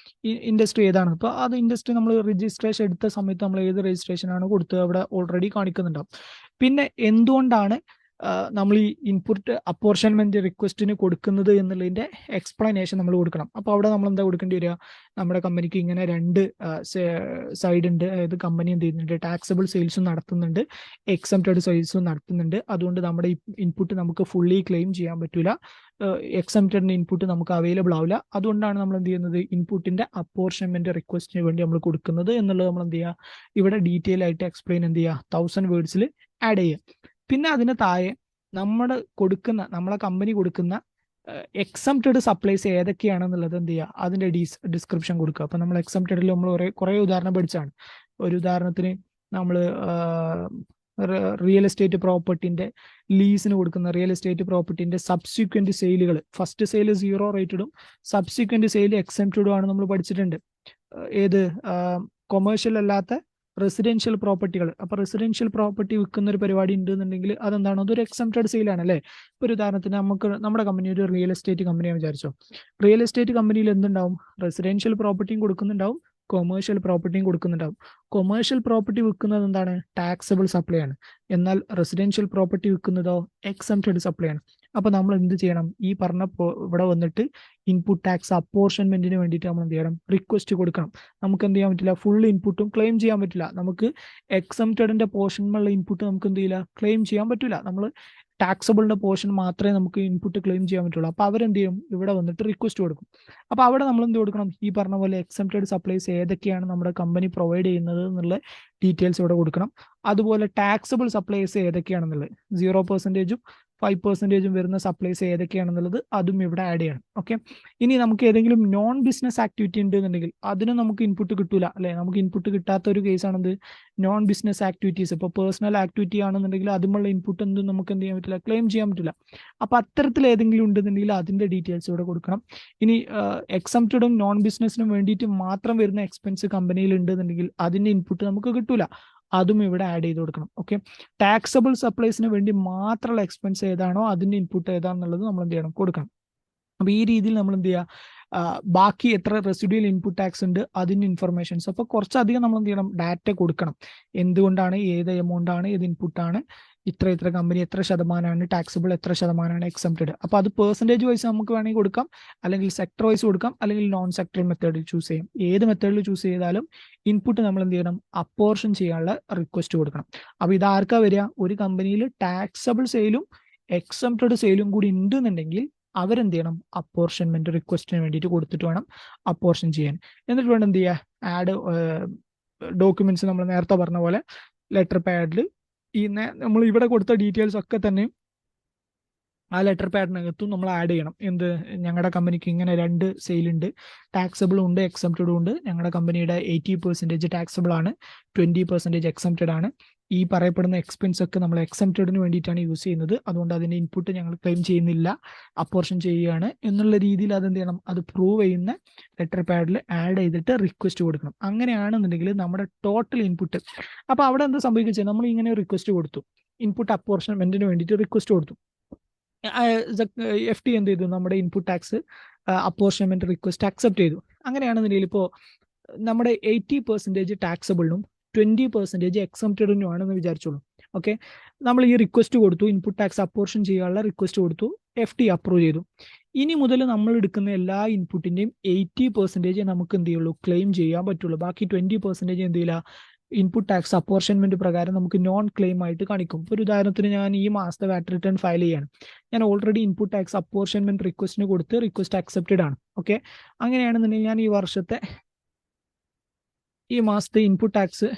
ഈ ഇൻഡസ്ട്രി ഏതാണ്? അപ്പോൾ അത് ഇൻഡസ്ട്രി നമ്മൾ രജിസ്ട്രേഷൻ എടുത്ത സമയത്ത് നമ്മൾ ഏത് രജിസ്ട്രേഷൻ ആണ് കൊടുത്തത് അവിടെ ഓൾറെഡി കാണിക്കുന്നുണ്ടാവും. പിന്നെ എന്തുകൊണ്ടാണ് നമ്മൾ ഈ ഇൻപുട്ട് അപ്പോർഷൻമെന്റ് റിക്വസ്റ്റിന് കൊടുക്കുന്നത് എന്നുള്ളതിന്റെ എക്സ്പ്ലനേഷൻ നമ്മൾ കൊടുക്കണം. അപ്പോൾ അവിടെ നമ്മൾ എന്താ കൊടുക്കേണ്ടി വരിക, നമ്മുടെ കമ്പനിക്ക് ഇങ്ങനെ 2 സൈഡ് ഉണ്ട്. അതായത് കമ്പനി എന്ത് ചെയ്യുന്നുണ്ട്, ടാക്സബിൾ സെയിൽസും നടത്തുന്നുണ്ട്, എക്സംപ്റ്റഡ് സെയിൽസും നടത്തുന്നുണ്ട്. അതുകൊണ്ട് നമ്മുടെ ഇൻപുട്ട് നമുക്ക് ഫുള്ളി ക്ലെയിം ചെയ്യാൻ പറ്റൂല, എക്സംപ്റ്റഡിന്റെ ഇൻപുട്ട് നമുക്ക് അവൈലബിൾ ആവില്ല. അതുകൊണ്ടാണ് നമ്മൾ എന്ത് ചെയ്യുന്നത്, ഇൻപുട്ടിന്റെ അപ്പോർഷൻമെന്റ് റിക്വസ്റ്റിന് വേണ്ടി നമ്മൾ കൊടുക്കുന്നത് എന്നുള്ളത് നമ്മൾ എന്ത് ചെയ്യുക, ഇവിടെ ഡീറ്റെയിൽ ആയിട്ട് എക്സ്പ്ലെയിൻ എന്ത് ചെയ്യുക, 1000 വേർഡ്സിൽ ആഡ് ചെയ്യുക. പിന്നെ അതിന് താഴെ നമ്മളെ കമ്പനി കൊടുക്കുന്ന എക്സംപ്റ്റഡ് സപ്ലൈസ് ഏതൊക്കെയാണെന്നുള്ളത് എന്ത് ചെയ്യുക, അതിന്റെ ഡിസ്ക്രിപ്ഷൻ കൊടുക്കുക. അപ്പൊ നമ്മൾ എക്സംപ്റ്റഡിൽ നമ്മൾ കുറെ ഉദാഹരണം പഠിച്ചാണ്. ഒരു ഉദാഹരണത്തിന് നമ്മൾ റിയൽ എസ്റ്റേറ്റ് പ്രോപ്പർട്ടിന്റെ ലീസിന് കൊടുക്കുന്ന റിയൽ എസ്റ്റേറ്റ് പ്രോപ്പർട്ടിന്റെ സബ്സിക്വന്റ് സെയിലുകൾ, ഫസ്റ്റ് സെയിൽ 0 റേറ്റഡും സബ്സിക്വന്റ് സെയിൽ എക്സംപ്റ്റഡും ആണ് നമ്മൾ പഠിച്ചിട്ടുണ്ട്. ഏത് കൊമേഴ്ഷ്യൽ അല്ലാത്ത റെസിഡൻഷ്യൽ പ്രോപ്പർട്ടികൾ. അപ്പൊ റെസിഡൻഷ്യൽ പ്രോപ്പർട്ടി വിൽക്കുന്ന ഒരു പരിപാടി ഉണ്ടെന്നുണ്ടെങ്കിൽ അതെന്താണ്, അതൊരു എക്സംപ്റ്റഡ് സെയിൽ ആണ്, അല്ലേ? ഒരു ഉദാഹരണത്തിന് നമ്മുടെ കമ്പനി ഒരു റിയൽ എസ്റ്റേറ്റ് കമ്പനിയാണ് വിചാരിച്ചോ. റിയൽ എസ്റ്റേറ്റ് കമ്പനിയിൽ എന്തുണ്ടാവും, റെസിഡൻഷ്യൽ പ്രോപ്പർട്ടിയും കൊടുക്കുന്നുണ്ടാവും, കൊമേഴ്ഷ്യൽ പ്രോപ്പർട്ടിയും കൊടുക്കുന്നുണ്ടാവും. കൊമേഴ്ഷ്യൽ പ്രോപ്പർട്ടി വിൽക്കുന്നത് എന്താണ്, ടാക്സബിൾ സപ്ലൈ ആണ്. എന്നാൽ റെസിഡൻഷ്യൽ പ്രോപ്പർട്ടി വിൽക്കുന്നതോ എക്സംപ്റ്റഡ് സപ്ലൈ ആണ്. അപ്പൊ നമ്മൾ എന്ത് ചെയ്യണം, ഈ പറഞ്ഞ ഇവിടെ വന്നിട്ട് ഇൻപുട്ട് ടാക്സ് അപ്പോർഷൻമെന്റിന് വേണ്ടിയിട്ട് നമ്മൾ എന്ത് ചെയ്യണം, റിക്വസ്റ്റ് കൊടുക്കണം. നമുക്ക് എന്ത് ചെയ്യാൻ പറ്റില്ല, ഫുൾ ഇൻപുട്ടും ക്ലെയിം ചെയ്യാൻ പറ്റില്ല. നമുക്ക് എക്സംപ്റ്റഡിന്റെ പോർഷനിലുള്ള ഇൻപുട്ട് നമുക്ക് എന്ത് ചെയ്യില്ല, ക്ലെയിം ചെയ്യാൻ പറ്റില്ല. നമ്മൾ ടാക്സബിളിന്റെ പോർഷൻ മാത്രമേ നമുക്ക് ഇൻപുട്ട് ക്ലെയിം ചെയ്യാൻ പറ്റുള്ളൂ. അപ്പൊ അവരെന്ത് ചെയ്യും, ഇവിടെ വന്നിട്ട് റിക്വസ്റ്റ് കൊടുക്കും. അപ്പൊ അവിടെ നമ്മൾ എന്ത് കൊടുക്കണം, ഈ പറഞ്ഞ പോലെ എക്സംപ്റ്റഡ് സപ്ലൈസ് ഏതൊക്കെയാണ് നമ്മുടെ കമ്പനി പ്രൊവൈഡ് ചെയ്യുന്നത് എന്നുള്ള ഡീറ്റെയിൽസ് ഇവിടെ കൊടുക്കണം. അതുപോലെ ടാക്സബിൾ സപ്ലൈസ് ഏതൊക്കെയാണെന്നുള്ളത് 0%-ഉം 5%-ഉം വരുന്ന സപ്ലൈസ് ഏതൊക്കെയാണെന്നുള്ളത് അതും ഇവിടെ ആഡ് ചെയ്യണം. ഓക്കെ, ഇനി നമുക്ക് ഏതെങ്കിലും നോൺ ബിസിനസ് ആക്ടിവിറ്റി ഉണ്ടെന്നുണ്ടെങ്കിൽ അതിന് നമുക്ക് ഇൻപുട്ട് കിട്ടൂല, അല്ലെ? നമുക്ക് ഇൻപുട്ട് കിട്ടാത്ത ഒരു കേസാണെന്ത്, നോൺ ബിസിനസ് ആക്ടിവിറ്റീസ്. ഇപ്പോൾ പേഴ്സണൽ ആക്ടിവിറ്റി ആണെന്നുണ്ടെങ്കിൽ അതുമുള്ള ഇൻപുട്ട് എന്തും നമുക്ക് എന്ത് ചെയ്യാൻ പറ്റില്ല, ക്ലെയിം ചെയ്യാൻ പറ്റില്ല. അപ്പൊ അത്തരത്തിൽ ഏതെങ്കിലും ഉണ്ടെന്നുണ്ടെങ്കിൽ അതിന്റെ ഡീറ്റെയിൽസ് ഇവിടെ കൊടുക്കണം. ഇനി എക്സംപ്റ്റഡും നോൺ ബിസിനസിനും വേണ്ടിയിട്ട് മാത്രം വരുന്ന എക്സ്പെൻസ് കമ്പനിയിൽ ഉണ്ടെന്നുണ്ടെങ്കിൽ അതിന്റെ ഇൻപുട്ട് നമുക്ക് കിട്ടൂല, അതും ഇവിടെ ആഡ് ചെയ്ത് കൊടുക്കണം. ഓക്കെ, ടാക്സബിൾ സപ്ലൈസിന് വേണ്ടി മാത്രമുള്ള എക്സ്പെൻസ് ഏതാണോ അതിന്റെ ഇൻപുട്ട് ഏതാണെന്നുള്ളത് നമ്മൾ എന്ത് ചെയ്യണം, കൊടുക്കണം. അപ്പൊ ഈ രീതിയിൽ നമ്മൾ എന്ത് ചെയ്യുക, ബാക്കി എത്ര റെസിഡ്യൂൽ ഇൻപുട്ട് ടാക്സ് ഉണ്ട് അതിന്റെ ഇൻഫർമേഷൻസ്. അപ്പൊ കുറച്ചധികം നമ്മൾ എന്ത് ചെയ്യണം, ഡാറ്റ കൊടുക്കണം. എന്തുകൊണ്ടാണ്, ഏത് എമൗണ്ട് ആണ്, ഏത് ഇൻപുട്ടാണ്, ഇത്ര കമ്പനി എത്ര ശതമാനമാണ് ടാക്സബിൾ, എത്ര ശതമാനമാണ് എക്സംപ്റ്റഡ്. അപ്പൊ അത് പെർസെൻറ്റേജ് വൈസ് നമുക്ക് വേണമെങ്കിൽ കൊടുക്കാം, അല്ലെങ്കിൽ സെക്ടർ വൈസ് കൊടുക്കാം, അല്ലെങ്കിൽ നോൺ സെക്ടർ മെത്തേഡിൽ ചൂസ് ചെയ്യാം. ഏത് മെത്തേഡിൽ ചൂസ് ചെയ്താലും ഇൻപുട്ട് നമ്മൾ എന്ത് ചെയ്യണം, അപ്പോർഷൻ ചെയ്യാനുള്ള റിക്വസ്റ്റ് കൊടുക്കണം. അപ്പൊ ഇത് ആർക്കാ വരിക, ഒരു കമ്പനിയിൽ ടാക്സബിൾ സെയിലും എക്സംപ്റ്റഡ് സെയിലും കൂടി ഉണ്ടെന്നുണ്ടെങ്കിൽ അവരെന്ത് ചെയ്യണം, അപ്പോർഷൻമെന്റ് റിക്വസ്റ്റിന് വേണ്ടിയിട്ട് കൊടുത്തിട്ട് വേണം അപ്പോർഷൻ ചെയ്യാൻ. എന്നിട്ട് വേണം എന്ത് ചെയ്യുക, ആഡ് ഡോക്യുമെന്റ്സ് നമ്മൾ നേരത്തെ പറഞ്ഞ പോലെ ലെറ്റർ പാഡിൽ ഈ നമ്മൾ ഇവിടെ കൊടുത്ത ഡീറ്റെയിൽസ് ഒക്കെ തന്നെ ആ ലെറ്റർ പാഡിനകത്തും നമ്മൾ ആഡ് ചെയ്യണം. എന്ത്, ഞങ്ങളുടെ കമ്പനിക്ക് ഇങ്ങനെ 2 സെയിലുണ്ട്, ടാക്സബിളും ഉണ്ട് എക്സംപ്റ്റഡും ഉണ്ട്. ഞങ്ങളുടെ കമ്പനിയുടെ 80% ടാക്സബിൾ ആണ്, 20% എക്സംപ്റ്റഡ് ആണ്. ഈ പറയപ്പെടുന്ന എക്സ്പെൻസ് ഒക്കെ നമ്മൾ എക്സംപ്റ്റഡിന് വേണ്ടിയിട്ടാണ് യൂസ് ചെയ്യുന്നത്. അതുകൊണ്ട് അതിന്റെ ഇൻപുട്ട് ഞങ്ങൾ ക്ലെയിം ചെയ്യുന്നില്ല, അപ്പോർഷൻ ചെയ്യുകയാണ് എന്നുള്ള രീതിയിൽ അതെന്ത് ചെയ്യണം, അത് പ്രൂവ് ചെയ്യുന്ന ലെറ്റർ പാഡിൽ ആഡ് ചെയ്തിട്ട് റിക്വസ്റ്റ് കൊടുക്കണം. അങ്ങനെയാണെന്നുണ്ടെങ്കിൽ നമ്മുടെ ടോട്ടൽ ഇൻപുട്ട്, അപ്പൊ അവിടെ എന്താ സംഭവിക്കുക, നമ്മൾ ഇങ്ങനെ റിക്വസ്റ്റ് കൊടുത്തു, ഇൻപുട്ട് അപ്പോർഷൻമെന്റിന് വേണ്ടിയിട്ട് റിക്വസ്റ്റ് കൊടുത്തു. FT എന്ത് ചെയ്തു, നമ്മുടെ input tax apportionment request accept ചെയ്തു. അങ്ങനെയാണെന്നുണ്ടെങ്കിൽ ഇപ്പോൾ നമ്മുടെ 80% ടാക്സബിളിനും 20% എക്സംപ്റ്റഡിനും ആണെന്ന് വിചാരിച്ചോളൂ. ഓക്കെ, നമ്മൾ ഈ റിക്വസ്റ്റ് കൊടുത്തു, ഇൻപുട്ട് ടാക്സ് അപ്പോർഷൻ ചെയ്യാനുള്ള റിക്വസ്റ്റ് കൊടുത്തു, FT അപ്രൂവ് ചെയ്തു. ഇനി മുതൽ നമ്മൾ എടുക്കുന്ന എല്ലാ ഇൻപുട്ടിന്റെയും 80% നമുക്ക് എന്ത് ചെയ്യുള്ളൂ, ക്ലെയിം ചെയ്യാൻ പറ്റുള്ളൂ. ബാക്കി 20% എന്ത് ചെയ്യില്ല, ഇൻപുട്ട് ടാക്സ് അപ്പോർഷൻമെന്റ് പ്രകാരം നമുക്ക് നോൺ ക്ലെയിം ആയിട്ട് കാണിക്കും. ഒരു ഉദാഹരണത്തിന് ഞാൻ ഈ മാസത്തെ വാറ്റ് റിട്ടേൺ ഫയൽ ചെയ്യാണ്, ഞാൻ ഓൾറെഡി ഇൻപുട്ട് ടാക്സ് അപ്പോർഷൻമെന്റ് റിക്വസ്റ്റിന് കൊടുത്ത് റിക്വസ്റ്റ് അക്സെപ്റ്റഡ് ആണ്. ഓക്കെ, അങ്ങനെയാണെന്നുണ്ടെങ്കിൽ ഞാൻ ഈ മാസത്തെ ഇൻപുട്ട് ടാക്സ്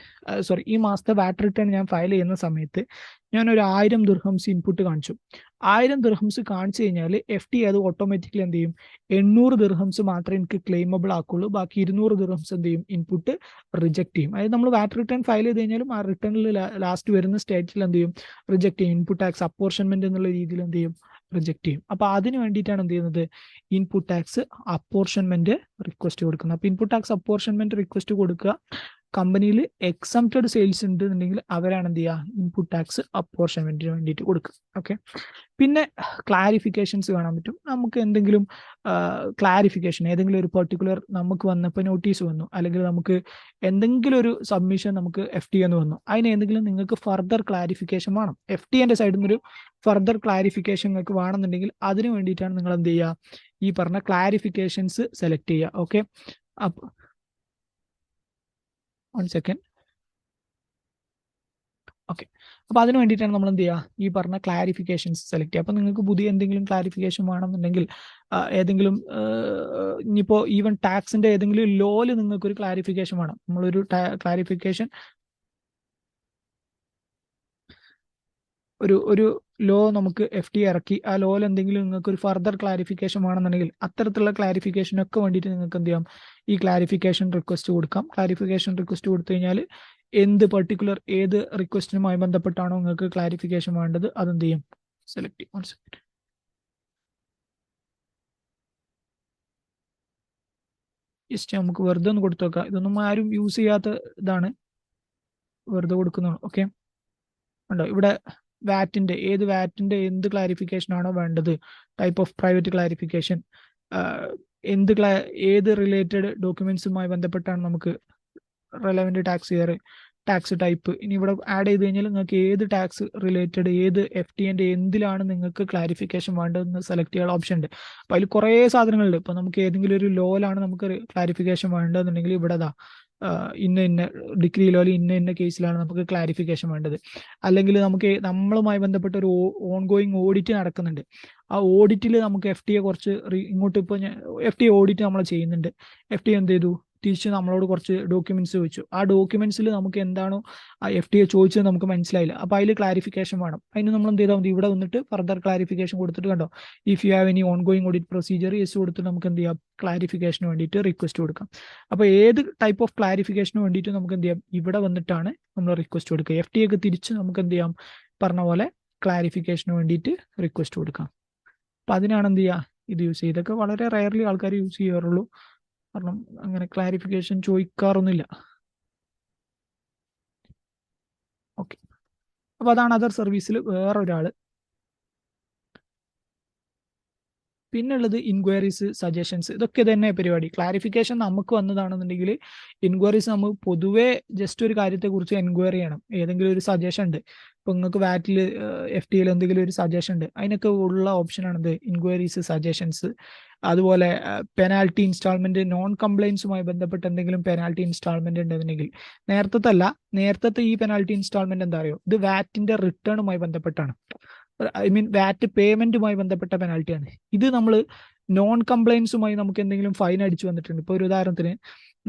ഈ മാസത്തെ വാറ്റ് റിട്ടേൺ ഞാൻ ഫയൽ ചെയ്യുന്ന സമയത്ത് ഞാൻ ഒരു 1000 ദിർഹംസ് ഇൻപുട്ട് കാണിച്ചു. 1000 ദിർഹംസ് കാണിച്ചു കഴിഞ്ഞാൽ FT അത് ഓട്ടോമാറ്റിക്കലി എന്ത് ചെയ്യും, 800 ദിർഹംസ് മാത്രമേ എനിക്ക് ക്ലെയിമബിൾ ആക്കുള്ളൂ. ബാക്കി 200 ദിർഹംസ് എന്ത് ചെയ്യും, ഇൻപുട്ട് റിജക്ട് ചെയ്യും. അതായത് നമ്മൾ വാറ്റ് റിട്ടേൺ ഫയൽ ചെയ്ത് കഴിഞ്ഞാലും ആ റിട്ടേണിൽ ലാസ്റ്റ് വരുന്ന സ്റ്റേറ്റിൽ എന്ത് ചെയ്യും, റിജക്ട് ചെയ്യും. ഇൻപുട്ട് ടാക്സ് അപ്പോർഷൻമെന്റ് എന്നുള്ള രീതിയിൽ എന്ത് ചെയ്യും, റിജക്ട് ചെയ്യും. അപ്പൊ അതിന് വേണ്ടിയിട്ടാണ് എന്ത് ചെയ്യുന്നത്, ഇൻപുട്ട് ടാക്സ് അപ്പോർഷൻമെന്റ് റിക്വസ്റ്റ് കൊടുക്കുന്നത്. അപ്പൊ ഇൻപുട്ട് ടാക്സ് അപ്പോർഷൻമെന്റ് റിക്വസ്റ്റ് കൊടുക്കുക, കമ്പനിയിൽ എക്സംപ്റ്റഡ് സെയിൽസ് ഉണ്ടെന്നുണ്ടെങ്കിൽ അവരാണ് എന്ത് ചെയ്യുക, ഇൻപുട്ട് ടാക്സ് അപ്പോർഷൻമെന്റിന് വേണ്ടിയിട്ട് കൊടുക്കുക. ഓക്കെ, പിന്നെ ക്ലാരിഫിക്കേഷൻസ് കാണാൻ പറ്റും. നമുക്ക് എന്തെങ്കിലും ക്ലാരിഫിക്കേഷൻ, ഏതെങ്കിലും ഒരു പെർട്ടിക്കുലർ നമുക്ക് വന്നപ്പോൾ നോട്ടീസ് വന്നു, അല്ലെങ്കിൽ നമുക്ക് എന്തെങ്കിലും ഒരു സബ്മിഷൻ നമുക്ക് FT എന്ന് വന്നു, അതിന് എന്തെങ്കിലും നിങ്ങൾക്ക് ഫർദർ ക്ലാരിഫിക്കേഷൻ വേണം, FTന്റെ സൈഡിൽ നിന്നൊരു ഫർദർ ക്ലാരിഫിക്കേഷൻ നിങ്ങൾക്ക് വേണമെന്നുണ്ടെങ്കിൽ അതിന് വേണ്ടിയിട്ടാണ് നിങ്ങൾ എന്ത് ചെയ്യുക, ഈ പറഞ്ഞ ക്ലാരിഫിക്കേഷൻസ് സെലക്ട് ചെയ്യുക. ഓക്കെ, അപ്പോൾ 1 സെക്കൻഡ്. ഓക്കെ, അപ്പൊ അതിന് വേണ്ടിയിട്ടാണ് നമ്മൾ എന്ത് ചെയ്യുക, ഈ പറഞ്ഞ ക്ലാരിഫിക്കേഷൻസ് സെലക്ട് ചെയ്യുക. അപ്പൊ നിങ്ങൾക്ക് പുതിയ എന്തെങ്കിലും ക്ലാരിഫിക്കേഷൻ വേണമെന്നുണ്ടെങ്കിൽ, ഏതെങ്കിലും ഇനിയിപ്പോ ഈവൻ ടാക്സിന്റെ ഏതെങ്കിലും ലോയിൽ നിങ്ങൾക്ക് ഒരു ക്ലാരിഫിക്കേഷൻ വേണം, നമ്മളൊരു ക്ലാരിഫിക്കേഷൻ, ഒരു ലോ നമുക്ക് FT ഇറക്കി, ആ ലോയിൽ എന്തെങ്കിലും നിങ്ങൾക്ക് ഒരു ഫർദർ ക്ലാരിഫിക്കേഷൻ വേണമെന്നുണ്ടെങ്കിൽ അത്തരത്തിലുള്ള ക്ലാരിഫിക്കേഷൻ ഒക്കെ വേണ്ടിയിട്ട് നിങ്ങൾക്ക് എന്ത് ചെയ്യാം, ഈ ക്ലാരിഫിക്കേഷൻ റിക്വസ്റ്റ് കൊടുക്കാം. ക്ലാരിഫിക്കേഷൻ റിക്വസ്റ്റ് കൊടുത്തു കഴിഞ്ഞാൽ എന്ത് പെർട്ടിക്കുലർ ഏത് റിക്വസ്റ്റിനുമായി ബന്ധപ്പെട്ടാണോ നിങ്ങൾക്ക് ക്ലാരിഫിക്കേഷൻ വേണ്ടത് അതെന്ത് ചെയ്യും, സെലക്ട് ചെയ്യും. ജസ്റ്റ് നമുക്ക് വെറുതെ ഒന്ന് കൊടുത്തു നോക്കാം. ഇതൊന്നും ആരും യൂസ് ചെയ്യാത്ത ഇതാണ്, വെറുതെ കൊടുക്കുന്നതാണ്. ഓക്കെ, ഉണ്ടോ ഇവിടെ ഏത് വാറ്റിന്റെ എന്ത് ക്ലാരിഫിക്കേഷൻ ആണോ വേണ്ടത്, ടൈപ്പ് ഓഫ് പ്രൈവറ്റ് ക്ലാരിഫിക്കേഷൻ, ഏത് റിലേറ്റഡ് ഡോക്യുമെന്റ്സുമായി ബന്ധപ്പെട്ടാണ് നമുക്ക് relevant tax year, tax type. ഇനി ഇവിടെ ആഡ് ചെയ്ത് കഴിഞ്ഞാൽ നിങ്ങൾക്ക് ഏത് ടാക്സ് റിലേറ്റഡ്, ഏത് FTന്റെ എന്തിലാണ് നിങ്ങൾക്ക് ക്ലാരിഫിക്കേഷൻ വേണ്ടതെന്ന് സെലക്ട് ചെയ്യാനുള്ള ഓപ്ഷൻ ഉണ്ട്. അപ്പൊ അതിൽ കുറേ സാധനങ്ങളുണ്ട്. ഇപ്പൊ നമുക്ക് ഏതെങ്കിലും ഒരു ലോയിലാണ് നമുക്ക് ക്ലാരിഫിക്കേഷൻ വേണ്ടതെന്നുണ്ടെങ്കിൽ ഇവിടെ ഇന്ന ഡിഗ്രി ലോയിൽ ഇന്ന കേസിലാണ് നമുക്ക് ക്ലാരിഫിക്കേഷൻ വേണ്ടത്. അല്ലെങ്കിൽ നമുക്ക് നമ്മളുമായി ബന്ധപ്പെട്ട ഒരു ഓൺഗോയിങ് ഓഡിറ്റ് നടക്കുന്നുണ്ട്, ആ ഓഡിറ്റിൽ നമുക്ക് FTയെ കുറച്ച് ഇങ്ങോട്ട് ഇപ്പോൾ FT ഓഡിറ്റ് നമ്മൾ ചെയ്യുന്നുണ്ട്, FT എന്ത് ചെയ്തു, തിരിച്ച് നമ്മളോട് കുറച്ച് ഡോക്യുമെന്റ്സ് ചോദിച്ചു. ആ ഡോക്യുമെന്റ്സിൽ നമുക്ക് എന്താണോ ആ FTയെ ചോദിച്ചത് നമുക്ക് മനസ്സിലായില്ല, അപ്പൊ അതിൽ ക്ലാരിഫിക്കേഷൻ വേണം. അതിന് നമ്മൾ എന്ത് ചെയ്താൽ മതി, ഇവിടെ വന്നിട്ട് ഫർദർ ക്ലാരിഫിക്കേഷൻ കൊടുത്തിട്ട്, കണ്ടോ, if you have any ongoing audit procedure yes കൊടുത്തിട്ട് നമുക്ക് എന്ത് ചെയ്യാം, ക്ലാരിഫിക്കേഷന് വേണ്ടിയിട്ട് റിക്വസ്റ്റ് കൊടുക്കാം. അപ്പൊ ഏത് ടൈപ്പ് ഓഫ് ക്ലാരിഫിക്കേഷന് വേണ്ടിയിട്ട് നമുക്ക് എന്ത് ചെയ്യാം, ഇവിടെ വന്നിട്ടാണ് നമ്മൾ റിക്വസ്റ്റ് കൊടുക്കുക. FTയൊക്കെ തിരിച്ച് നമുക്ക് എന്ത് ചെയ്യാം, പറഞ്ഞ പോലെ ക്ലാരിഫിക്കേഷന് വേണ്ടിയിട്ട് റിക്വസ്റ്റ് കൊടുക്കാം. അപ്പൊ അതിനാണ് എന്ത് ചെയ്യുക, ഇത് യൂസ് ചെയ്യുക. ഇതൊക്കെ വളരെ റയർലി ആൾക്കാർ യൂസ് ചെയ്യാറുള്ളൂ, കാരണം അങ്ങനെ ക്ലാരിഫിക്കേഷൻ ചോദിക്കാറൊന്നുമില്ല. ഓക്കെ, അപ്പൊ അതാണ് അതർ സർവീസിൽ വേറൊരാള്. പിന്നുള്ളത് ഇൻക്വയറീസ്, സജഷൻസ്, ഇതൊക്കെ തന്നെ പരിപാടി. ക്ലാരിഫിക്കേഷൻ നമുക്ക് വന്നതാണെന്നുണ്ടെങ്കിൽ ഇൻക്വയറീസ് നമ്മൾ പൊതുവേ ജസ്റ്റ് ഒരു കാര്യത്തെക്കുറിച്ച് എൻക്വയറി ചെയ്യണം. ഏതെങ്കിലും ഒരു സജഷൻ ഉണ്ട്, ഇപ്പൊ നിങ്ങൾക്ക് വാറ്റിൽ FTയിൽ എന്തെങ്കിലും ഒരു സജഷൻ ഉണ്ട്, അതിനൊക്കെ ഉള്ള ഓപ്ഷനാണിത്, ഇൻക്വയറീസ്, സജഷൻസ്. അതുപോലെ പെനാൽറ്റി ഇൻസ്റ്റാൾമെന്റ്, നോൺ കംപ്ലൈൻസുമായി ബന്ധപ്പെട്ട് എന്തെങ്കിലും പെനാൽറ്റി ഇൻസ്റ്റാൾമെന്റ് ഉണ്ടെന്നുണ്ടെങ്കിൽ, നേരത്തെ ഈ പെനാൽറ്റി ഇൻസ്റ്റാൾമെന്റ് എന്താ അറിയോ, ഇത് വാറ്റിന്റെ റിട്ടേണുമായി ബന്ധപ്പെട്ടാണ്, വാറ്റ് പേയ്മെന്റുമായി ബന്ധപ്പെട്ട പെനാൽറ്റിയാണ്. ഇത് നമ്മൾ നോൺ കംപ്ലൈൻസുമായി നമുക്ക് എന്തെങ്കിലും ഫൈൻ അടിച്ചു വന്നിട്ടുണ്ട്. ഇപ്പോൾ ഒരു ഉദാഹരണത്തിന്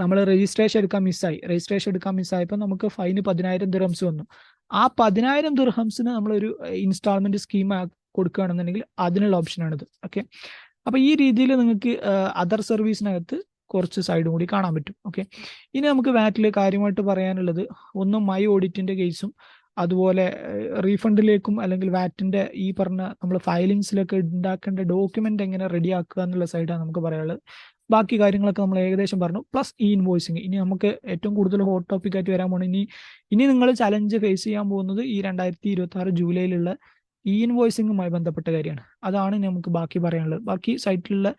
നമ്മൾ രജിസ്ട്രേഷൻ എടുക്കാൻ മിസ്സായപ്പോൾ നമുക്ക് ഫൈന് 10,000 ദിർഹംസ് വന്നു. ആ 10,000 ദിർഹംസിന് നമ്മളൊരു ഇൻസ്റ്റാൾമെന്റ് സ്കീം കൊടുക്കുകയാണെന്നുണ്ടെങ്കിൽ അതിനുള്ള ഓപ്ഷനാണിത്. ഓക്കെ, അപ്പോൾ ഈ രീതിയിൽ നിങ്ങൾക്ക് അതർ സർവീസിനകത്ത് കുറച്ച് സൈഡും കൂടി കാണാൻ പറ്റും. ഓക്കെ, ഇനി നമുക്ക് വാറ്റിൽ കാര്യമായിട്ട് പറയാനുള്ളത് ഒന്ന് മൈ ഓഡിറ്റിന്റെ കേസും അതുപോലെ റീഫണ്ടിലേക്കും അല്ലെങ്കിൽ വാറ്റിന്റെ ഈ പറഞ്ഞ നമ്മൾ ഫയലിങ്സിലൊക്കെ ഉണ്ടാക്കേണ്ട ഡോക്യുമെന്റ് എങ്ങനെ റെഡിയാക്കുക എന്നുള്ള സൈഡാണ് നമുക്ക് പറയാനുള്ളത്. ബാക്കി കാര്യങ്ങളൊക്കെ നമ്മൾ ഏകദേശം പറഞ്ഞു. പ്ലസ് ഈ ഇൻവോയ്സിങ്, ഇനി നമുക്ക് ഏറ്റവും കൂടുതൽ ഹോട്ട് ടോപ്പിക് ആയിട്ട് വരാൻ പോകുന്നത് ഇനി നിങ്ങൾ ചലഞ്ച് ഫേസ് ചെയ്യാൻ പോകുന്നത് ഈ 2026 ജൂലൈയിലുള്ള ഈ ഇൻവോയ്സിങ്ങുമായി ബന്ധപ്പെട്ട കാര്യമാണ്. അതാണ് നമുക്ക് ബാക്കി പറയാനുള്ളത്. ബാക്കി സൈറ്റിലുള്ള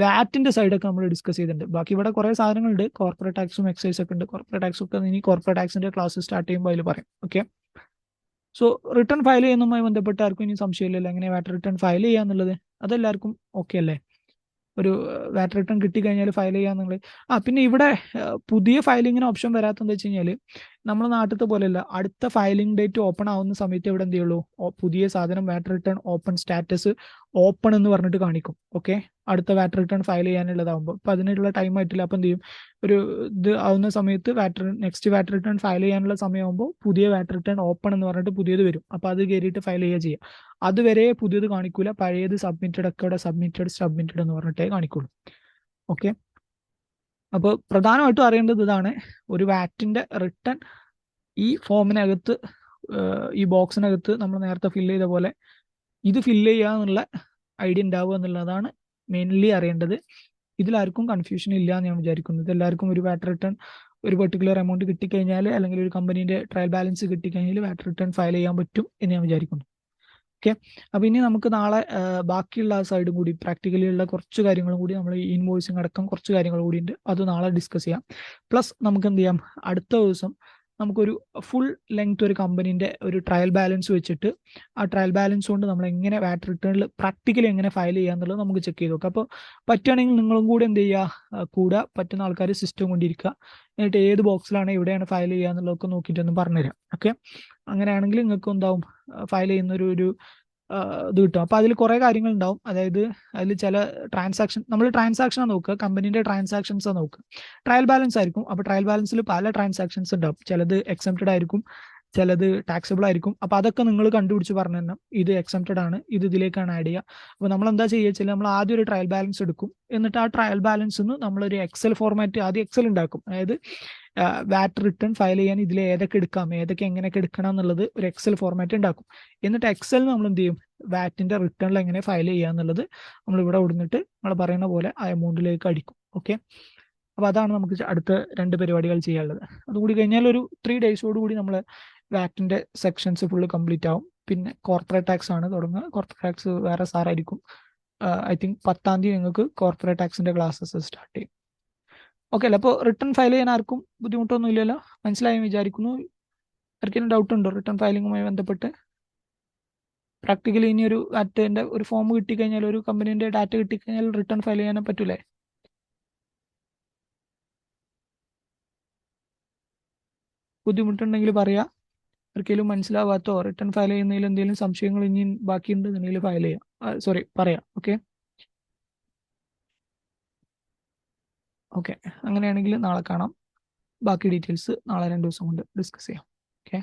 വാറ്റിന്റെ സൈഡൊക്കെ നമ്മൾ ഡിസ്കസ് ചെയ്തിട്ടുണ്ട്. ബാക്കി ഇവിടെ കുറെ സാധനങ്ങളുണ്ട്, കോർപ്പറേറ്റ് ടാക്സും എക്സൈസ് ഒക്കെ ഉണ്ട്. കോർപ്പറേറ്റ് ടാക്സ് ഒക്കെ ഇനി കോർപ്പറേറ്റ് ടാക്സിന്റെ ക്ലാസ് സ്റ്റാർട്ട് ചെയ്യുമ്പോൾ അതിൽ പറയും. ഓക്കെ, സോ റിട്ടേൺ ഫയൽ ചെയ്യുന്നതുമായി ബന്ധപ്പെട്ട് ആർക്കും ഇനി സംശയമില്ലല്ലോ എങ്ങനെ വാറ്റ് റിട്ടേൺ ഫയൽ ചെയ്യാന്നുള്ളത്. അതെല്ലാവർക്കും ഓക്കെ അല്ലേ? ഒരു വാറ്റ് റിട്ടേൺ കിട്ടിക്കഴിഞ്ഞാൽ ഫയൽ ചെയ്യാന്നുള്ളത്. പിന്നെ ഇവിടെ പുതിയ ഫയലിങ്ങിന് ഓപ്ഷൻ വരാത്തെന്ന് വെച്ച് കഴിഞ്ഞാൽ നമ്മുടെ നാട്ടിലത്തെ പോലെയല്ല, അടുത്ത ഫയലിംഗ് ഡേറ്റ് ഓപ്പൺ ആവുന്ന സമയത്ത് ഇവിടെ എന്ത് ചെയ്യുള്ളൂ, പുതിയ സാധനം വാറ്റ് റിട്ടേൺ ഓപ്പൺ സ്റ്റാറ്റസ് ഓപ്പൺ എന്ന് പറഞ്ഞിട്ട് കാണിക്കും. ഓക്കെ, അടുത്ത വാറ്റ് റിട്ടേൺ ഫയൽ ചെയ്യാനുള്ളതാകുമ്പോൾ അപ്പം അതിനുള്ള ടൈം ആയിട്ടില്ല. അപ്പം എന്ത് ചെയ്യും, ഒരു ഇത് ആവുന്ന സമയത്ത് നെക്സ്റ്റ് വാറ്റ് റിട്ടേൺ ഫയൽ ചെയ്യാനുള്ള സമയമാകുമ്പോൾ പുതിയ വാറ്റ് റിട്ടേൺ ഓപ്പൺ എന്ന് പറഞ്ഞിട്ട് പുതിയത് വരും. അപ്പോൾ അത് കയറിയിട്ട് ഫയൽ ചെയ്യുക. അതുവരെ പുതിയത് കാണിക്കൂല, പഴയത് സബ്മിറ്റഡ് ഒക്കെ ഇവിടെ സബ്മിറ്റഡ് എന്ന് പറഞ്ഞിട്ടേ കാണിക്കുള്ളൂ. ഓക്കെ, അപ്പോൾ പ്രധാനമായിട്ടും അറിയേണ്ടത് ഇതാണ്, ഒരു വാറ്റിന്റെ റിട്ടേൺ ഈ ഫോമിനകത്ത് ഈ ബോക്സിനകത്ത് നമ്മൾ നേരത്തെ ഫില്ല് ചെയ്ത പോലെ ഇത് ഫില്ല് ചെയ്യുക എന്നുള്ള ഐഡിയ ഉണ്ടാവുക എന്നുള്ളതാണ് മെയിൻലി അറിയേണ്ടത്. ഇതിലാർക്കും കൺഫ്യൂഷൻ ഇല്ല എന്ന് ഞാൻ വിചാരിക്കുന്നത്. എല്ലാവർക്കും ഒരു വാറ്റ് റിട്ടേൺ ഒരു പെർട്ടിക്കുലർ എമൗണ്ട് കിട്ടിക്കഴിഞ്ഞാൽ അല്ലെങ്കിൽ ഒരു കമ്പനീന്റെ ട്രയൽ ബാലൻസ് കിട്ടിക്കഴിഞ്ഞാൽ വാറ്റ് റിട്ടേൺ ഫയൽ ചെയ്യാൻ പറ്റും എന്ന് ഞാൻ വിചാരിക്കുന്നു. ഓക്കെ, അപ്പോൾ ഇനി നമുക്ക് നാളെ ബാക്കിയുള്ള സൈഡും കൂടി പ്രാക്ടിക്കലി ഉള്ള കുറച്ച് കാര്യങ്ങളും കൂടി നമ്മൾ ഈ ഇൻവോയ്സിങ് അടക്കം കുറച്ച് കാര്യങ്ങൾ കൂടി ഉണ്ട്, അത് നാളെ ഡിസ്കസ് ചെയ്യാം. പ്ലസ് നമുക്ക് എന്ത് ചെയ്യാം, അടുത്ത ദിവസം നമുക്കൊരു ഫുൾ ലെങ്ത് ഒരു കമ്പനീന്റെ ഒരു ട്രയൽ ബാലൻസ് വെച്ചിട്ട് ആ ട്രയൽ ബാലൻസ് കൊണ്ട് നമ്മൾ എങ്ങനെ വാറ്റ് റിട്ടേണിൽ പ്രാക്ടിക്കലി എങ്ങനെ ഫയൽ ചെയ്യുക എന്നുള്ളത് നമുക്ക് ചെക്ക് ചെയ്ത് നോക്കാം. അപ്പോൾ പറ്റുകയാണെങ്കിൽ നിങ്ങളും കൂടെ എന്ത് ചെയ്യുക, കൂടെ പറ്റുന്ന ആൾക്കാർ സിസ്റ്റം കൊണ്ടിരിക്കുക, എന്നിട്ട് ഏത് ബോക്സിലാണ് എവിടെയാണ് ഫയൽ ചെയ്യുക എന്നുള്ളതൊക്കെ നോക്കിയിട്ടൊന്ന് പറഞ്ഞുതരാം. ഓക്കെ, അങ്ങനെയാണെങ്കിൽ നിങ്ങൾക്ക് എന്താവും, ഫയൽ ചെയ്യുന്ന ഒരു ഇത് കിട്ടും. അപ്പോൾ അതിൽ കുറേ കാര്യങ്ങൾ ഉണ്ടാവും. അതായത് അതിൽ ചില നമ്മൾ ട്രാൻസാക്ഷനാണ് നോക്കുക, കമ്പനീന്റെ ട്രാൻസാക്ഷൻസാണ് നോക്കുക. ട്രയൽ ബാലൻസ് ആയിരിക്കും. അപ്പോൾ ട്രയൽ ബാലൻസിൽ പല ട്രാൻസാക്ഷൻസ് ഉണ്ടാവും. ചിലത് എക്സംപ്റ്റഡ് ആയിരിക്കും, ചിലത് ടാക്സബിൾ ആയിരിക്കും. അപ്പോൾ അതൊക്കെ നിങ്ങൾ കണ്ടുപിടിച്ച് പറഞ്ഞു തന്നെ ഇത് എക്സംപ്റ്റഡ് ആണ്, ഇത് ഇതിലേക്കാണ് ആഡ് ചെയ്യുക. അപ്പോൾ നമ്മൾ എന്താ ചെയ്യുക വെച്ചാൽ നമ്മൾ ആദ്യം ഒരു ട്രയൽ ബാലൻസ് എടുക്കും, എന്നിട്ട് ആ ട്രയൽ ബാലൻസ് നമ്മളൊരു എക്സൽ ഫോർമാറ്റ് ആദ്യം എക്സൽ ഉണ്ടാക്കും. അതായത് വാറ്റ് റിട്ടേൺ ഫയൽ ചെയ്യാൻ ഇതിൽ ഏതൊക്കെ എടുക്കാം, ഏതൊക്കെ എങ്ങനെയൊക്കെ എടുക്കണം എന്നുള്ളത് ഒരു എക്സൽ ഫോർമാറ്റ് ഉണ്ടാക്കും. എന്നിട്ട് എക്സലിൽ നമ്മൾ എന്ത് ചെയ്യും, വാറ്റിന്റെ റിട്ടേണിൽ എങ്ങനെ ഫയൽ ചെയ്യുക എന്നുള്ളത് നമ്മൾ ഇവിടെ കൊടുത്തിട്ട് നമ്മൾ പറയുന്ന പോലെ ആ എമൗണ്ടിലേക്ക് അടിക്കും. ഓക്കെ, അപ്പോൾ അതാണ് നമുക്ക് അടുത്ത 2 പരിപാടികൾ ചെയ്യാനുള്ളത്. അതുകൂടി കഴിഞ്ഞാൽ ഒരു 3 ഡേയ്സോട് കൂടി നമ്മൾ വാറ്റിന്റെ സെക്ഷൻസ് ഫുള്ള് കംപ്ലീറ്റ് ആവും. പിന്നെ കോർപ്പറേറ്റ് ടാക്സ് ആണ് തുടങ്ങുക. കോർപ്പറേറ്റ് ടാക്സ് വേറെ സാറായിരിക്കും. ഐ തിങ്ക് 10-ാം തീയതി നിങ്ങൾക്ക് കോർപ്പറേറ്റ് ടാക്സിന്റെ ക്ലാസ്സസ് സ്റ്റാർട്ട് ചെയ്യും. ഓക്കെ അല്ലേ? അപ്പോൾ റിട്ടേൺ ഫയൽ ചെയ്യാൻ ആർക്കും ബുദ്ധിമുട്ടൊന്നും ഇല്ലല്ലോ, മനസ്സിലായെന്ന് വിചാരിക്കുന്നു. ആർക്കെങ്കിലും ഡൗട്ട് ഉണ്ടോ റിട്ടേൺ ഫയലിങ്ങുമായി ബന്ധപ്പെട്ട്? പ്രാക്ടിക്കലി ഇനി ഒരു വാറ്റിന്റെ ഒരു ഫോം കിട്ടിക്കഴിഞ്ഞാൽ, ഒരു കമ്പനീന്റെ ഡാറ്റ കിട്ടിക്കഴിഞ്ഞാൽ റിട്ടേൺ ഫയൽ ചെയ്യാൻ പറ്റൂലേ? ബുദ്ധിമുട്ടുണ്ടെങ്കിൽ പറയാം. ആർക്കെങ്കിലും മനസ്സിലാവാത്തോ റിട്ടേൺ ഫയൽ ചെയ്യുന്നതിൽ എന്തെങ്കിലും സംശയങ്ങൾ ഇനി ബാക്കിയുണ്ടെന്നുണ്ടെങ്കിൽ ഫയൽ ചെയ്യാം, പറയാം. ഓക്കെ, അങ്ങനെയാണെങ്കിൽ നാളെ കാണാം. ബാക്കി ഡീറ്റെയിൽസ് നാളെ 2 ദിവസം കൊണ്ട് ഡിസ്കസ് ചെയ്യാം. ഓക്കെ.